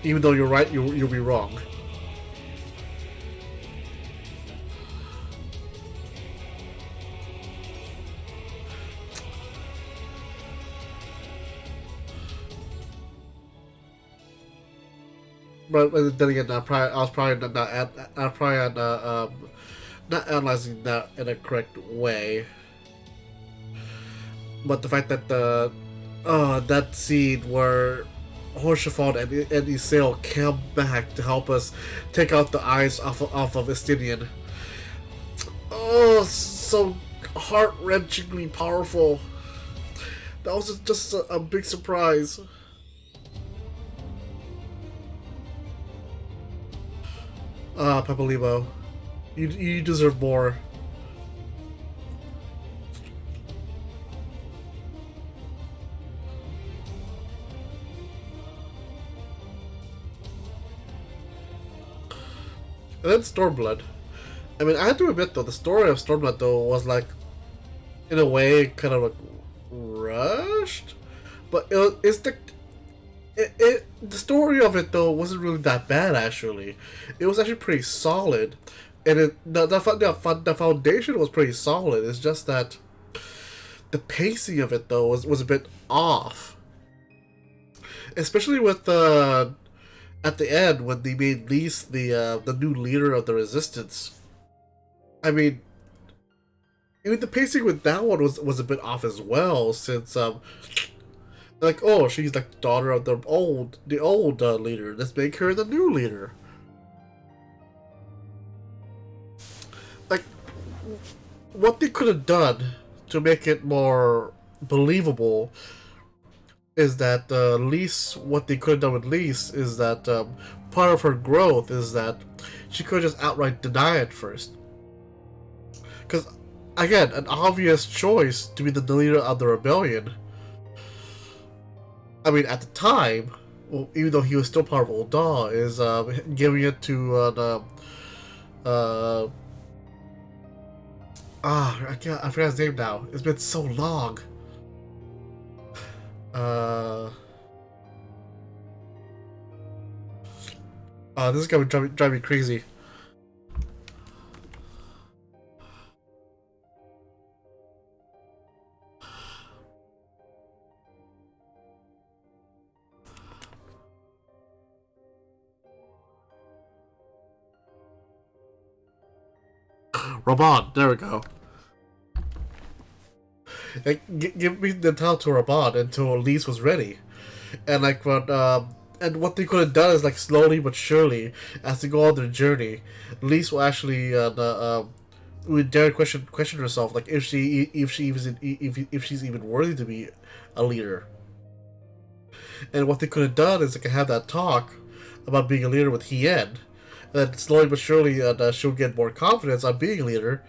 Even though you're right, you'll be wrong. But then again, I was probably not analyzing that in a correct way. But the fact that that scene where Horshaphon and Isael came back to help us take out the eyes off of Estinian. Oh, so heart-wrenchingly powerful. That was just a big surprise. Papalibo, you deserve more. And then Stormblood. I mean, I have to admit though, the story of Stormblood though was like, in a way, kind of like rushed, but the story of it though wasn't really that bad actually. It was actually pretty solid, and the foundation was pretty solid. It's just that the pacing of it though was a bit off, especially with the at the end when they made Lise the new leader of the resistance. I mean, even the pacing with that one was a bit off as well, since like, oh, she's like the daughter of the old leader. Let's make her the new leader. Like, what they could have done to make it more believable is that Lise, what they could have done with Lise is that part of her growth is that she could just outright deny it first. Because, again, an obvious choice to be the leader of the rebellion. I mean, at the time, well, even though he was still part of Ul'dah, is giving it to I forgot his name now. It's been so long. This is gonna drive me crazy. Raban, there we go. Like, give me the title to Raban until Lise was ready, and like and what they could have done is like slowly but surely, as they go on their journey, Lise will actually would dare question herself, like if she's even worthy to be a leader. And what they could have done is they could have that talk about being a leader with Hien. And then slowly but surely, she'll get more confidence on being a leader.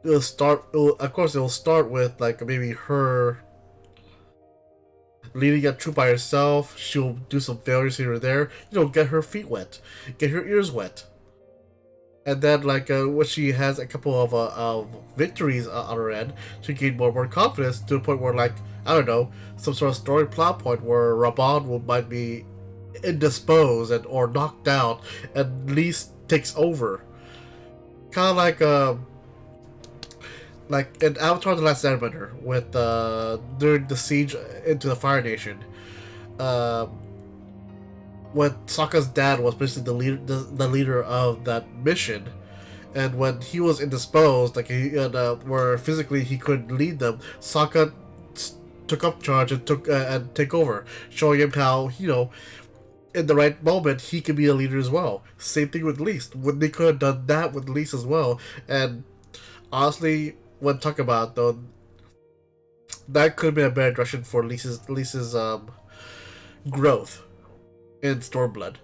Of course, it'll start with like maybe her leading a troop by herself. She'll do some failures here or there. Get her feet wet, get her ears wet. And then, when she has a couple of victories on her end, she gained more and more confidence to the point where, I don't know, some sort of story plot point where might be indisposed or knocked out, and Lise takes over. Kind of like in Avatar: The Last Airbender, with during the siege into the Fire Nation. When Sokka's dad was basically the leader of that mission, and when he was indisposed, where physically he couldn't lead them, Sokka took up charge and take over, showing him how in the right moment he could be a leader as well. Same thing with Lise. When they could have done that with Lise as well, and honestly, when talk about though, that could have been a better direction for Lisa's growth in Stormblood.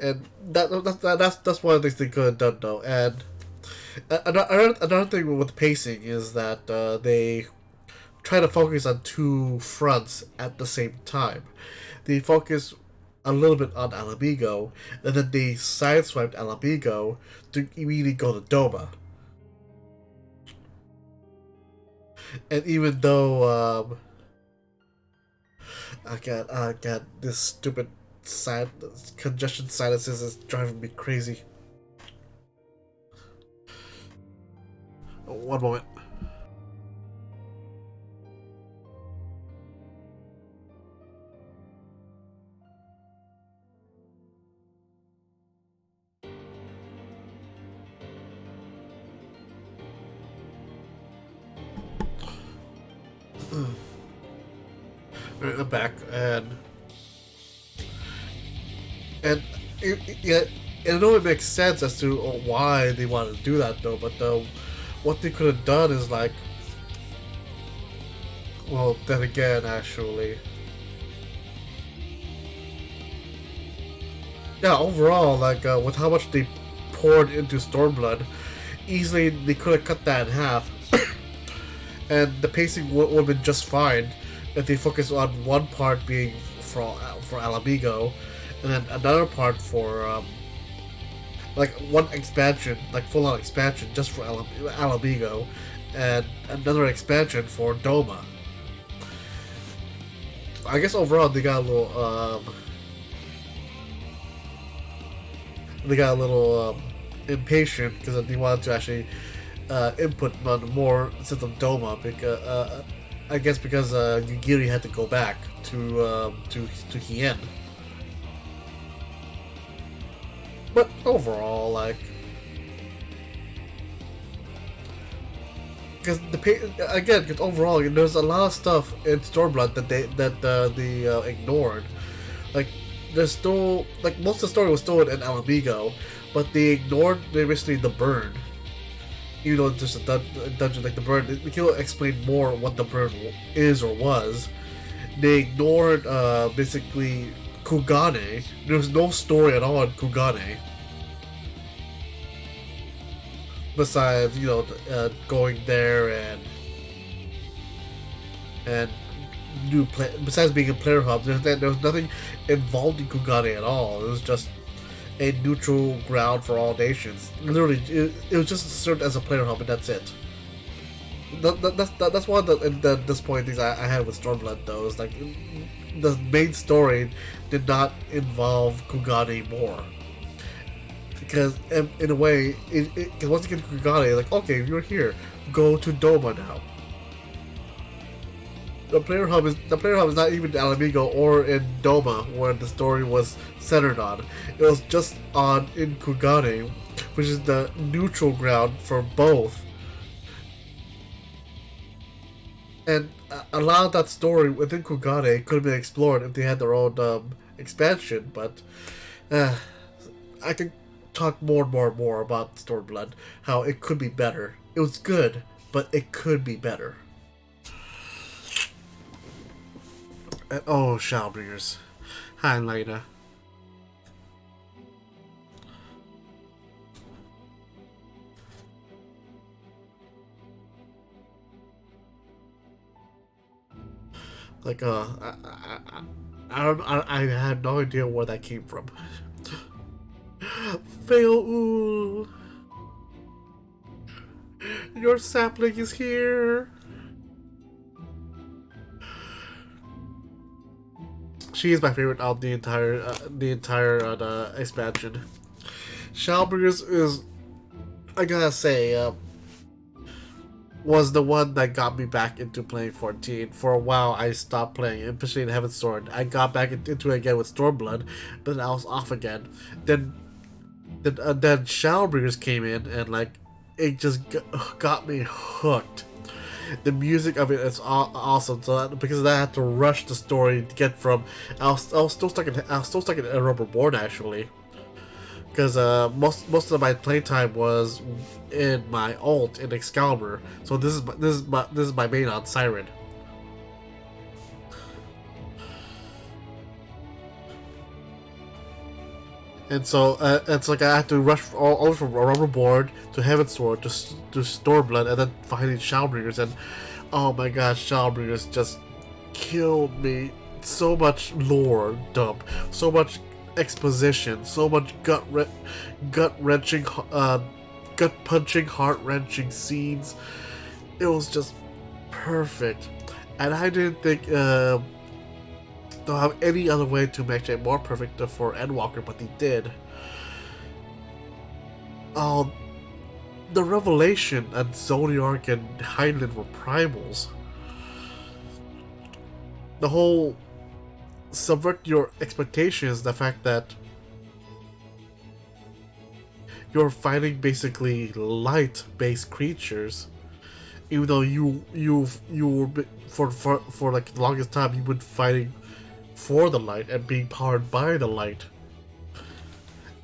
And that's one of the things they could have done though. And another thing with pacing is that they try to focus on two fronts at the same time. They focus a little bit on Alamigo, and then they sideswiped Alamigo to immediately go to Doma. And even though I got this stupid congestion sinuses is driving me crazy. One moment. I'm back, and I know it makes sense as to why they wanted to do that though, but what they could have done is well, then again, actually, yeah, overall, with how much they poured into Stormblood, easily they could have cut that in half, and the pacing would have been just fine if they focused on one part being for Alamigo, and then another part for one expansion, full-on expansion just for Alamigo, and another expansion for Doma. I guess overall they got a little impatient because they wanted to actually input more sense of Doma, because I guess because Yugiri had to go back to Hien. But overall, because because overall, there's a lot of stuff in Stormblood that they ignored. There's still most of the story was still in Alamigo, but they ignored basically the burn. Even though it's just a dungeon like the burn, they could explain more what the burn is or was. They ignored basically Kugane. There's no story at all in Kugane. Besides, going there and besides being a player hub, there was nothing involved in Kugane at all. It was just a neutral ground for all nations. Literally, it was just served as a player hub, and that's it. That's one of the disappointing things I had with Stormblood, though. Is the main story did not involve Kugane more. Because in a way, because once you get to Kugane, okay, you're here, go to Doma now. The player hub is not even in Alamigo or in Doma, where the story was centered on. It was just in Kugane, which is the neutral ground for both. And a lot of that story within Kugane could have been explored if they had their own expansion, but I can talk more and more about Stormblood, how it could be better. It was good, but it could be better. And, Shadowbringers. Hi, Lena. Like I had no idea where that came from. Fail, your sapling is here. She is my favorite out of the entire expansion. Shellbringers is, I gotta say, was the one that got me back into playing 14. For a while, I stopped playing, especially in Heaven's Sword. I got back into it again with Stormblood, but then I was off again. Then Shadowbringers came in, and like, it just got me hooked. The music of it is awesome. So because of that, I had to rush the story to get from. I was still stuck in a Rubber Born actually, because most of my playtime was in my ult in Excalibur. So this is my main on Siren. And so it's like I had to rush all over from Rubber Board to Heaven's Sword to Stormblood, and then finally Shadowbringers. And oh my gosh, Shadowbringers just killed me. So much lore dump, so much exposition, so much gut wrenching, gut punching, heart wrenching scenes. It was just perfect, and I didn't think they'll have any other way to make it more perfect for Endwalker, but they did. Oh, the revelation that Zodiac and Heinlein were primals. The whole subvert your expectations, the fact that you're fighting basically light-based creatures, even though you were for like the longest time you've been fighting for the light and being powered by the light,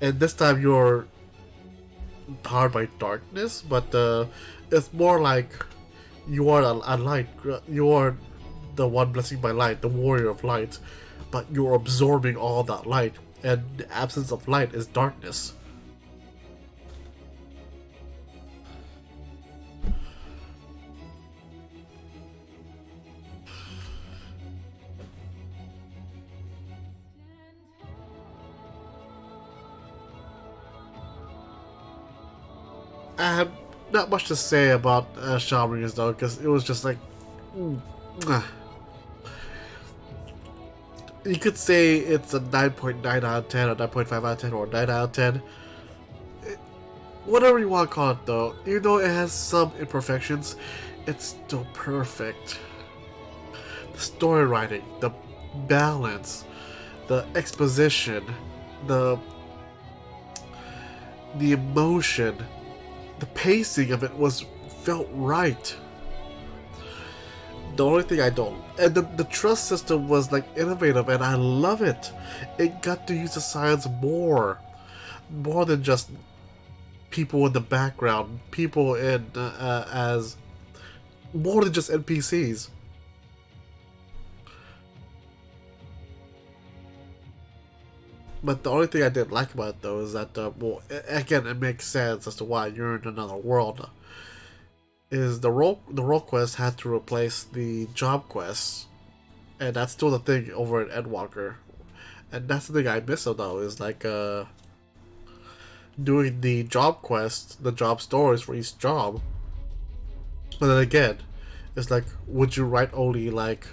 and this time you're powered by darkness, but it's more like you are a light, you are the one blessing by light, the warrior of light, but you're absorbing all that light, and the absence of light is darkness. I have not much to say about Shadowbringers though, because it was just like, you could say it's a 9.9 out of 10, or 9.5 out of 10, or 9 out of 10. Whatever you want to call it though, even though it has some imperfections, it's still perfect. The story writing, the balance, the exposition, the emotion, the pacing of it felt right. The only thing I don't, and the trust system was like innovative, and I love it. It got to use the science more than just people in the background, people in as more than just NPCs. But the only thing I didn't like about it though is that, well, again, it makes sense as to why you're in another world. Is the role quest had to replace the job quests, and that's still the thing over at Endwalker. And that's the thing I miss though, is like doing the job quests, the job stories for each job. But then again, it's like, would you write only like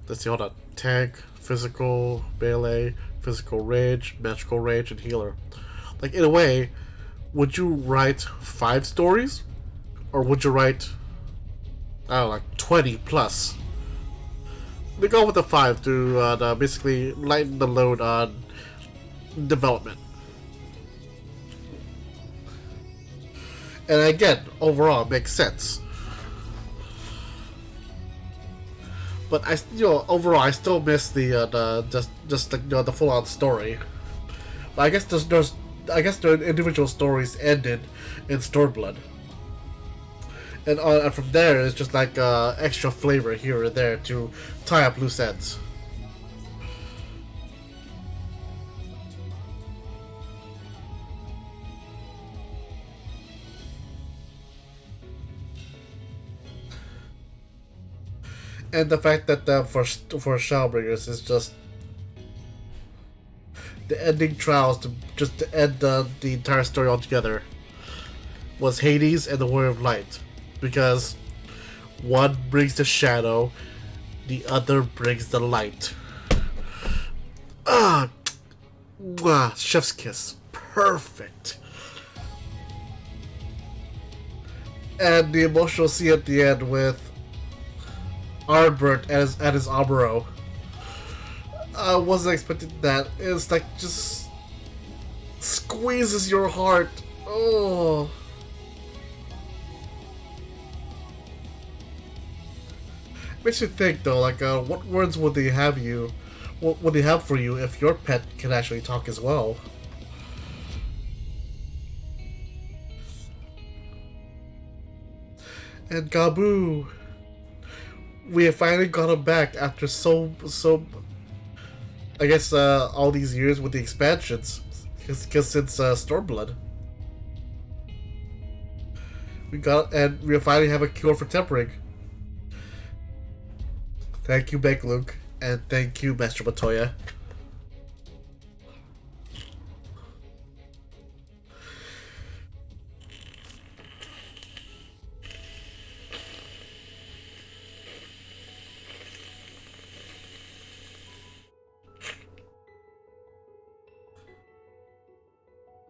let's see, hold on, tank, physical, melee, physical rage, magical rage, and healer. Like, in a way, would you write 5 stories? Or would you write, I don't know, like 20 plus? They go with the 5 to basically lighten the load on development. And again, overall, it makes sense. But overall, I still miss the the full on story. But I guess the individual stories ended in Stormblood, and from there it's just like extra flavor here and there to tie up loose ends. And the fact that for Shellbringers is just the ending trials to end the entire story altogether was Hades and the Warrior of Light, because one brings the shadow, the other brings the light. Ah, mwah, chef's kiss, perfect. And the emotional scene at the end with Ardbert at his Amuro. I wasn't expecting that. It's like just squeezes your heart. Oh. Makes you think though, like, what words would they have you? What would they have for you if your pet can actually talk as well? And Gabu, we have finally got him back after so. I guess all these years with the expansions, because since Stormblood, we finally have a cure for tempering. Thank you, Meg Luke, and thank you, Master Matoya.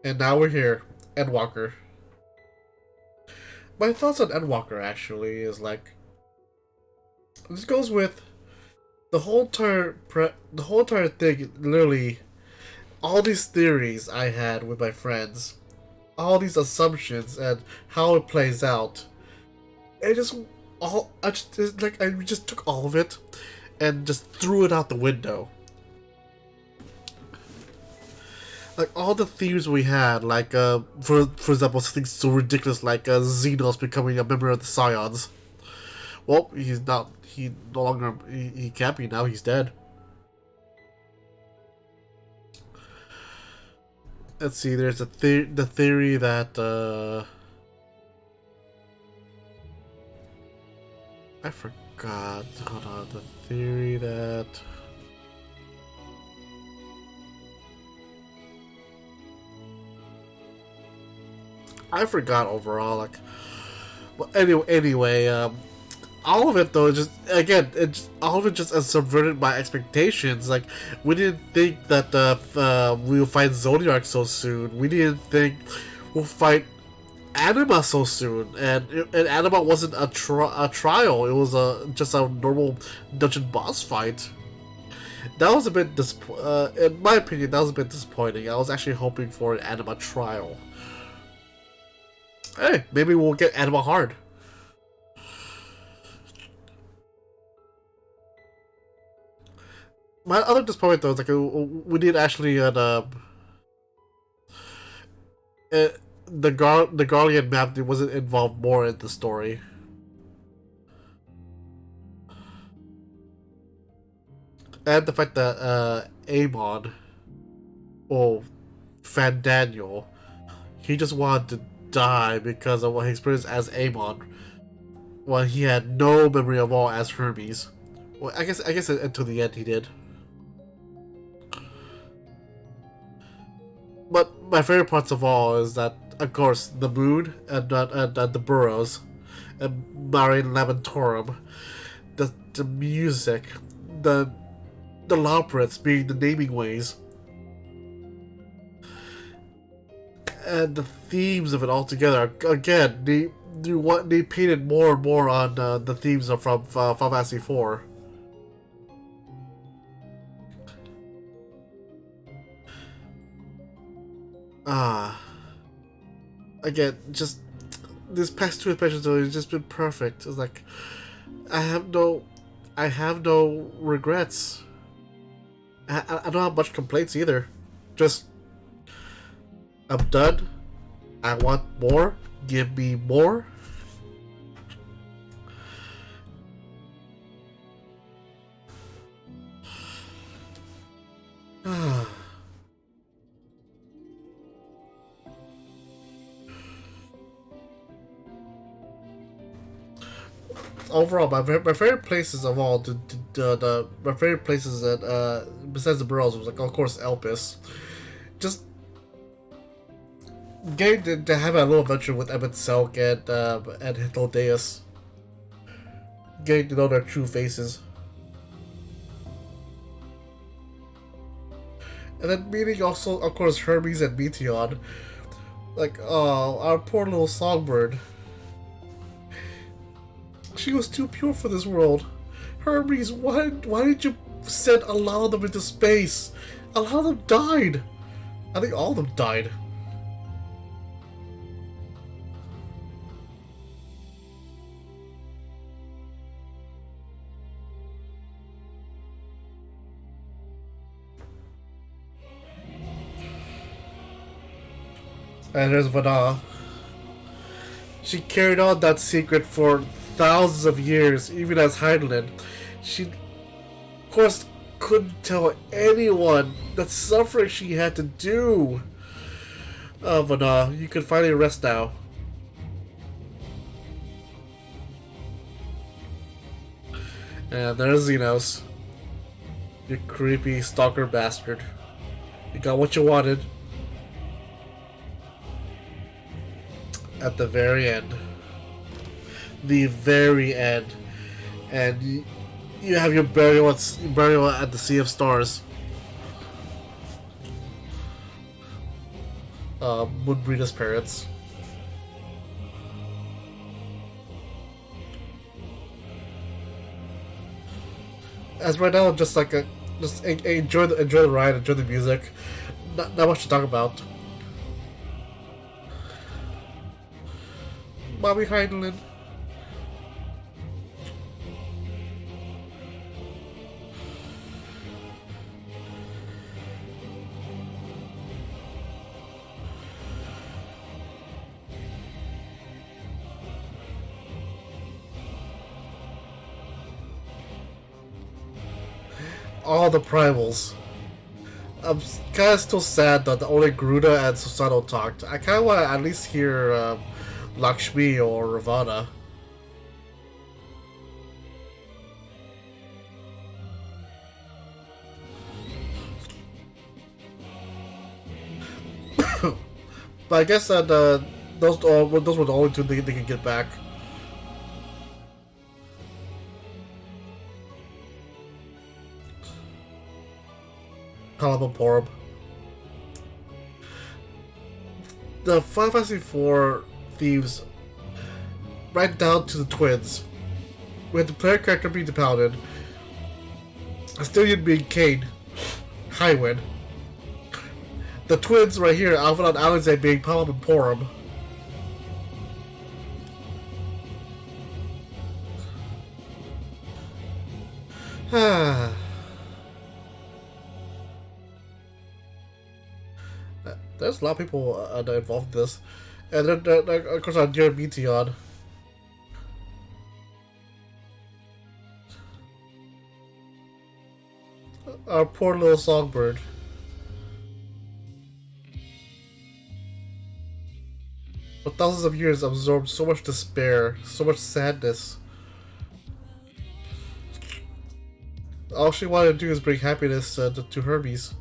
And now we're here, Endwalker. My thoughts on Endwalker actually is like, this goes with the whole entire thing. Literally, all these theories I had with my friends, all these assumptions and how it plays out. It just I just took all of it and just threw it out the window. Like all the themes we had, like for example, something so ridiculous like Xenos becoming a member of the Scions. Well, he's not. He no longer. He can't be now. He's dead. Let's see. There's the theory that I forgot. Hold on. The theory that. I forgot overall. Like, well, anyway, all of it though, just again, all of it just subverted my expectations. Like, we didn't think that we'll fight Zodiac so soon. We didn't think we'll fight Anima so soon. And Anima wasn't a trial. It was just a normal dungeon boss fight. That was a bit in my opinion, that was a bit disappointing. I was actually hoping for an Anima trial. Hey, maybe we'll get Anima Hard. My other disappointment though is like we did actually the Guardian map wasn't involved more in the story. And the fact that Amon, or Fandaniel, he just wanted to die because of what he experienced as Amon, while he had no memory of all as Hermes. Well, I guess until the end he did. But my favorite parts of all is that, of course, the moon and the burrows, and Mare Lamentorum, the music, the Lampretts being the naming ways, and the themes of it all together. Again, they painted more and more on the themes from Final Fantasy IV. Again, just this past two expansions have just been perfect. It's like I have no regrets. I don't have much complaints either. Just I'm done. I want more. Give me more. overall, my favorite places of all, my favorite places that besides the Burrows was like, of course, Elpis. Just getting to have a little adventure with Emmett Selk and Hitlodeus. Getting to know their true faces. And then meeting also, of course, Hermes and Meteon. Like, oh, our poor little songbird. She was too pure for this world. Hermes, why did you send a lot of them into space? A lot of them died. I think all of them died. And there's Vana. She carried on that secret for thousands of years, even as Heidelin. She, of course, couldn't tell anyone the suffering she had to do. Oh, Vana, you can finally rest now. And there's Xenos. You creepy stalker bastard. You got what you wanted. At the very end. The very end. And you have your burial at the Sea of Stars. Moonbreeder's parents. As right now, just enjoy the ride, enjoy the music. Not much to talk about. Bobby Heidelin. All the primals. I'm kind of still sad that only Garuda and Susanoo talked. I kind of want to at least hear Lakshmi or Ravana. But I guess that those were the only two they can get back. Kalamaporum. The Final Fantasy IV thieves, right down to the twins, with the player character being the paladin, Astillion being Kane, Highwind, the twins right here, Alpha and Alizé being Palamaporum. There's a lot of people involved in this. And then, of course, our dear Meteon. Our poor little songbird. For thousands of years, absorbed so much despair, so much sadness. All she wanted to do is bring happiness to Hermes.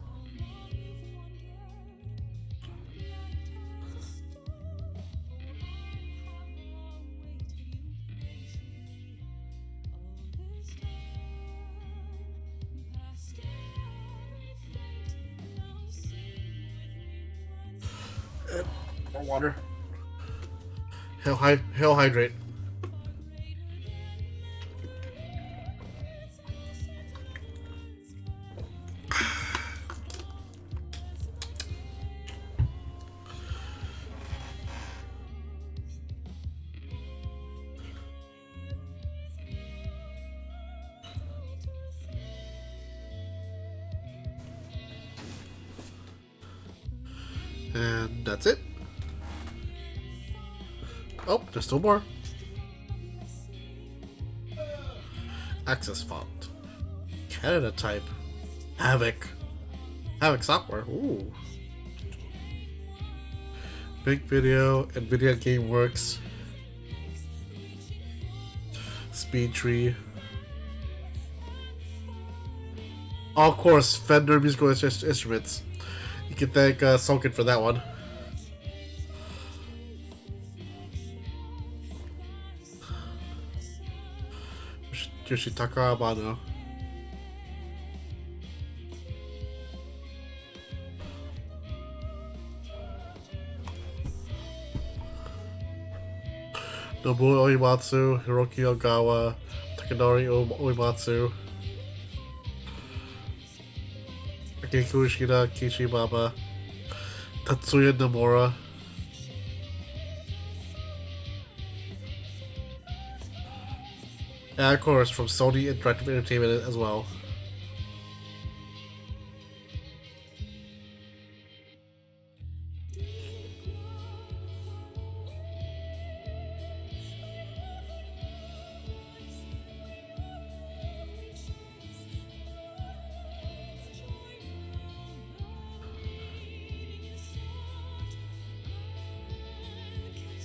More water. Hell hydrate. And that's it. Oh, there's still more. Access font. Canada type. Havoc. Havoc software. Ooh. Big Video, NVIDIA GameWorks. speed tree. Of course, Fender musical instruments. You can thank Sulkin for that one. Yoshitaka Amano. Nobuo Uematsu, Hiroki Ogawa, Takanori Uematsu, Akiko Ishida, Kishi Baba, Tatsuya Nomura, and of course from Sony Interactive Entertainment as well.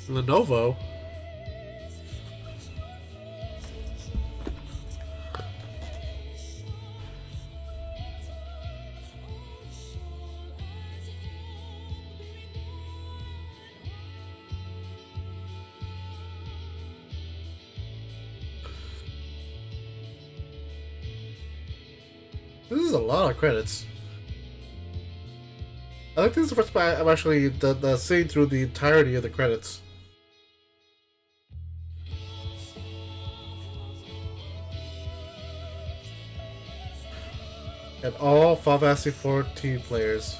Lenovo. This is a lot of credits. I think this is the first time I'm actually seeing through the entirety of the credits. And all Final Fantasy 14 players.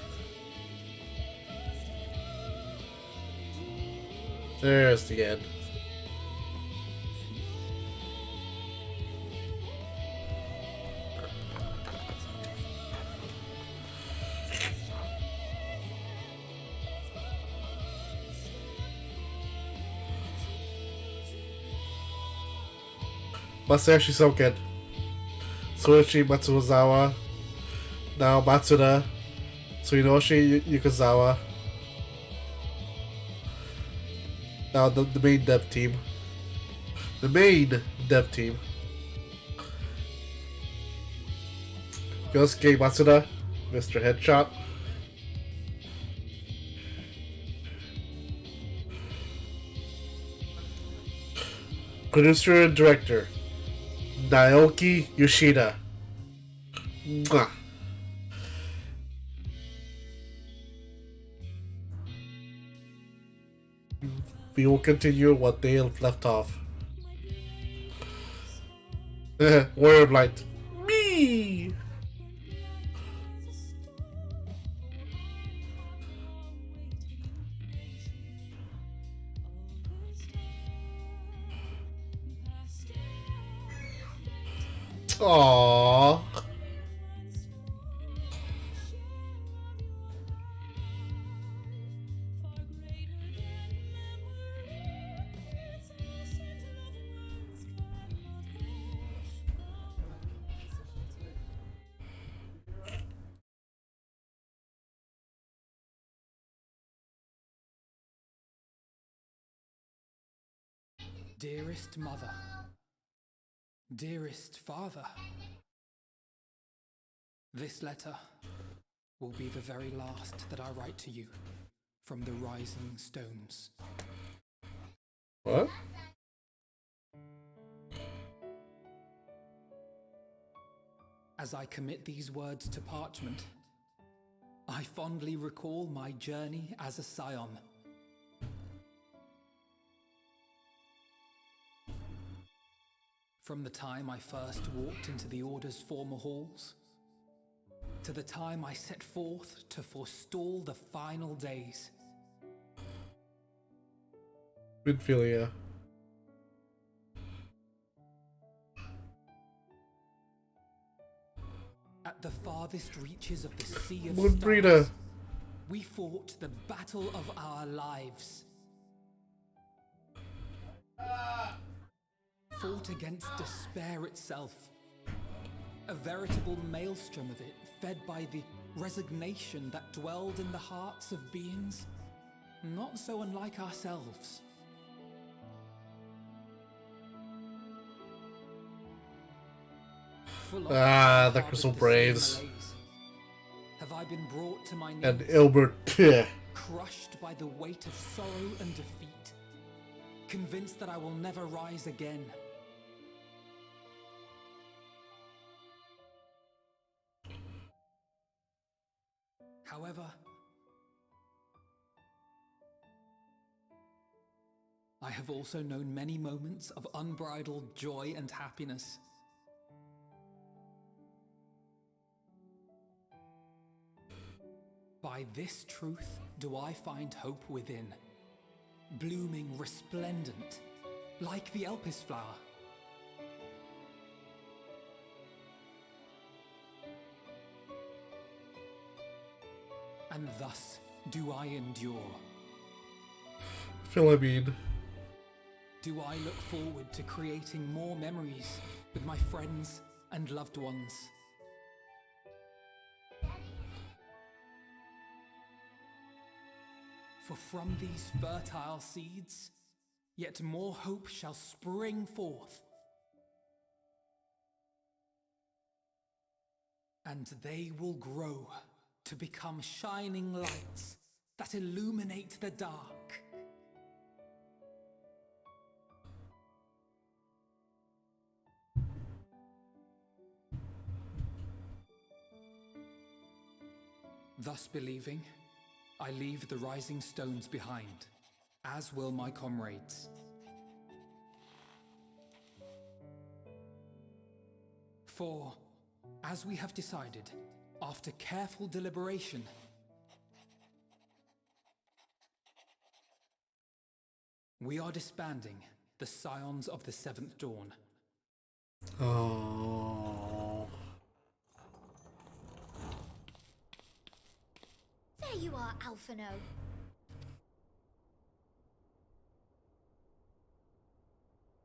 There's the end. Masayoshi Soken, Suichi Matsuzawa, now Matsuda, Tsuyoshi Yukazawa. Now the main dev team. The main dev team. Yosuke Matsuda, Mr. Headshot. Producer and director, Naoki Yoshida. Mwah. We will continue what they have left off. Warrior of Light. Me! Aww. Dearest mother, dearest father, this letter will be the very last that I write to you from the rising stones. What? As I commit these words to parchment, I fondly recall my journey as a scion. From the time I first walked into the Order's former halls, to the time I set forth to forestall the final days. Midfilia. At the farthest reaches of the Sea of Moonbreeder. Stars, we fought the battle of our lives. Fought against despair itself. A veritable maelstrom of it, fed by the resignation that dwelled in the hearts of beings not so unlike ourselves. full of The Crystal same Braves. malaise? Have I been brought to my knees, And Ilbert. crushed by the weight of sorrow and defeat, convinced that I will never rise again? However, I have also known many moments of unbridled joy and happiness. By this truth do I find hope within, blooming resplendent, like the Elpis flower. And thus do I endure. Philomene. Do I look forward to creating more memories with my friends and loved ones? For from these fertile seeds, yet more hope shall spring forth. And they will grow to become shining lights that illuminate the dark. Thus believing, I leave the rising stones behind, as will my comrades. For, as we have decided, after careful deliberation, we are disbanding the Scions of the Seventh Dawn. Oh. There you are, Alphino.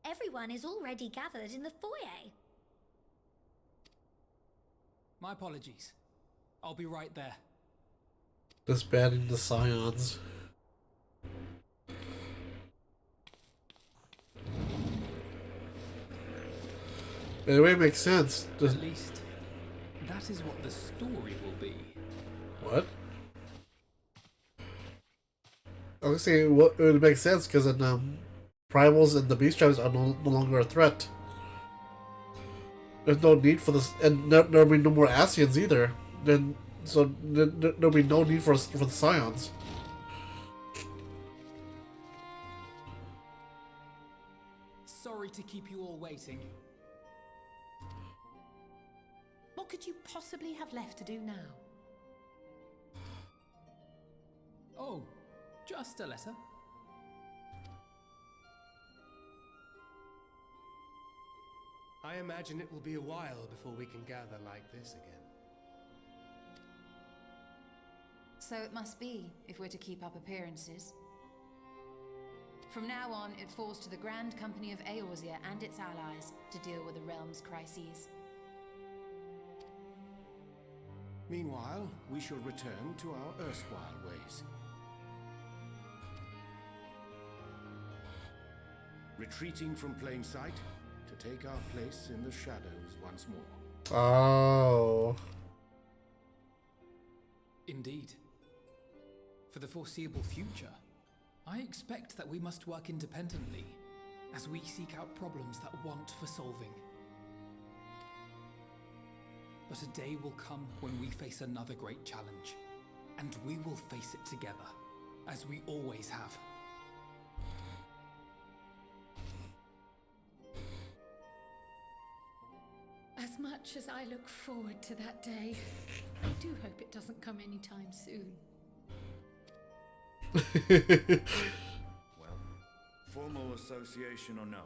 Everyone is already gathered in the foyer. My apologies. I'll be right there. Disbanding the Scions. Anyway, it makes sense. At least, that is what the story will be. What? I was saying it would make sense because primals and the beast tribes are no longer a threat. There's no need for this, and there'll be no more Asians either. There'll be no need for the Scions. Sorry to keep you all waiting. What could you possibly have left to do now? Oh, just a letter. I imagine it will be a while before we can gather like this again. So it must be, if we're to keep up appearances. From now on, it falls to the Grand Company of Eorzea and its allies to deal with the realm's crises. Meanwhile, we shall return to our erstwhile ways. Retreating from plain sight to take our place in the shadows once more. Oh. Indeed. For the foreseeable future, I expect that we must work independently as we seek out problems that want for solving. But a day will come when we face another great challenge, and we will face it together, as we always have. As much as I look forward to that day, I do hope it doesn't come anytime soon. Well, formal association or no,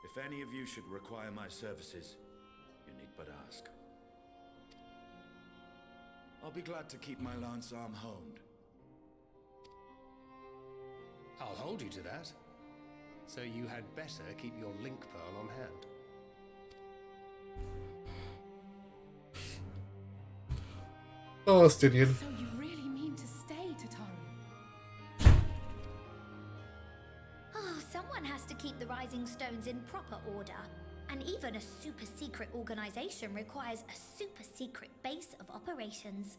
if any of you should require my services, you need but ask. I'll be glad to keep my lance arm honed. I'll hold you to that. So you had better keep your link pearl on hand. Oh, Stydian. So you really mean to stay, Tataru? Oh, someone has to keep the rising stones in proper order, and even a super-secret organization requires a super-secret base of operations.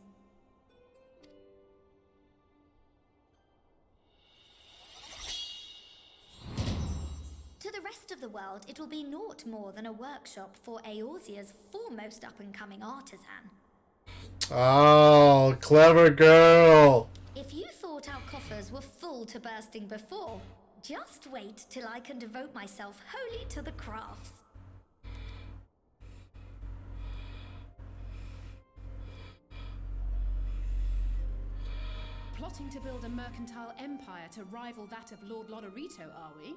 To the rest of the world, it will be naught more than a workshop for Eorzea's foremost up-and-coming artisan. Oh, clever girl! If you thought our coffers were full to bursting before, just wait till I can devote myself wholly to the crafts. Plotting to build a mercantile empire to rival that of Lord Lodorito, are we?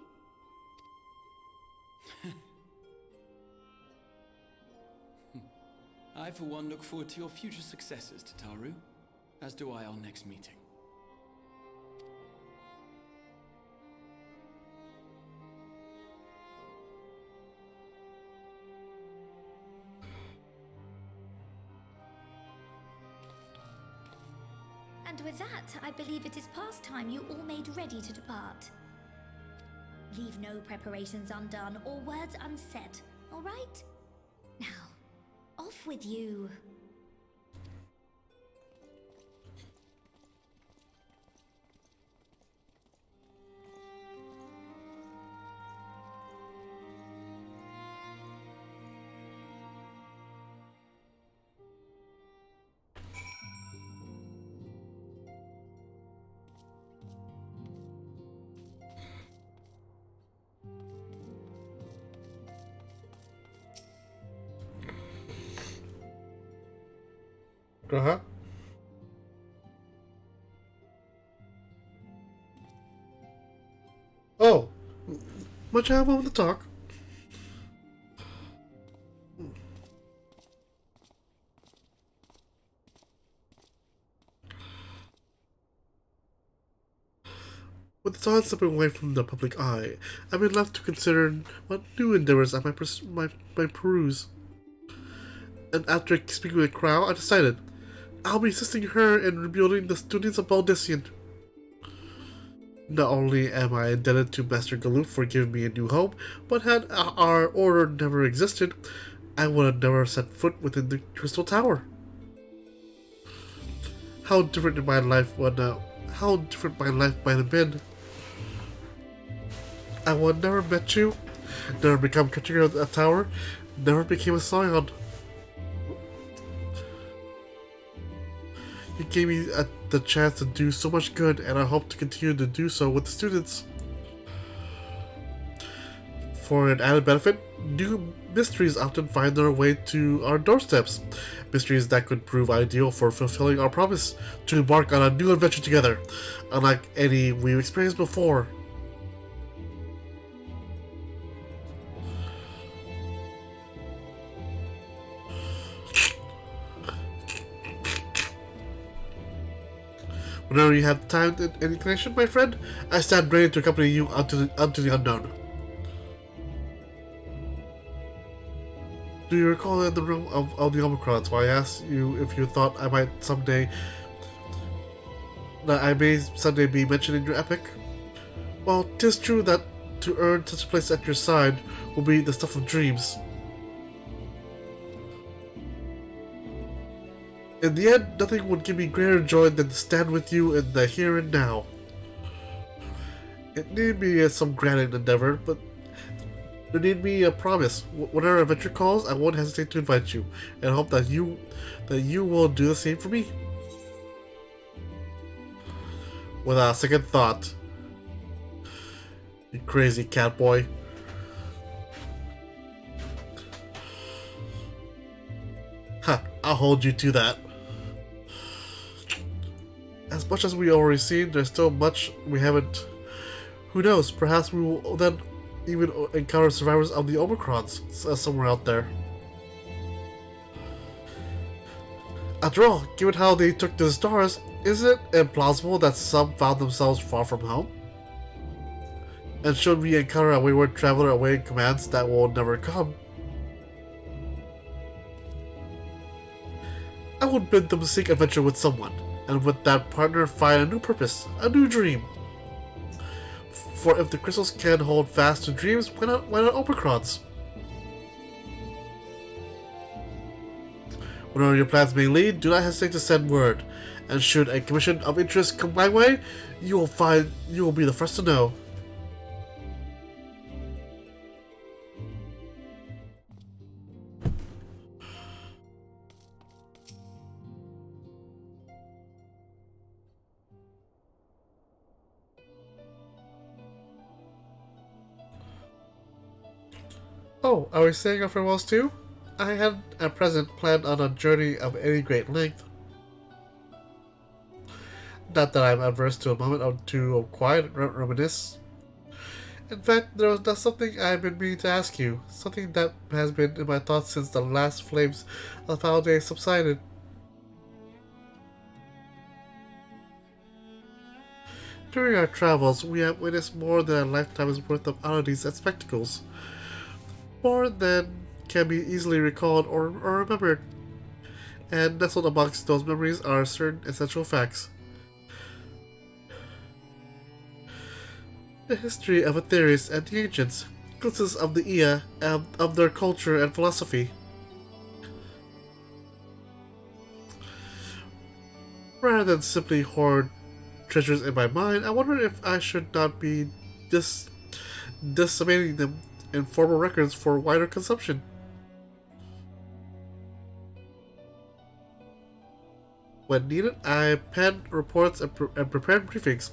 I, for one, look forward to your future successes, Tataru, as do I our next meeting. And with that, I believe it is past time you all made ready to depart. Leave no preparations undone or words unsaid, all right? Now, off with you. Uh-huh. Oh, much have moment to talk. With the sun slipping away from the public eye, I've been left to consider what new endeavors I might peruse. And after speaking with the crowd, I decided I'll be assisting her in rebuilding the students of Baldesion. Not only am I indebted to Master Galoof for giving me a new home, but had our order never existed, I would have never set foot within the Crystal Tower. How different my life might have been. I would have never met you, never become caretaker of the tower, never became a scion. You gave me the chance to do so much good, and I hope to continue to do so with the students. For an added benefit, new mysteries often find their way to our doorsteps. Mysteries that could prove ideal for fulfilling our promise to embark on a new adventure together, unlike any we've experienced before. Whenever you have time and inclination, my friend, I stand ready to accompany you unto the unknown. Do you recall in the room of the Omicrons why I asked you if you thought I may someday be mentioned in your epic? Well, 'tis true that to earn such a place at your side will be the stuff of dreams. In the end, nothing would give me greater joy than to stand with you in the here and now. It need be some grand endeavor, but there need be a promise. Whenever adventure calls, I won't hesitate to invite you, and hope that you will do the same for me. Without a second thought. You crazy cat boy. Ha! I'll hold you to that. As much as we already seen, there's still much we haven't. Who knows? Perhaps we will then even encounter survivors of the Omicrons somewhere out there. After all, given how they took to the stars, isn't it implausible that some found themselves far from home? And should we encounter a wayward traveler awaiting commands that will never come, I would bid them seek adventure with someone, and with that partner find a new purpose, a new dream. For if the crystals can hold fast to dreams, why not Omicrons? Whatever your plans may lead, do not hesitate to send word. And should a commission of interest come my way, you will be the first to know. Oh, are we saying our farewells too? I had at present planned on a journey of any great length. Not that I'm averse to a moment or two of quiet reminisce. In fact, there's something I've been meaning to ask you, something that has been in my thoughts since the last flames of the day subsided. During our travels, we have witnessed more than a lifetime's worth of oddities and spectacles. More than can be easily recalled or remembered. And nestled amongst those memories are certain essential facts. The history of Aetherius and the ancients, glimpses of the Ea and of their culture and philosophy. Rather than simply hoard treasures in my mind, I wonder if I should not be disseminating them in formal records for wider consumption. When needed, I pen reports and prepared briefings,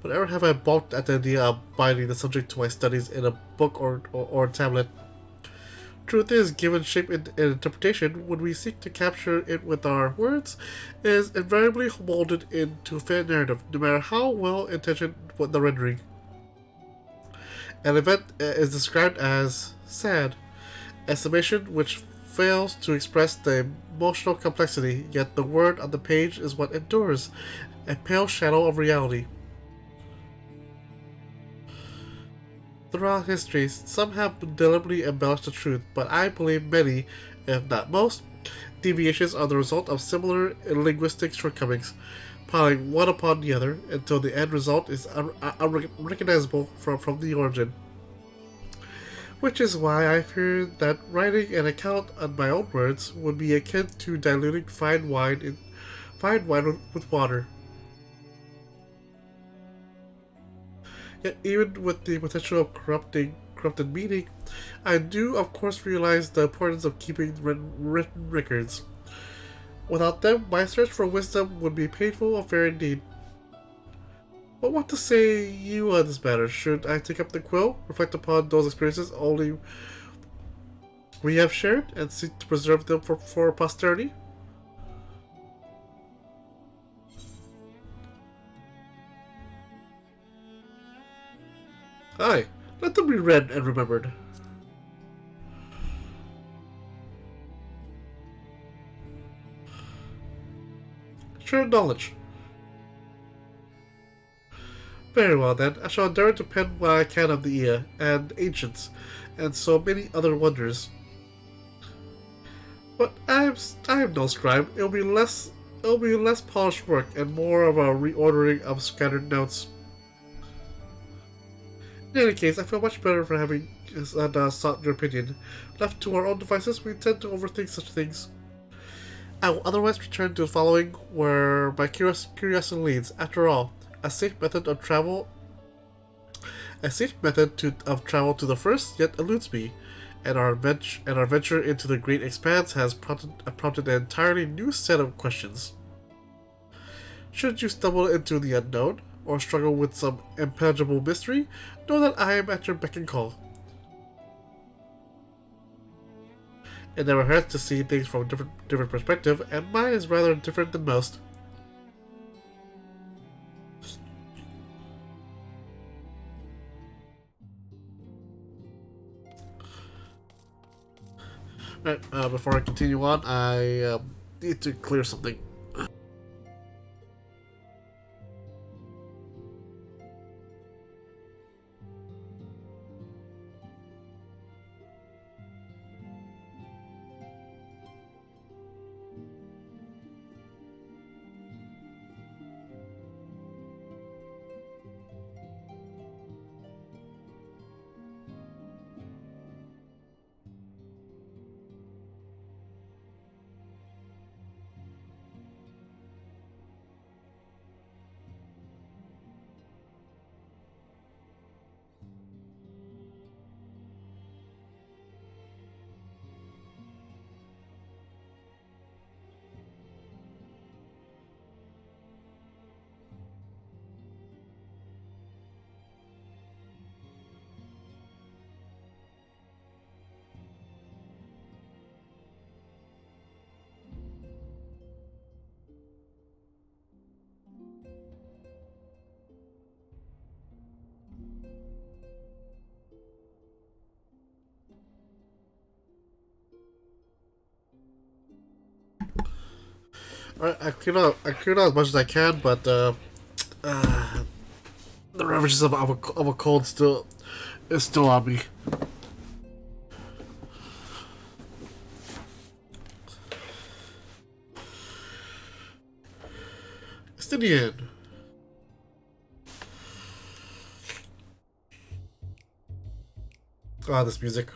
but ever have I balked at the idea of binding the subject to my studies in a book or tablet. Truth is, given shape and interpretation, when we seek to capture it with our words, it is invariably molded into a fair narrative, no matter how well intentioned the rendering. An event is described as sad, a summation which fails to express the emotional complexity, yet the word on the page is what endures, a pale shadow of reality. Throughout history, some have deliberately embellished the truth, but I believe many, if not most, deviations are the result of similar linguistic shortcomings, piling one upon the other until the end result is unrecognizable from the origin. Which is why I fear that writing an account on my own words would be akin to diluting fine wine with water. Yet even with the potential of corrupted meaning, I do of course realize the importance of keeping written records. Without them, my search for wisdom would be a painful affair indeed. But what to say you on this matter? Should I take up the quill, reflect upon those experiences only we have shared, and seek to preserve them for posterity? Aye, let them be read and remembered. Share knowledge. Very well then, I shall endeavor to pen what I can of the Ea and ancients, and so many other wonders. But I am no scribe. It'll be less polished work and more of a reordering of scattered notes. In any case, I feel much better for having sought your opinion. Left to our own devices, we tend to overthink such things. I will otherwise return to the following where my curiosity leads. After all, a safe method of travel to the first yet eludes me, and our venture into the great expanse has prompted an entirely new set of questions. Should you stumble into the unknown, or struggle with some impenetrable mystery, know that I am at your beck and call. It never hurts to see things from a different perspective, and mine is rather different than most. Alright, before I continue on, I need to clear something. I cleared out as much as I can, but the ravages of a cold still is still on me. Estinian. Ah, this music.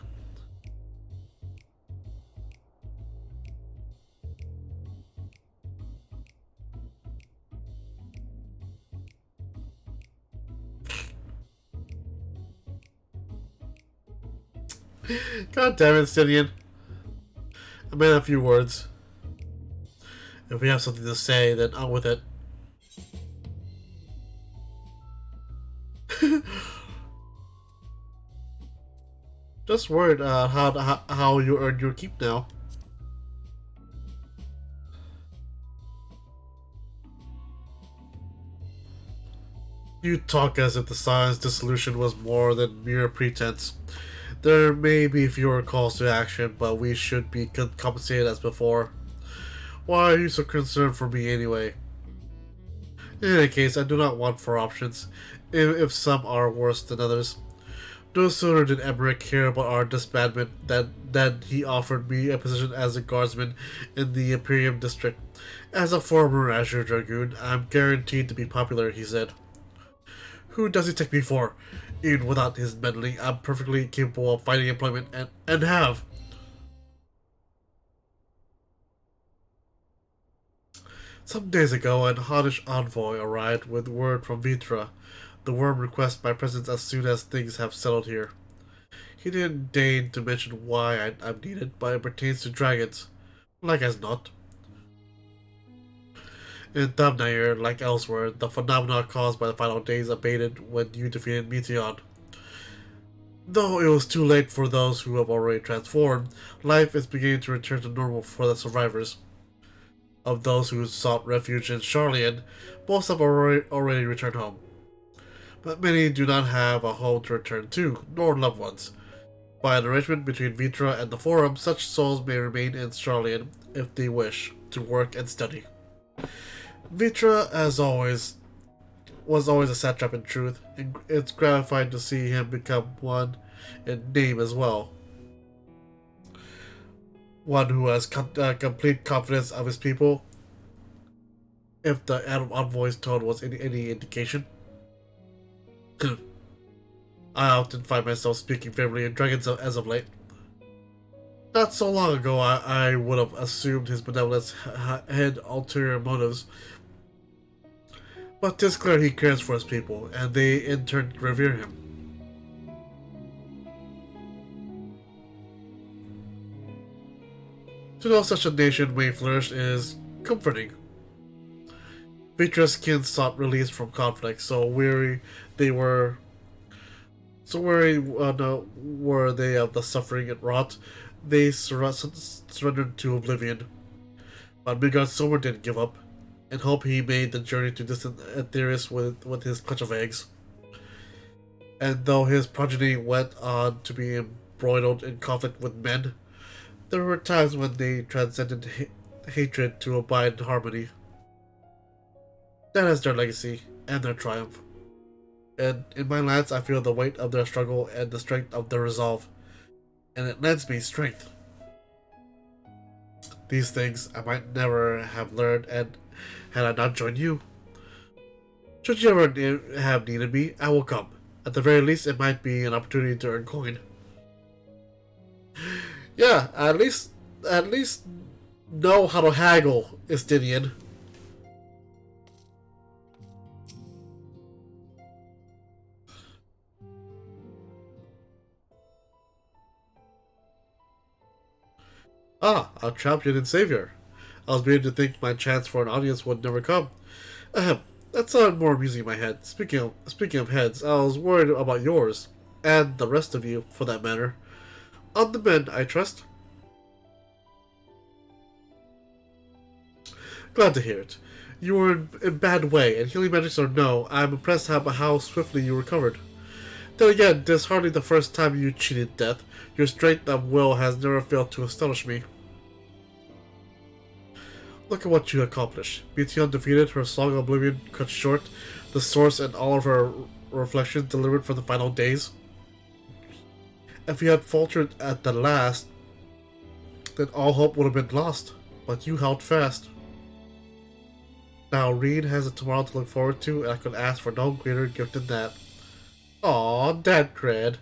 God damn it, Estinian. I made a few words. If we have something to say, then on with it. Just worried how you earned your keep now. You talk as if the science dissolution was more than mere pretense. There may be fewer calls to action, but we should be compensated as before. Why are you so concerned for me anyway? In any case, I do not want four options, if some are worse than others. No sooner did Emmerich hear about our disbandment than he offered me a position as a guardsman in the Imperium district. As a former Azure Dragoon, I'm guaranteed to be popular, he said. Who does he take me for? Even without his meddling, I'm perfectly capable of finding employment and have. Some days ago, an Hoddish envoy arrived with word from Vitra. The worm requests my presence as soon as things have settled here. He didn't deign to mention why I'm needed, but it pertains to dragons. Like as not. In Thamnair, like elsewhere, the phenomena caused by the final days abated when you defeated Meteon. Though it was too late for those who have already transformed, life is beginning to return to normal for the survivors. Of those who sought refuge in Charlian, most have already returned home. But many do not have a home to return to, nor loved ones. By an arrangement between Vitra and the Forum, such souls may remain in Charlian if they wish to work and study. Vitra, as always, was always a satrap in truth, and it's gratifying to see him become one in name as well. One who has complete confidence of his people, if the envoy's tone was any indication. I often find myself speaking favorably in dragons as of late. Not so long ago, I would have assumed his benevolence had ulterior motives. But 'tis clear he cares for his people, and they in turn revere him. To know such a nation may flourish is comforting. Vitra's kin sought release from conflict, so weary were they of the suffering it wrought, they surrendered to oblivion. But Midgard Somer didn't give up. In hope, he made the journey to distant Aetheris with his clutch of eggs. And though his progeny went on to be embroiled in conflict with men, there were times when they transcended hatred to abide in harmony. That is their legacy and their triumph. And in my lands, I feel the weight of their struggle and the strength of their resolve, and it lends me strength. These things I might never have learned, and had I not joined you. Should you ever have needed me, I will come. At the very least, it might be an opportunity to earn coin. Yeah, at least know how to haggle, Estinian. Ah, a champion and savior. I was beginning to think my chance for an audience would never come. Ahem, that sounded more amusing in my head. Speaking of heads, I was worried about yours. And the rest of you, for that matter. On the mend, I trust. Glad to hear it. You were in bad way, and healing magics or no, I'm impressed how swiftly you recovered. Then again, this is hardly the first time you cheated death. Your strength of will has never failed to astonish me. Look at what you accomplished. Meteon defeated, her Song of Oblivion cut short, the source and all of her reflections delivered for the final days. If you had faltered at the last, then all hope would have been lost. But you held fast. Now Reed has a tomorrow to look forward to, and I could ask for no greater gift than that. Aw, Dad cred.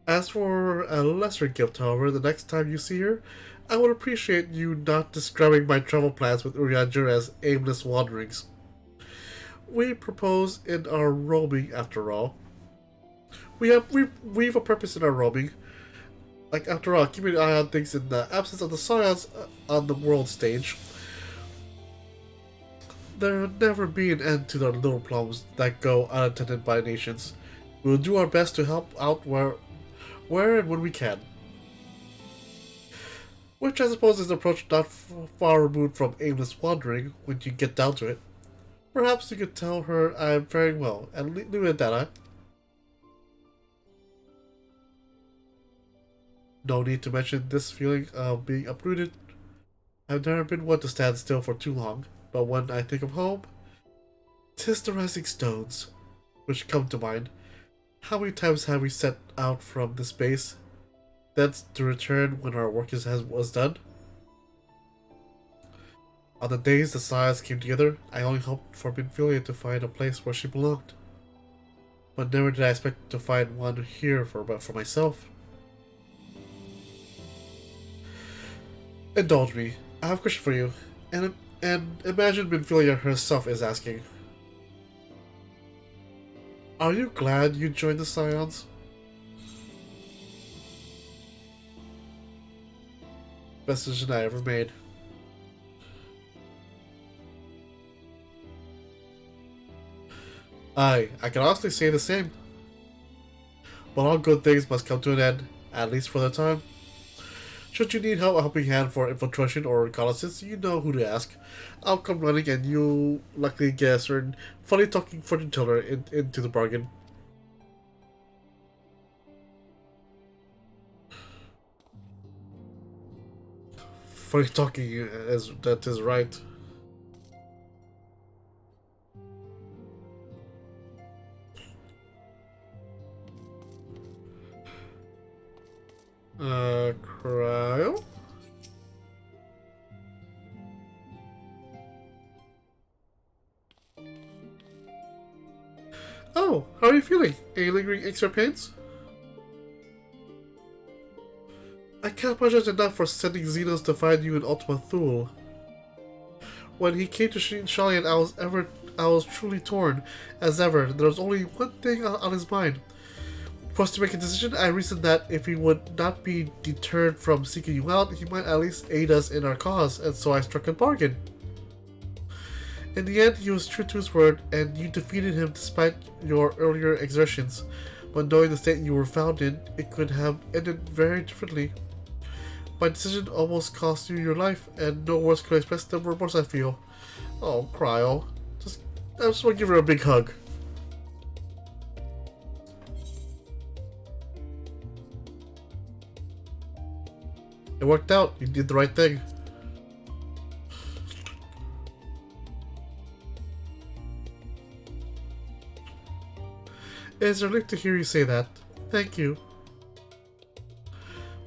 As for a lesser gift, however, the next time you see her, I would appreciate you not describing my travel plans with Urianger as aimless wanderings. We propose in our roaming, after all. We've a purpose in our roaming. Like, after all, keeping an eye on things in the absence of the science on the world stage. There'll never be an end to the little problems that go unattended by nations. We'll do our best to help out where and when we can. Which I suppose is an approach not far removed from aimless wandering when you get down to it. Perhaps you could tell her I'm faring well, and leave it at that, huh? No need to mention this feeling of being uprooted. I've never been one to stand still for too long, but when I think of home, 'tis the rising stones which come to mind. How many times have we set out from this base, thence to return when our work was done? On the days the sides came together, I only hoped for Benfilia to find a place where she belonged. But never did I expect to find one here for myself. Indulge me. I have a question for you. And imagine Benfilia herself is asking. Are you glad you joined the Scions? Best decision I ever made. I can honestly say the same. But all good things must come to an end, at least for the time. Should you need help, a helping hand for infiltration or reconnaissance, you know who to ask. I'll come running and you'll likely get a certain funny-talking fortune teller into the bargain. Funny-talking, that is right. Cryo? Oh, how are you feeling? Any lingering aches or pains? I can't apologize enough for sending Xenos to find you in Ultima Thule. When he came to Shalian, I was truly torn. As ever, there was only one thing on his mind. For us to make a decision, I reasoned that if he would not be deterred from seeking you out, he might at least aid us in our cause, and so I struck a bargain. In the end, he was true to his word, and you defeated him despite your earlier exertions. But knowing the state you were found in, it could have ended very differently. My decision almost cost you your life, and no words could express the remorse I feel. Oh, Cryo. I just want to give her a big hug. It worked out. You did the right thing. It is a relief to hear you say that. Thank you.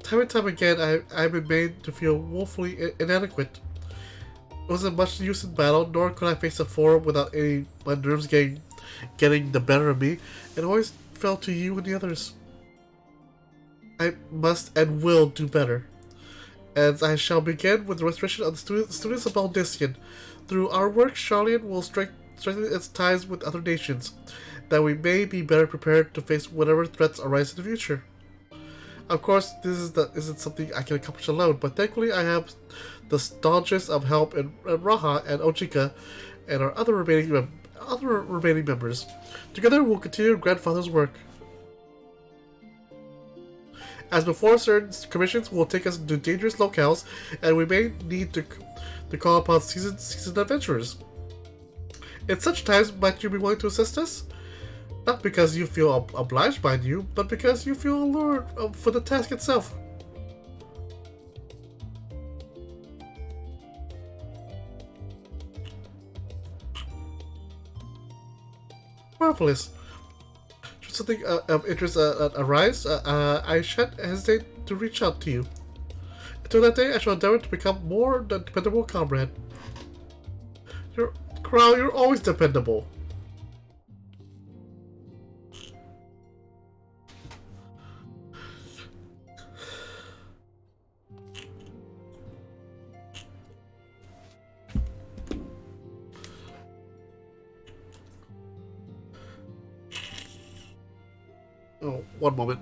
Time and time again, I've been made to feel woefully inadequate. It wasn't much use in battle, nor could I face a forum without my nerves getting the better of me. It always fell to you and the others. I must and will do better. As I shall begin with the restoration of the students of Baldissian. Through our work, Shalian will strengthen its ties with other nations, that we may be better prepared to face whatever threats arise in the future. Of course, this isn't something I can accomplish alone, but thankfully I have the staunchest of help in Raha and Ochika and our other remaining members. Together, we'll continue Grandfather's work. As before, certain commissions will take us to dangerous locales, and we may need to call upon seasoned adventurers. In such times, might you be willing to assist us? Not because you feel obliged by you, but because you feel allured for the task itself. Marvelous. Should something of interest arise, I shan't hesitate to reach out to you. Until that day, I shall endeavor to become more than dependable comrade. Crow, you're always dependable. Oh, one moment.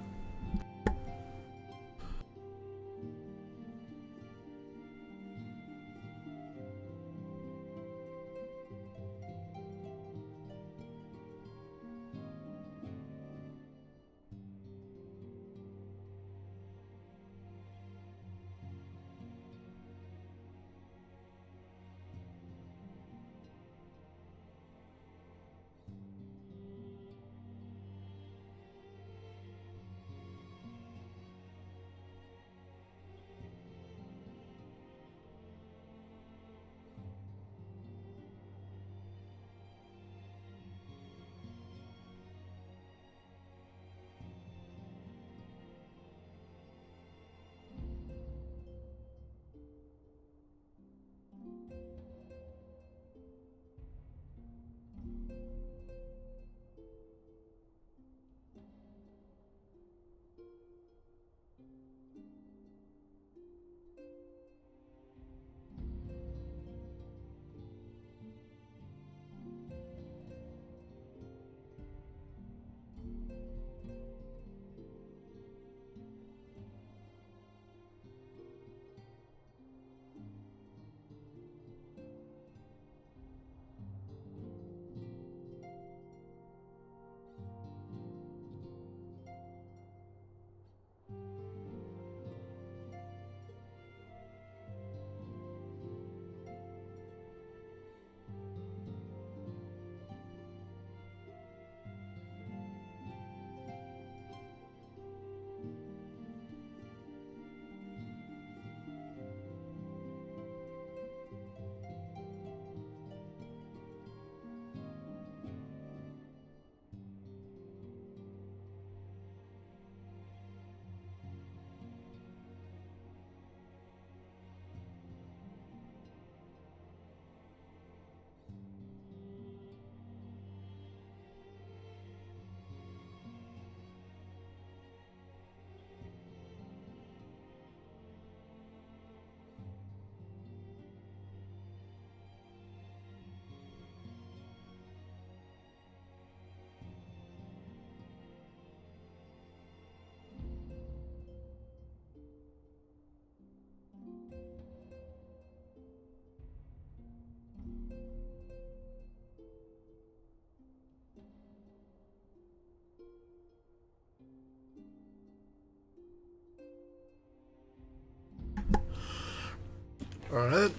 Alright.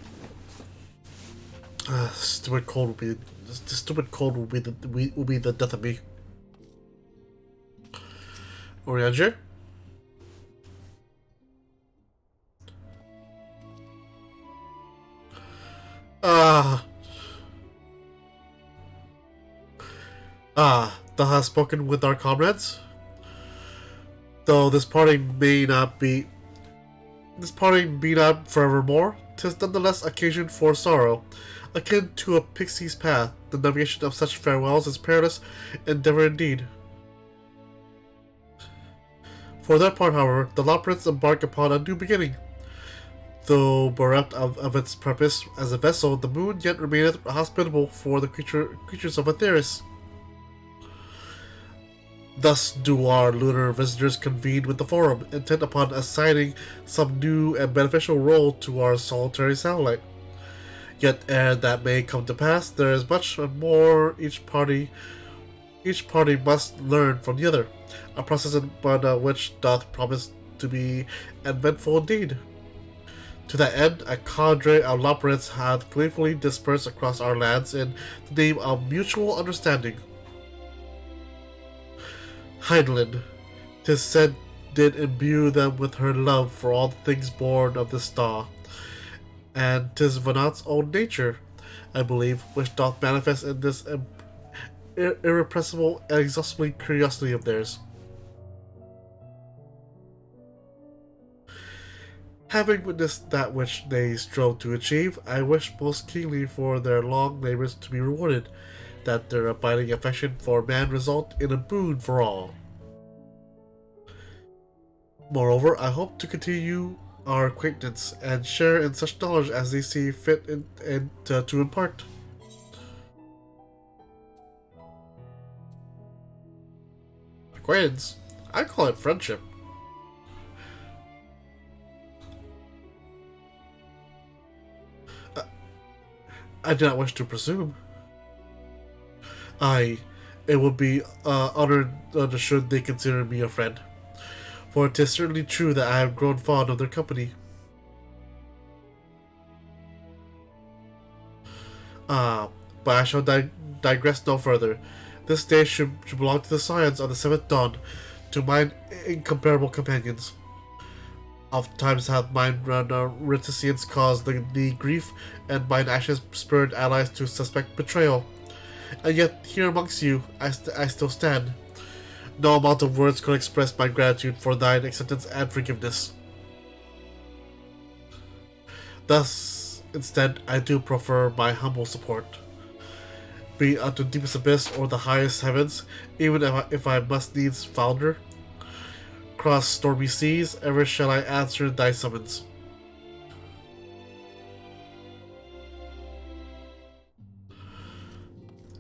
Stupid cold will be. The stupid cold will be the death of me. Orianger? Thou hast spoken with our comrades? Though this parting be not forevermore, 'tis nonetheless occasion for sorrow, akin to a pixie's path. The navigation of such farewells is perilous endeavor indeed. For their part, however, the Loprins embark upon a new beginning. Though bereft of its purpose as a vessel, the moon yet remaineth hospitable for the creatures of Aetheris. Thus do our lunar visitors convene with the Forum, intent upon assigning some new and beneficial role to our solitary satellite. Yet ere that may come to pass, there is much more each party must learn from the other, a process which doth promise to be eventful indeed. To that end, a cadre of Loprins hath gleefully dispersed across our lands in the name of mutual understanding. Heinlein, 'tis said, did imbue them with her love for all things born of the star, and 'tis Venat's own nature, I believe, which doth manifest in this irrepressible and exhaustible curiosity of theirs. Having witnessed that which they strove to achieve, I wish most keenly for their long labors to be rewarded, that their abiding affection for man result in a boon for all. Moreover, I hope to continue our acquaintance and share in such knowledge as they see fit to impart. Acquaintance? I call it friendship. I do not wish to presume. Aye, it would be honored should they consider me a friend, for it is certainly true that I have grown fond of their company. But I shall digress no further. This day should belong to the scions of the seventh dawn, to mine incomparable companions. Oftentimes hath mine reticence caused the grief, and mine actions spurred allies to suspect betrayal. And yet, here amongst you, I still stand. No amount of words could express my gratitude for thine acceptance and forgiveness. Thus, instead, I do proffer my humble support. Be it unto deepest abyss or the highest heavens, even if I must needs founder, cross stormy seas, ever shall I answer thy summons.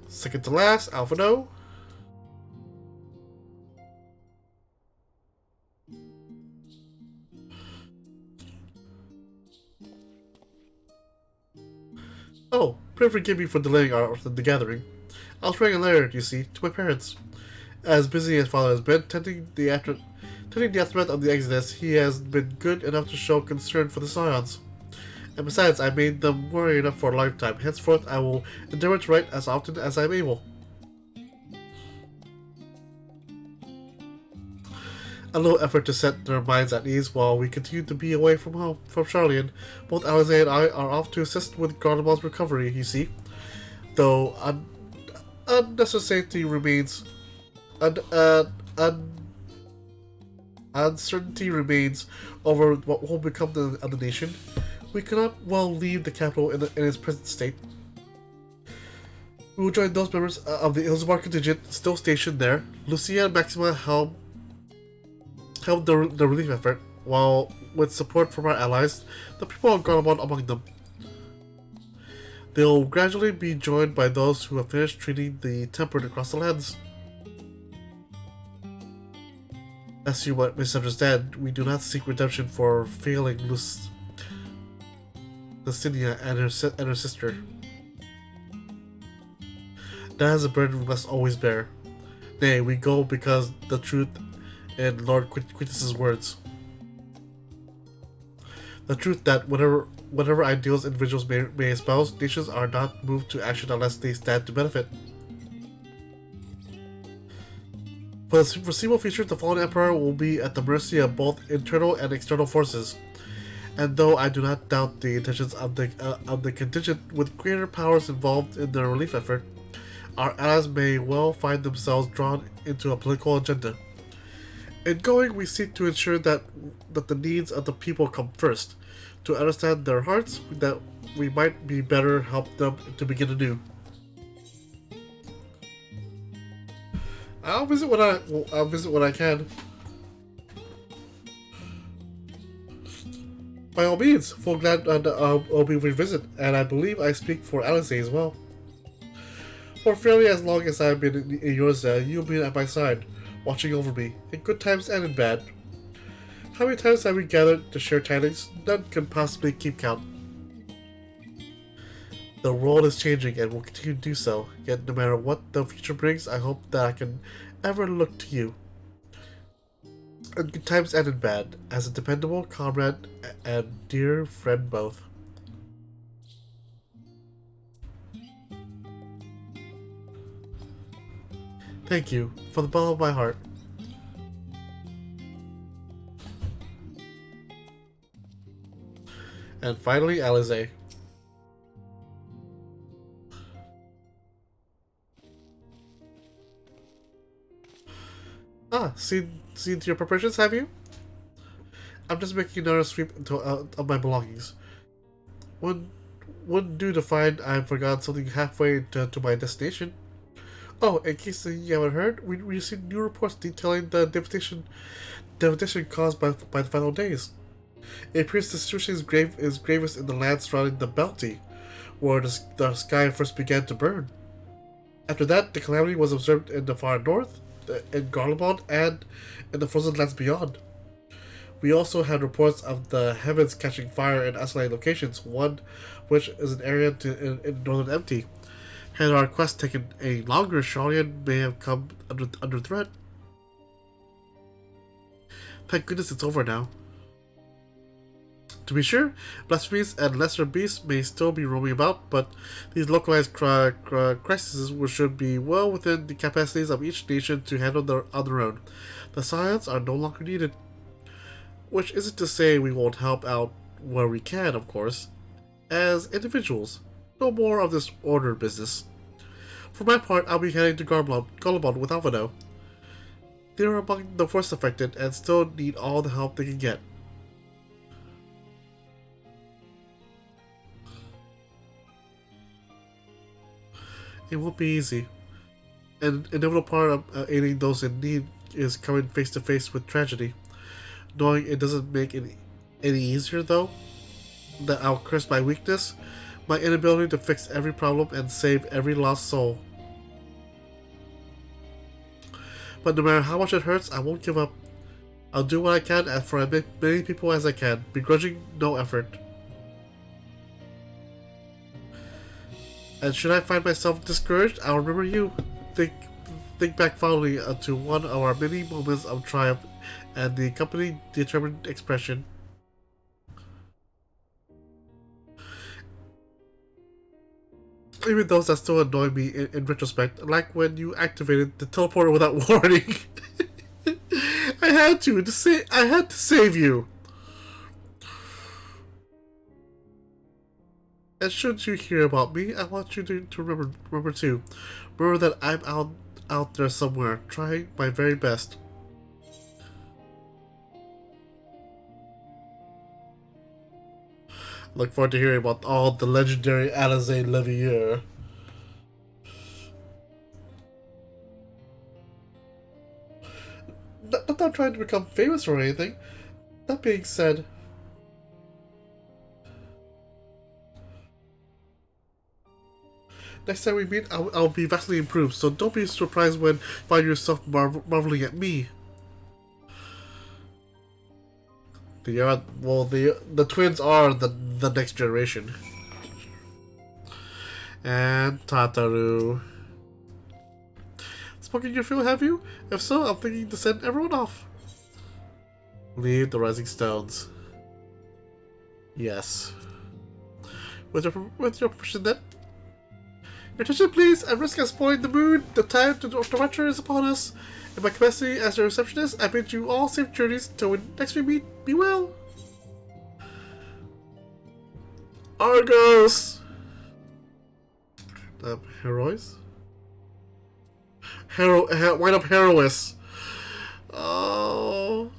Second to last, Alphino. Oh, pray forgive me for delaying the gathering. I was writing a letter, you see, to my parents. As busy as father has been tending the aftermath of the Exodus, he has been good enough to show concern for the scions. And besides, I made them worry enough for a lifetime. Henceforth, I will endeavor to write as often as I am able. A little effort to set their minds at ease while we continue to be away from home, from Charlian. Both Alize and I are off to assist with Gardemont's recovery, you see. Though uncertainty remains uncertainty remains over what will become of the nation. We cannot well leave the capital in its present state. We will join those members of the Ilzamar contingent still stationed there. Lucia and Maxima help the relief effort, while with support from our allies, the people of Garlemald among them. They will gradually be joined by those who have finished treating the tempered across the lands. Lest you might misunderstand, we do not seek redemption for failing Lucinia and her sister. That is a burden we must always bear. Nay, we go because the truth in Lord Quintus's words. The truth that whatever ideals individuals may espouse, nations are not moved to action unless they stand to benefit. For the foreseeable future, the fallen emperor will be at the mercy of both internal and external forces. And though I do not doubt the intentions of the contingent with greater powers involved in the relief effort, our allies may well find themselves drawn into a political agenda. In going, we seek to ensure that the needs of the people come first. To understand their hearts, that we might be better help them to begin anew. I'll visit when I can. By all means, full glad I'll be revisit, and I believe I speak for Alice as well. For fairly as long as I've been in Eorzea, you've been at my side, watching over me, in good times and in bad. How many times have we gathered to share tidings? None can possibly keep count. The world is changing and will continue to do so, yet no matter what the future brings, I hope that I can ever look to you, in good times and in bad, as a dependable comrade and dear friend both. Thank you, from the bottom of my heart. And finally, Alizé. Ah, seen to your preparations, have you? I'm just making another sweep into, of my belongings. Wouldn't do to find I've forgotten something halfway to my destination. Oh, in case you haven't heard, we received new reports detailing the devastation caused by the final days. It appears the situation is gravest in the land surrounding the Bounty, where the sky first began to burn. After that, the calamity was observed in the far north, in Garlemald, and in the frozen lands beyond. We also had reports of the heavens catching fire in isolated locations, one which is an area in northern Empty. Had our quest taken any longer, Sharlayan may have come under threat. Thank goodness it's over now. To be sure, blasphemies and lesser beasts may still be roaming about, but these localized crises should be well within the capacities of each nation to handle on their own. The Scions are no longer needed. Which isn't to say we won't help out where we can, of course. As individuals, no more of this order business. For my part, I'll be heading to Garlemald with Alvado. They're among the worst affected and still need all the help they can get. It won't be easy. An inevitable part of aiding those in need is coming face to face with tragedy. Knowing it doesn't make it any easier, though, that I'll curse my weakness, my inability to fix every problem and save every lost soul. But no matter how much it hurts, I won't give up. I'll do what I can for as many people as I can, begrudging no effort. And should I find myself discouraged, I'll remember you. Think back fondly to one of our many moments of triumph and the accompanying determined expression. Even those that still annoy me in retrospect, like when you activated the teleporter without warning. I had to save you. And should you hear about me, I want you to remember too. Remember that I'm out there somewhere, trying my very best. Look forward to hearing about all the legendary Alizé Levier. Not trying to become famous or anything. That being said, next time we meet, I'll be vastly improved, so don't be surprised when you find yourself marveling at me. The twins are the next generation. And Tataru. Spoken your fill, have you? If so, I'm thinking to send everyone off. Leave the rising stones. Yes. With your permission then. Your attention, please. At risk of spoiling the mood, the time to departure is upon us. In my capacity as your receptionist, I bid you all safe journeys till when next we meet. Be well. Argos. Heroes. Wind up Herois. Oh.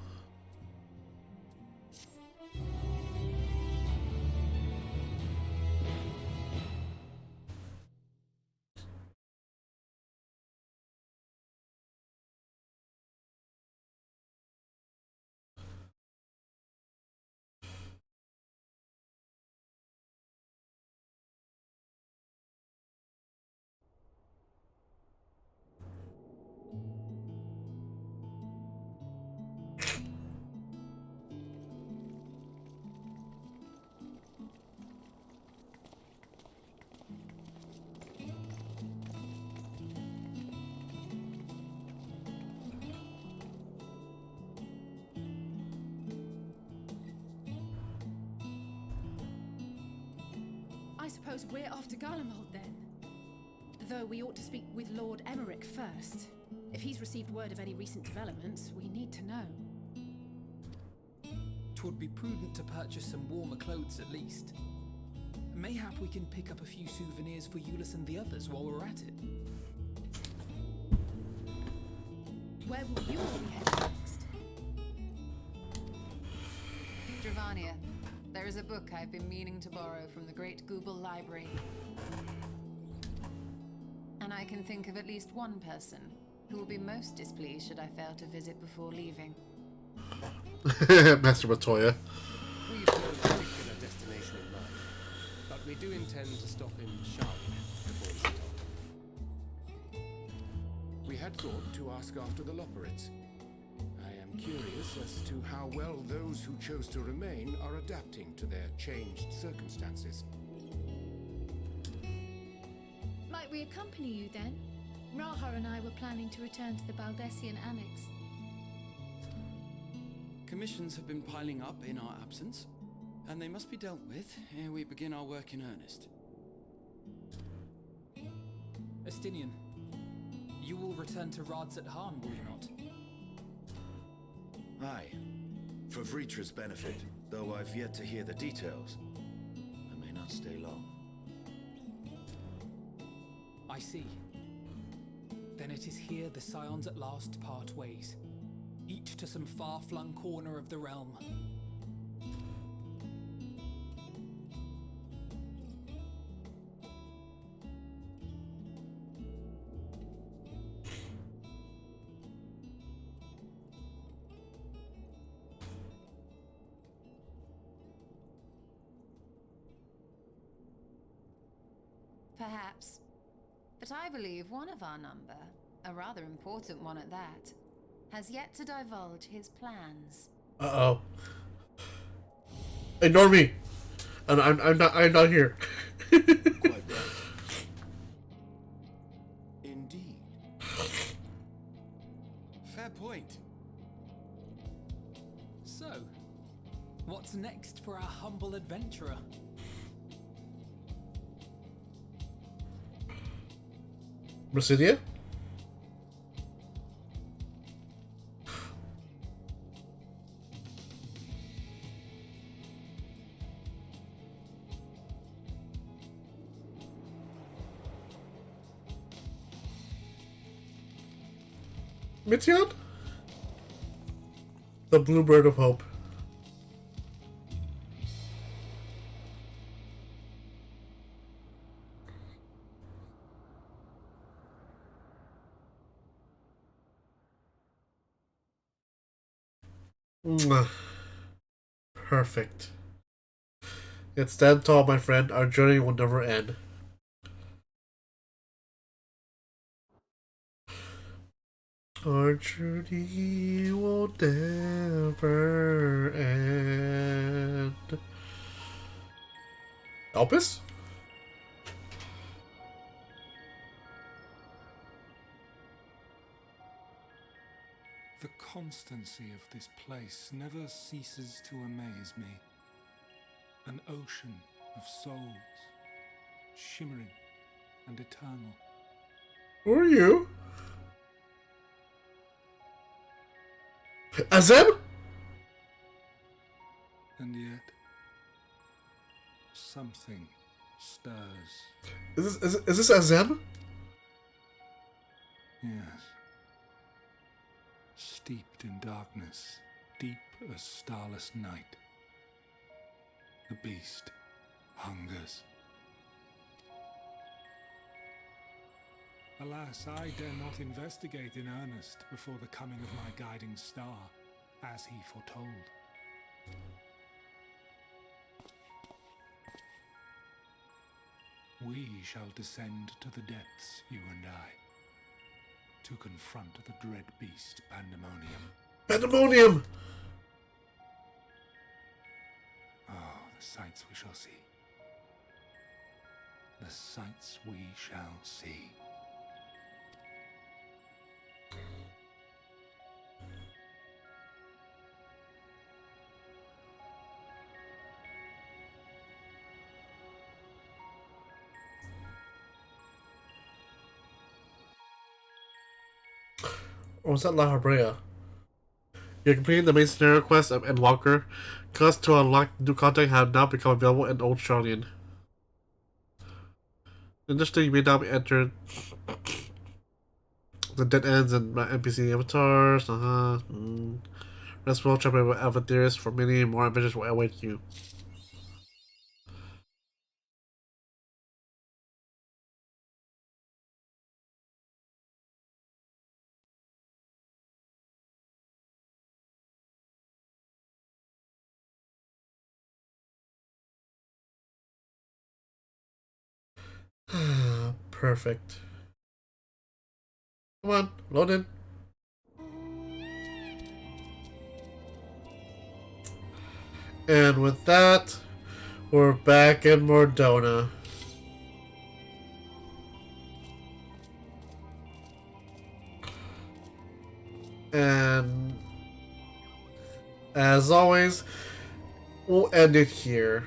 I suppose we're off to Garlemald then. Though we ought to speak with Lord Emmerich first. If he's received word of any recent developments, we need to know. 'twould be prudent to purchase some warmer clothes at least. Mayhap we can pick up a few souvenirs for Euless and the others while we're at it. Where will you all be heading next? Dravania, there is a book I've been meaning to borrow from the Great Google Library. And I can think of at least one person who will be most displeased should I fail to visit before leaving. Master Matoya. We've no particular destination in mind, but we do intend to stop in Charlotte before we set off. We had thought to ask after the Loporrits. I am curious as to how well those who chose to remain are adapting to their changed circumstances. Might we accompany you then? Raha and I were planning to return to the Baldessian Annex. Commissions have been piling up in our absence, and they must be dealt with ere we begin our work in earnest. Estinian, you will return to Rads at Han, will you not? Aye, for Vritra's benefit, though I've yet to hear the details. I may not stay long. I see. Then it is here the Scions at last part ways, each to some far-flung corner of the realm. Perhaps. But I believe one of our number, a rather important one at that, has yet to divulge his plans. Uh-oh. Ignore me. And I'm not here. Quite right. Indeed. Fair point. So, what's next for our humble adventurer? Brasilia? Mitzion? The Bluebird of Hope. Mwah. Perfect. Yet stand tall, my friend. Our journey will never end. Our journey will never end. Elpis? The constancy of this place never ceases to amaze me. An ocean of souls, shimmering and eternal. Who are you? Azem? And yet, something stirs. Is this Azem? Yes. Steeped in darkness, deep as starless night. The beast hungers. Alas, I dare not investigate in earnest before the coming of my guiding star, as he foretold. We shall descend to the depths, you and I, to confront the dread beast Pandemonium. Pandemonium! Oh, the sights we shall see. The sights we shall see. Or was that La Habrea? You're completing the main scenario quest of Endwalker. Quests to unlock new content have now become available in Old Charlian. Initially, you may not be entered the dead ends and NPC avatars. Rest well, trapped by Alpha Theorists for many more adventures will await you. Perfect. Come on, load in. And with that, we're back in Mordona. And as always, we'll end it here.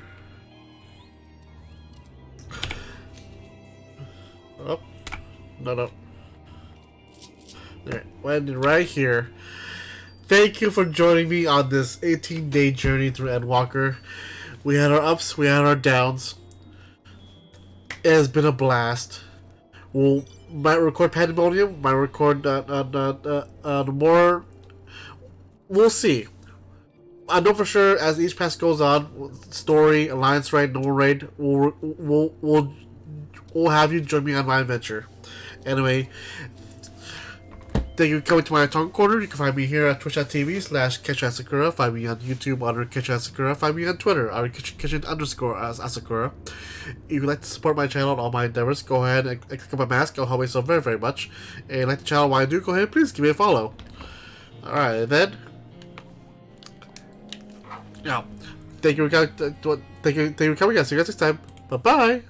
Oh, no. Alright, we'll end it right here. Thank you for joining me on this 18-day journey through Endwalker. We had our ups, we had our downs. It has been a blast. We might record Pandemonium, might record more. We'll see. I know for sure as each pass goes on, story, alliance raid, normal raid, we'll have you join me on my adventure. Anyway, thank you for coming to my Tongue Corner. You can find me here at twitch.tv/KetchAsakura. Find me on YouTube under KetchAsakura. Find me on Twitter under Kitchen_Asakura. If you'd like to support my channel and all my endeavors, go ahead and click on my mask. It'll help me so very, very much. And like the channel while I do, go ahead, please give me a follow. Alright, then. Now, thank you for coming. I'll see you guys next time. Bye-bye.